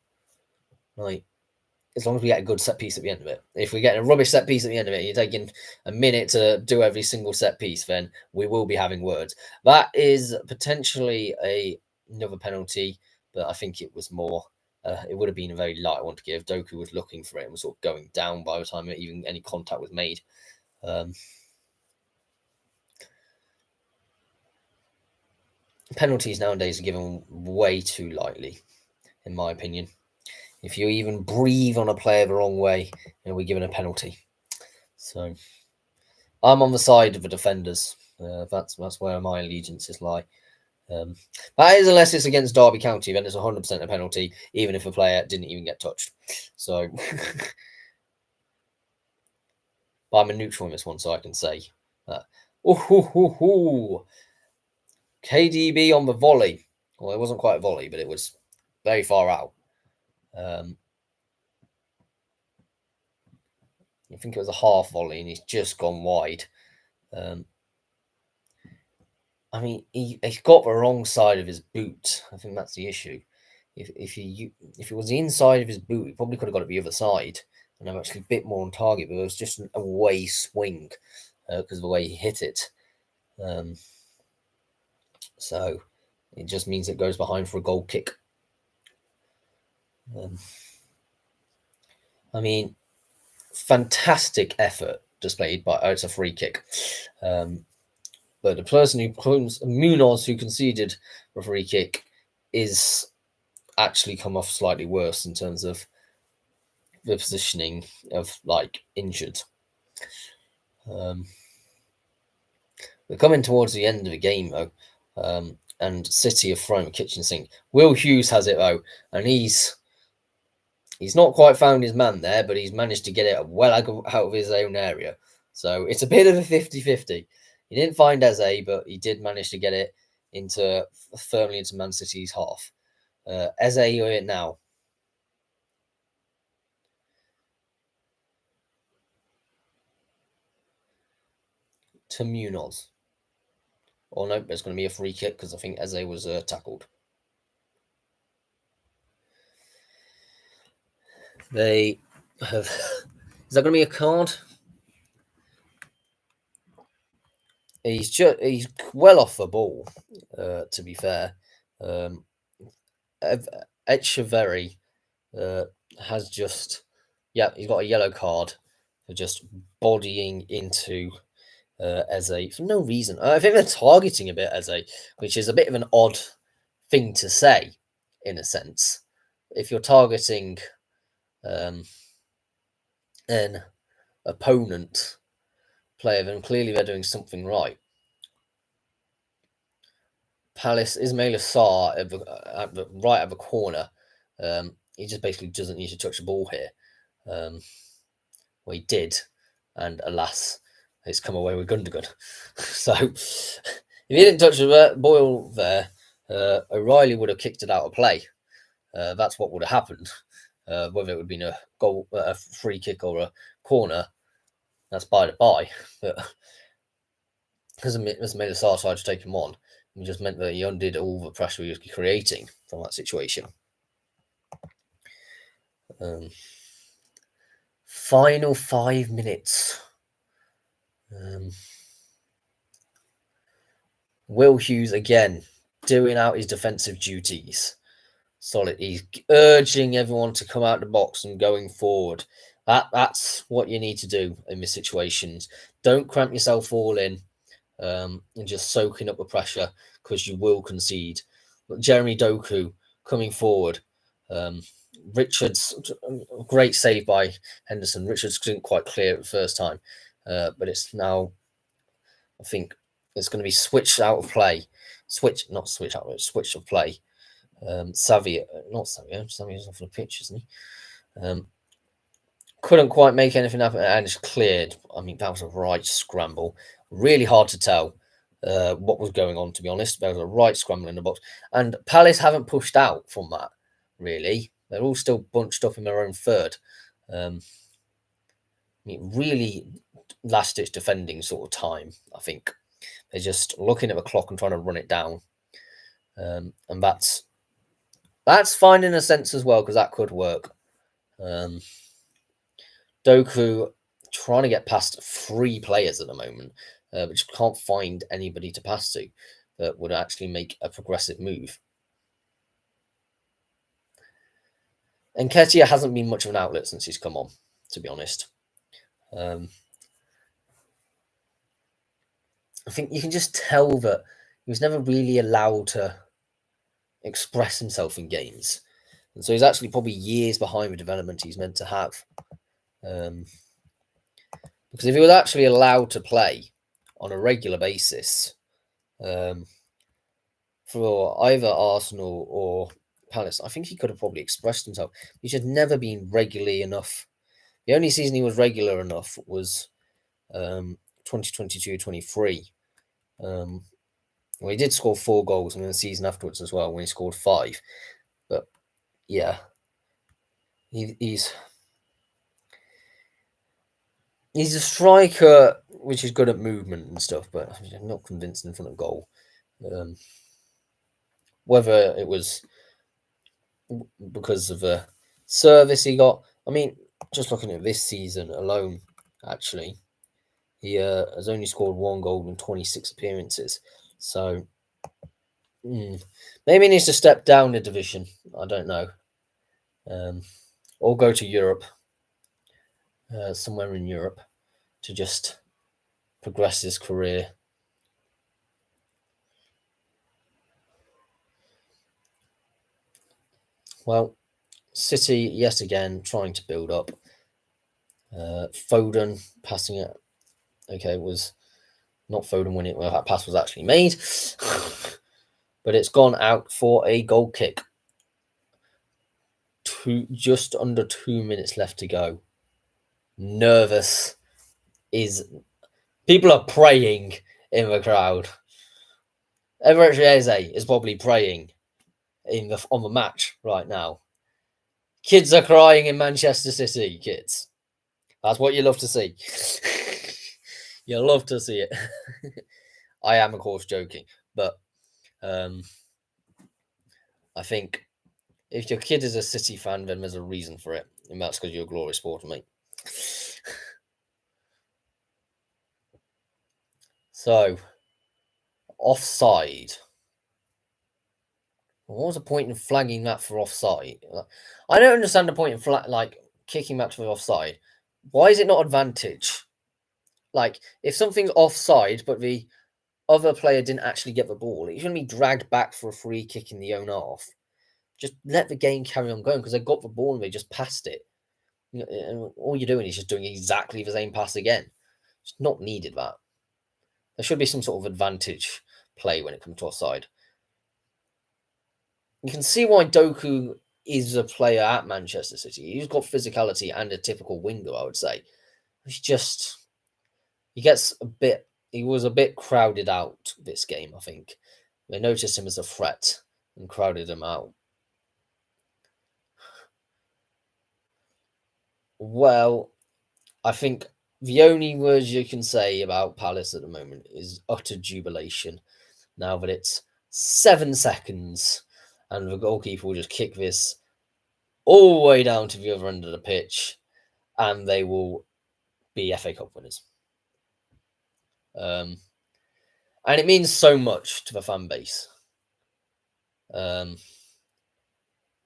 As long as we get a good set piece at the end of it. If we get a rubbish set piece at the end of it, you're taking a minute to do every single set piece, then we will be having words. That is potentially another penalty, but I think it was more. It would have been a very light one to give. Doku was looking for it and was sort of going down by the time even any contact was made. Penalties nowadays are given way too lightly, in my opinion. If you even breathe on a player the wrong way, we're given a penalty. So I'm on the side of the defenders. That's where my allegiances lie. That is, unless it's against Derby County, then it's 100% a penalty, even if a player didn't even get touched. So, but I'm a neutral in this one, so I can say that. KDB on the volley. Well, it wasn't quite a volley, but it was very far out. I think it was a half volley, and he's just gone wide. I mean, he's got the wrong side of his boot. I think that's the issue. If it was the inside of his boot, he probably could have got it the other side, and I'm actually a bit more on target. But it was just an away swing because of the way he hit it. So it just means it goes behind for a goal kick. I mean, fantastic effort displayed by. It's a free kick. But the person Munoz, who conceded the free kick, is actually come off slightly worse in terms of the positioning of injured. We're coming towards the end of the game though, and City have thrown a kitchen sink. Will Hughes has it though, and he's not quite found his man there, but he's managed to get it well out of his own area. So it's a bit of a 50-50. He didn't find Eze, but he did manage to get it firmly into Man City's half. Eze, you're it now. To Munoz. Oh no, there's going to be a free kick because I think Eze was tackled. They have. Is that going to be a card? He's well off the ball, to be fair, Echeverry has just, he's got a yellow card for just bodying into Eze for no reason. I think they're targeting a bit Eze, which is a bit of an odd thing to say, in a sense. If you're targeting an opponent player, then clearly they're doing something right. Palace, Ismail Assar right at the corner. He just basically doesn't need to touch the ball here. Well, he did, and alas, it's come away with Gundogan. So, if he didn't touch the ball there, O'Reilly would have kicked it out of play. That's what would have happened. Whether it would have been a goal, a free kick, or a corner, that's by the by. But because Ismail Assar tried to take him on, it just meant that he undid all the pressure he was creating from that situation. Final 5 minutes. Will Hughes again doing out his defensive duties. Solid. He's urging everyone to come out the box and going forward. That's what you need to do in these situations. Don't cramp yourself all in and just soaking up the pressure, because you will concede. Jeremy Doku coming forward. Richards, great save by Henderson. Richards couldn't quite clear it the first time, but it's now, I think, it's going to be switched out of play. Switch of play. Savio Savio's off the pitch, isn't he? Couldn't quite make anything happen, and it's cleared. I mean, that was a right scramble. Really hard to tell what was going on, to be honest. There was a right scramble in the box, and Palace haven't pushed out from that, really. They're all still bunched up in their own third. I mean, really last-ditch defending sort of time, I think. They're just looking at the clock and trying to run it down. And that's fine in a sense as well, because that could work. Doku trying to get past 3 players at the moment, but just can't find anybody to pass to that would actually make a progressive move. Nketiah hasn't been much of an outlet since he's come on, to be honest. I think you can just tell that he was never really allowed to express himself in games. And so he's actually probably years behind the development he's meant to have. Because if he was actually allowed to play on a regular basis for either Arsenal or Palace, I think he could have probably expressed himself. He's just never been regularly enough. The only season he was regular enough was 2022-23. Well, he did score 4 goals in the season afterwards as well, when he scored 5. But yeah, he's a striker which is good at movement and stuff, but I'm not convinced in front of goal. Whether it was because of the service he got, I mean, just looking at this season alone, actually, he has only scored 1 goal in 26 appearances. So maybe he needs to step down the division. I don't know. Or go to Europe, somewhere in Europe, to just progress his career. Well, City, yet again, trying to build up. Foden passing it. Okay, it was not Foden when that pass was actually made. But it's gone out for a goal kick. Just under 2 minutes left to go. Nervous people are praying in the crowd. Everett Eze is probably praying on the match right now. Kids are crying in Manchester City, kids. That's what you love to see. You love to see it. I am, of course, joking, but I think if your kid is a City fan, then there's a reason for it, and that's because you're a glorious sporter, mate. So, offside. What was the point in flagging that for offside? I don't understand the point in kicking that for offside. Why is it not advantage? Like, if something's offside, but the other player didn't actually get the ball, it shouldn't be dragged back for a free kick in the own half. Just let the game carry on going because they got the ball and they just passed it. And all you're doing is just doing exactly the same pass again. It's not needed that. There should be some sort of advantage play when it comes to offside. You can see why Doku is a player at Manchester City. He's got physicality and a typical winger, I would say. He was a bit crowded out this game, I think. They noticed him as a threat and crowded him out. Well, I think the only words you can say about Palace at the moment is utter jubilation. Now that it's 7 seconds and the goalkeeper will just kick this all the way down to the other end of the pitch and they will be FA Cup winners. And it means so much to the fan base. And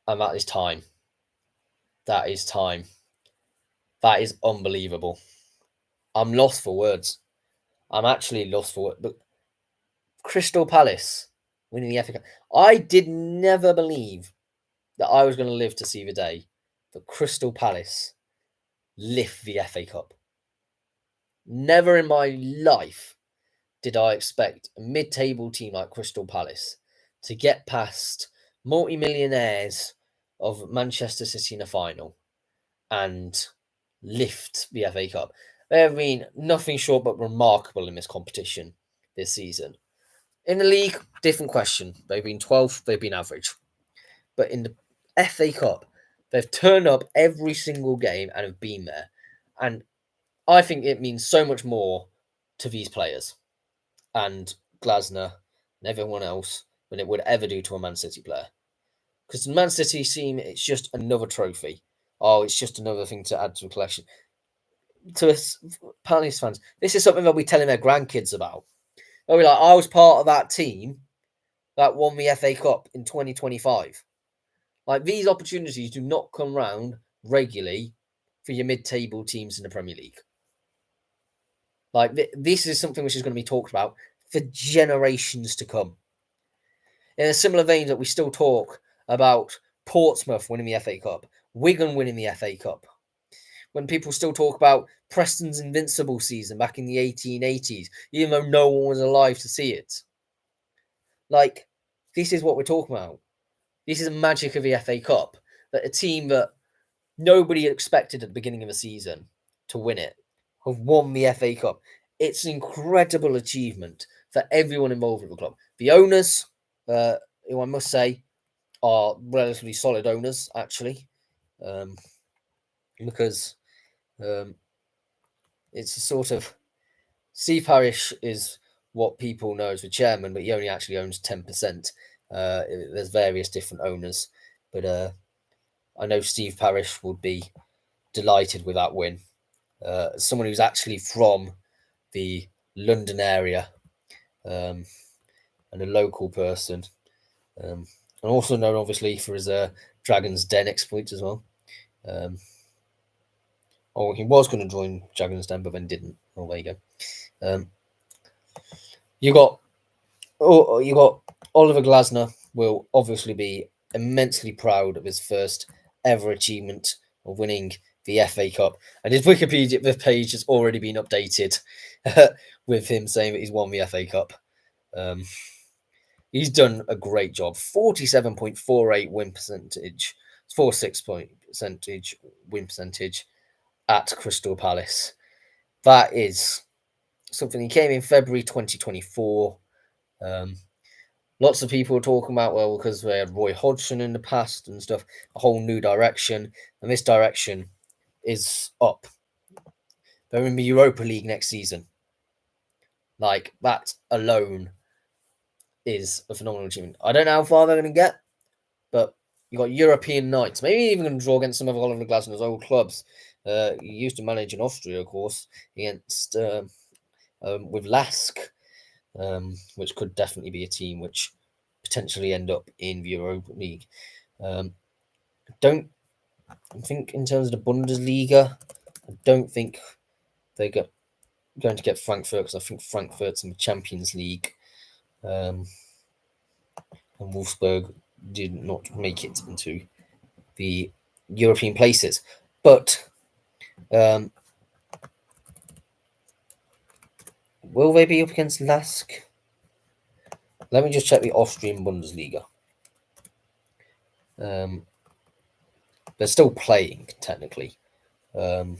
that is time. That is time. That is unbelievable. I'm lost for words. I'm actually lost for words. But Crystal Palace winning the FA Cup. I did never believe that I was going to live to see the day that Crystal Palace lift the FA Cup. Never in my life did I expect a mid-table team like Crystal Palace to get past multi-millionaires of Manchester City in a final and lift the FA Cup. They have been nothing short but remarkable in this competition this season. In the league, different question. They've been 12th, they've been average. But in the FA Cup, they've turned up every single game and have been there. And I think it means so much more to these players and Glasner and everyone else than it would ever do to a Man City player. Because the Man City team, it's just another trophy. Oh, it's just another thing to add to the collection. To us Palace fans, this is something they'll be telling their grandkids about. They'll be like, I was part of that team that won the FA Cup in 2025. Like, these opportunities do not come round regularly for your mid-table teams in the Premier League. Like, this is something which is going to be talked about for generations to come. In a similar vein that we still talk about Portsmouth winning the FA Cup, Wigan winning the FA Cup. When people still talk about Preston's invincible season back in the 1880s, even though no one was alive to see it. Like, this is what we're talking about. This is the magic of the FA Cup. That a team that nobody expected at the beginning of the season to win it have won the FA Cup. It's an incredible achievement for everyone involved with the club. The owners, who I must say, are relatively solid owners, actually, because it's a sort of Steve Parish is what people know as the chairman, but he only actually owns 10%. There's various different owners, but I know Steve Parish would be delighted with that win. Someone who's actually from the London area and a local person, and also known obviously for his Dragon's Den exploits as well. He was going to join Dragon's Den, but then didn't. Oh, there you go. You got Oliver Glasner will obviously be immensely proud of his first ever achievement of winning the FA Cup, and his Wikipedia page has already been updated with him saying that he's won the FA Cup. He's done a great job. 47.48 win percentage, 46% win percentage at Crystal Palace. That is something. He came in February 2024. Lots of people are talking about, well, because they had Roy Hodgson in the past and stuff, a whole new direction. And this direction is up. They're in the Europa League next season. Like, that alone is a phenomenal achievement. I don't know how far they're going to get, but you got European nights. Maybe even going to draw against some of Oliver Glasner's old clubs. He used to manage in Austria, of course, against with Lask, which could definitely be a team which potentially end up in the Europa League. Don't think in terms of the Bundesliga, I don't think they're going to get Frankfurt, because I think Frankfurt's in the Champions League. And Wolfsburg did not make it into the European places. But will they be up against Lask? Let me just check the Austrian Bundesliga. They're still playing, technically. Oh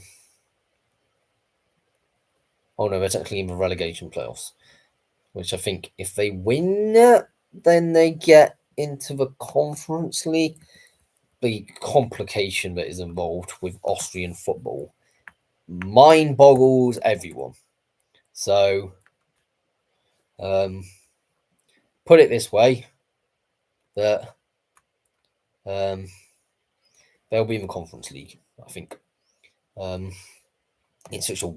no, they're technically in the relegation playoffs, which I think if they win, then they get into the Conference League. The complication that is involved with Austrian football mind boggles everyone. So, put it this way, that they'll be in the Conference League, I think. It's such a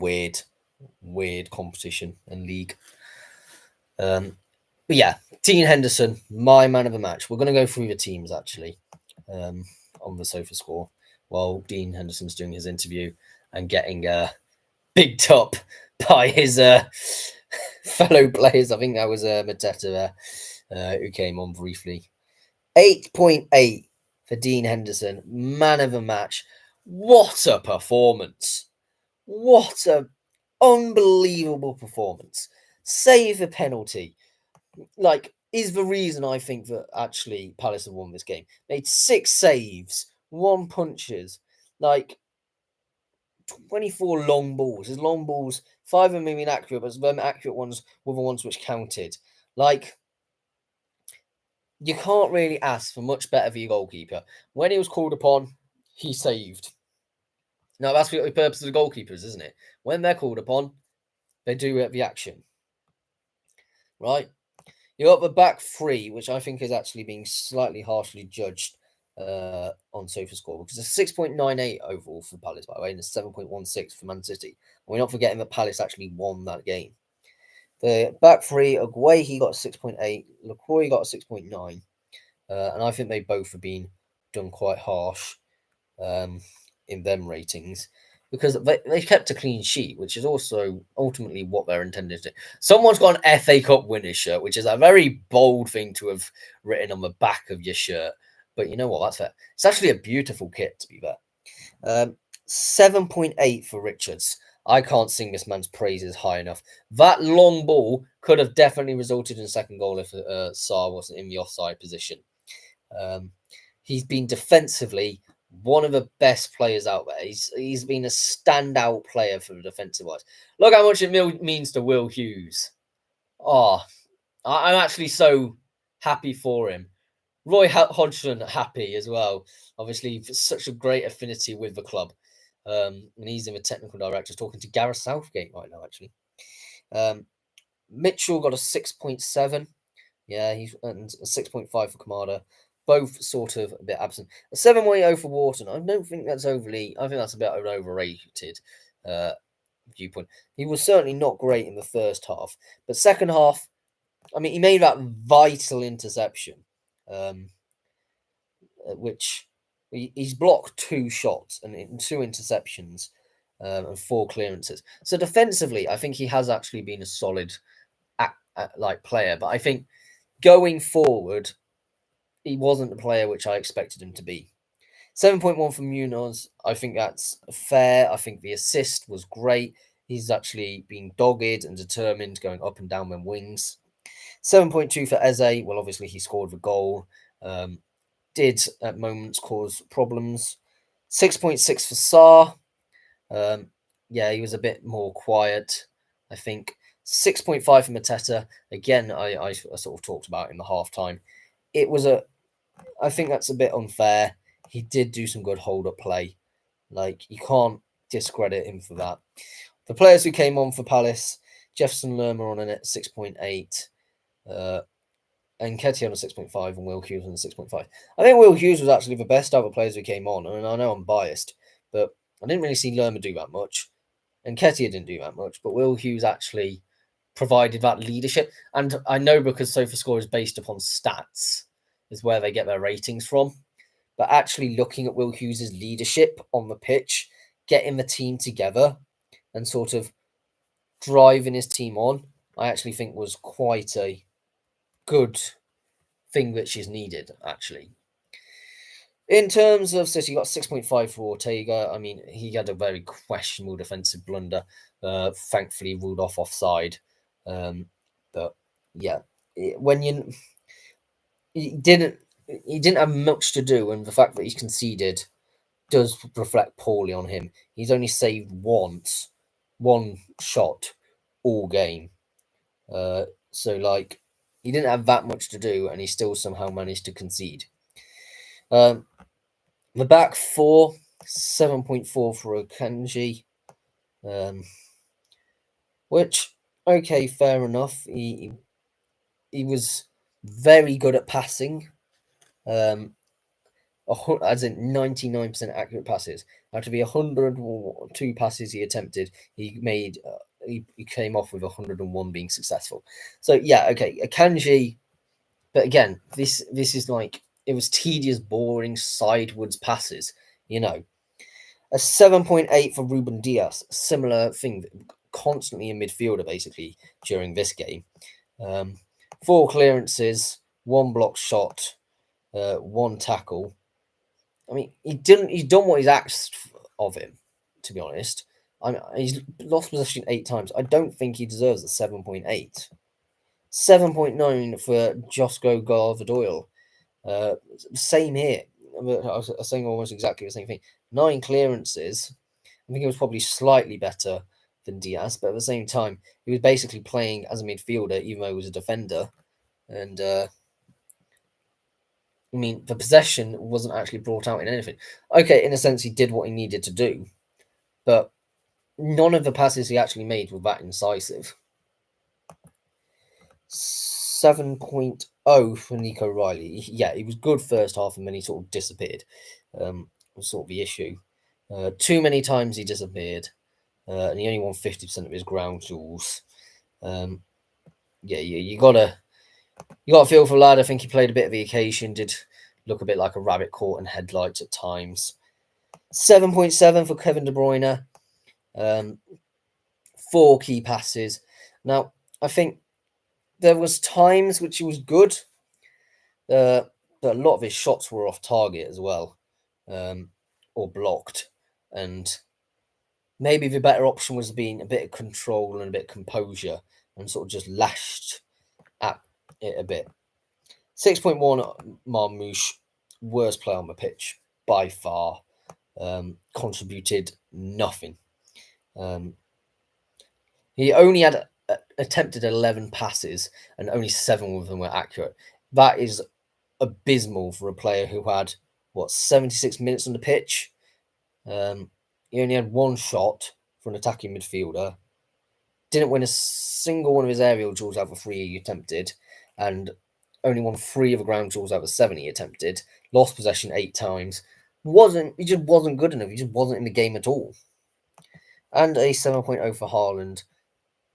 weird competition and league. But yeah, Dean Henderson, my man of the match. We're going to go through the teams, actually, on the sofa score, while Dean Henderson's doing his interview and getting bigged up by his fellow players. I think that was Mateta who came on briefly. 8.8 for Dean Henderson, man of the match. What a performance! What a unbelievable performance! Save the penalty. Is the reason I think that actually Palace have won this game. Made 6 saves, 1 punches, 24 long balls. His long balls, 5 of them being inaccurate, but the accurate ones were the ones which counted. You can't really ask for much better for your goalkeeper. When he was called upon, he saved. Now, that's the purpose of the goalkeepers, isn't it? When they're called upon, they do the action. Right? You got the back 3, which I think is actually being slightly harshly judged on SofaScore, because it's 6.98 overall for Palace, by the way, and it's 7.16 for Man City. And we're not forgetting that Palace actually won that game. The back 3, Aguayi got a 6.8, LaCroix got a 6.9, and I think they both have been done quite harsh in them ratings, because they kept a clean sheet, which is also ultimately what they're intended to do. Someone's got an FA Cup winner's shirt, which is a very bold thing to have written on the back of your shirt. But you know what? That's fair. It's actually a beautiful kit, to be fair. 7.8 for Richards. I can't sing this man's praises high enough. That long ball could have definitely resulted in a second goal if Sarr wasn't in the offside position. He's been defensively one of the best players out there. He's been a standout player for the defensive wise. Look how much it means to Will Hughes. I'm actually so happy for him. Roy Hodgson happy as well. Obviously, for such a great affinity with the club. And he's in the technical director talking to Gareth Southgate right now, actually. Mitchell got a 6.7. Yeah, he's and a 6.5 for Kamada. Both sort of a bit absent. A 7.0 for Wharton. I don't think that's overly. I think that's a bit of an overrated viewpoint. He was certainly not great in the first half, but second half, I mean, he made that vital interception, which he's blocked 2 shots and 2 interceptions and 4 clearances. So defensively, I think he has actually been a solid player. But I think going forward, he wasn't the player which I expected him to be. 7.1 from Munoz. I think that's fair. I think the assist was great. He's actually been dogged and determined, going up and down when wings. 7.2 for Eze. Well, obviously he scored the goal. Did at moments cause problems. 6.6 for Sarr. Yeah, he was a bit more quiet, I think. 6.5 for Mateta. Again, I sort of talked about in the halftime. I think that's a bit unfair. He did do some good hold-up play. You can't discredit him for that. The players who came on for Palace, Jefferson Lerma on a net 6.8. And Nketiah on a 6.5 and Will Hughes on a 6.5. I think Will Hughes was actually the best out of the players who came on. I mean, I know I'm biased, but I didn't really see Lerma do that much. And Nketiah didn't do that much, but Will Hughes actually provided that leadership. And I know because SofaScore is based upon stats, is where they get their ratings from. But actually looking at Will Hughes's leadership on the pitch, getting the team together and sort of driving his team on, I actually think was quite a good thing which is needed, actually. In terms of City, got 6.5 for Ortega. I mean, he had a very questionable defensive blunder. Thankfully, ruled off offside. But yeah, when he didn't have much to do, and the fact that he's conceded does reflect poorly on him. He's only saved once, one shot all game. So like he didn't have that much to do, and he still somehow managed to concede. The back four, 7.4 for Akanji, which okay, fair enough. He was very good at passing. As in 99% accurate passes. Out of the 102 passes he attempted, he made he came off with 101 being successful. So yeah, okay, Akanji, but again, this is like it was tedious, boring sidewards passes. You know, a 7.8 for Ruben Diaz, similar thing, constantly in midfielder basically during this game. 4 clearances, 1 block shot, 1 tackle. I mean, he's done what he's asked of him, to be honest. He's lost possession 8 times. I don't think he deserves a 7.8. 7.9 for Josko Garvadoyle. Same here. I was saying almost exactly the same thing. 9 clearances. I think it was probably slightly better than Diaz, but at the same time, he was basically playing as a midfielder, even though he was a defender. And I mean, the possession wasn't actually brought out in anything. Okay, in a sense, he did what he needed to do, but none of the passes he actually made were that incisive. 7.0 for Nico Riley. Yeah, he was good first half and then he sort of disappeared. Was sort of the issue. Too many times he disappeared, and he only won 50% of his ground duels. Yeah, you gotta feel for lad. I think he played a bit of the occasion. Did look a bit like a rabbit caught in headlights at times. 7.7 for Kevin De Bruyne. 4 key passes. Now, I think there was times which he was good, but a lot of his shots were off target as well, or blocked. And maybe the better option was being a bit of control and a bit of composure and sort of just lashed at it a bit. 6.1 Marmouche, worst player on the pitch by far. Contributed nothing. He only had attempted 11 passes and only 7 of them were accurate. That is abysmal for a player who had 76 minutes on the pitch. He only had 1 shot for an attacking midfielder. Didn't win a single one of his aerial duels out of 3 he attempted, and only won 3 of the ground duels out of 7 he attempted. Lost possession 8 times. He just wasn't good enough. He just wasn't in the game at all. And a 7.0 for Haaland.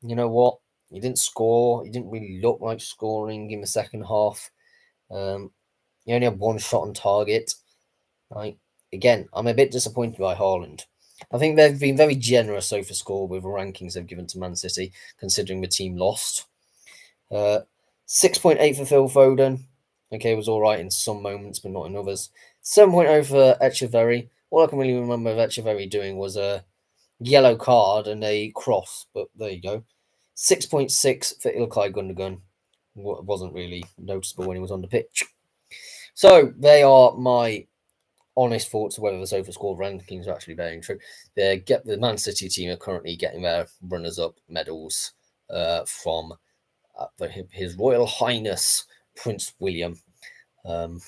You know what? He didn't score. He didn't really look like scoring in the second half. He only had 1 shot on target. Right? Again, I'm a bit disappointed by Haaland. I think they've been very generous SofaScore with the rankings they've given to Man City, considering the team lost. 6.8 for Phil Foden. Okay, was all right in some moments, but not in others. 7.0 for Echeverry. All I can really remember of Echeverry doing was a yellow card and a cross, but there you go. 6.6 for Ilkay Gundogan. Wasn't really noticeable when he was on the pitch. So they are my honest thoughts of whether the SofaScore rankings are actually bearing true. The Man City team are currently getting their runners-up medals from His Royal Highness Prince William. None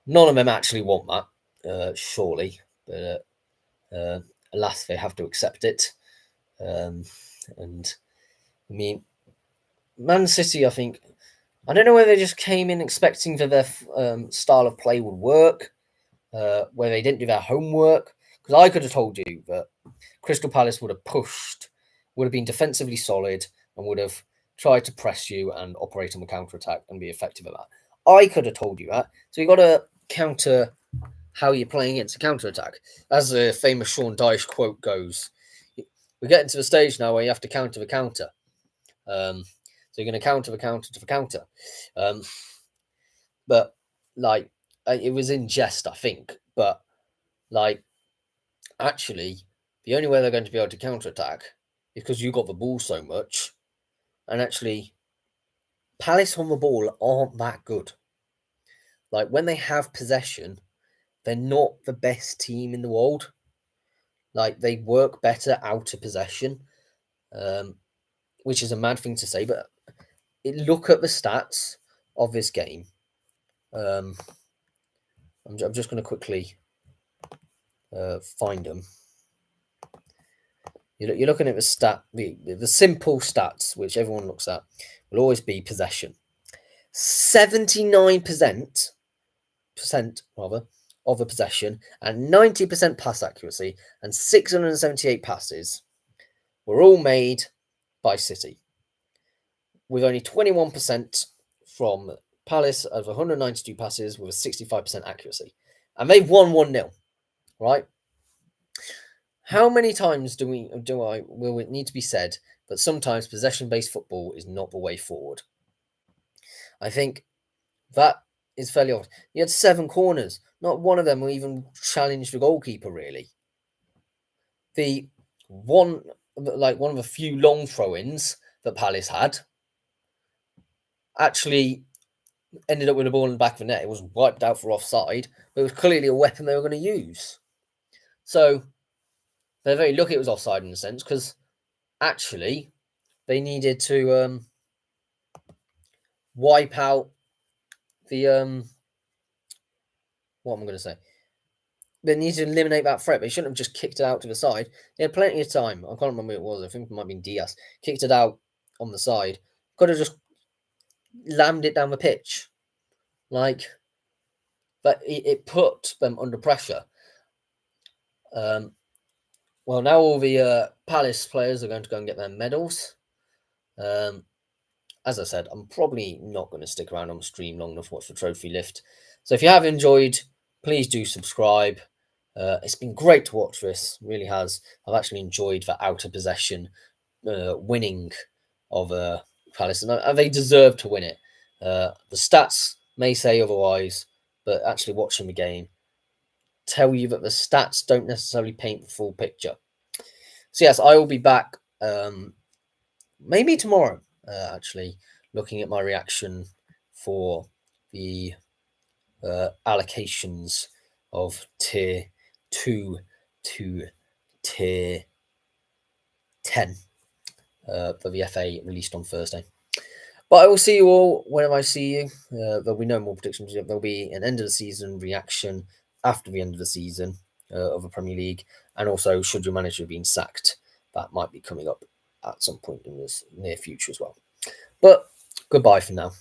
of them actually want that, surely, but alas, they have to accept it. And I mean, Man City, I think, I don't know whether they just came in expecting that their style of play would work, where they didn't do their homework. Because I could have told you that Crystal Palace would have pushed, would have been defensively solid, and would have tried to press you and operate on the counter attack and be effective at that. I could have told you that. So you got to counter how you're playing against a counter attack. As the famous Sean Dyche quote goes, we're getting to the stage now where you have to counter the counter. So you're going to counter the counter to the counter. But like it was in jest, I think. But like actually, the only way they're going to be able to counter attack is because you got the ball so much, and actually, Palace on the ball aren't that good. Like when they have possession, they're not the best team in the world. Like they work better out of possession, which is a mad thing to say. But look at the stats of this game. I'm just going to quickly find them. You're looking at the simple stats, which everyone looks at, will always be possession. 79% of the possession and 90% pass accuracy and 678 passes were all made by City, with only 21% from Palace of 192 passes with a 65% accuracy. And they've won 1-0, right? How many times will it need to be said that sometimes possession-based football is not the way forward? I think that is fairly obvious. You had 7 corners. Not one of them will even challenge the goalkeeper, really. One of the few long throw-ins that Palace had actually ended up with the ball in the back of the net. It was wiped out for offside, but it was clearly a weapon they were going to use. So they're very lucky it was offside in a sense, because actually they needed to wipe out the what am I going to say? They needed to eliminate that threat. They shouldn't have just kicked it out to the side. They had plenty of time. I can't remember who it was. I think it might have been Diaz. Kicked it out on the side. Could have just lammed it down the pitch. But it put them under pressure. Well, now all the Palace players are going to go and get their medals. As I said, I'm probably not going to stick around on the stream long enough to watch the trophy lift. So if you have enjoyed, please do subscribe. It's been great to watch this, really has. I've actually enjoyed the out of possession winning of Palace, and they deserve to win it. The stats may say otherwise, but actually watching the game tell you that the stats don't necessarily paint the full picture. So yes, I will be back maybe tomorrow, actually, looking at my reaction for the allocations of tier 2 to tier 10 for the FA released on Thursday. But I will see you all whenever I see you. There'll be no more predictions. There'll be an end of the season reaction after the end of the season of the Premier League. And also, should your manager have been sacked, that might be coming up at some point in the near future as well. But goodbye for now.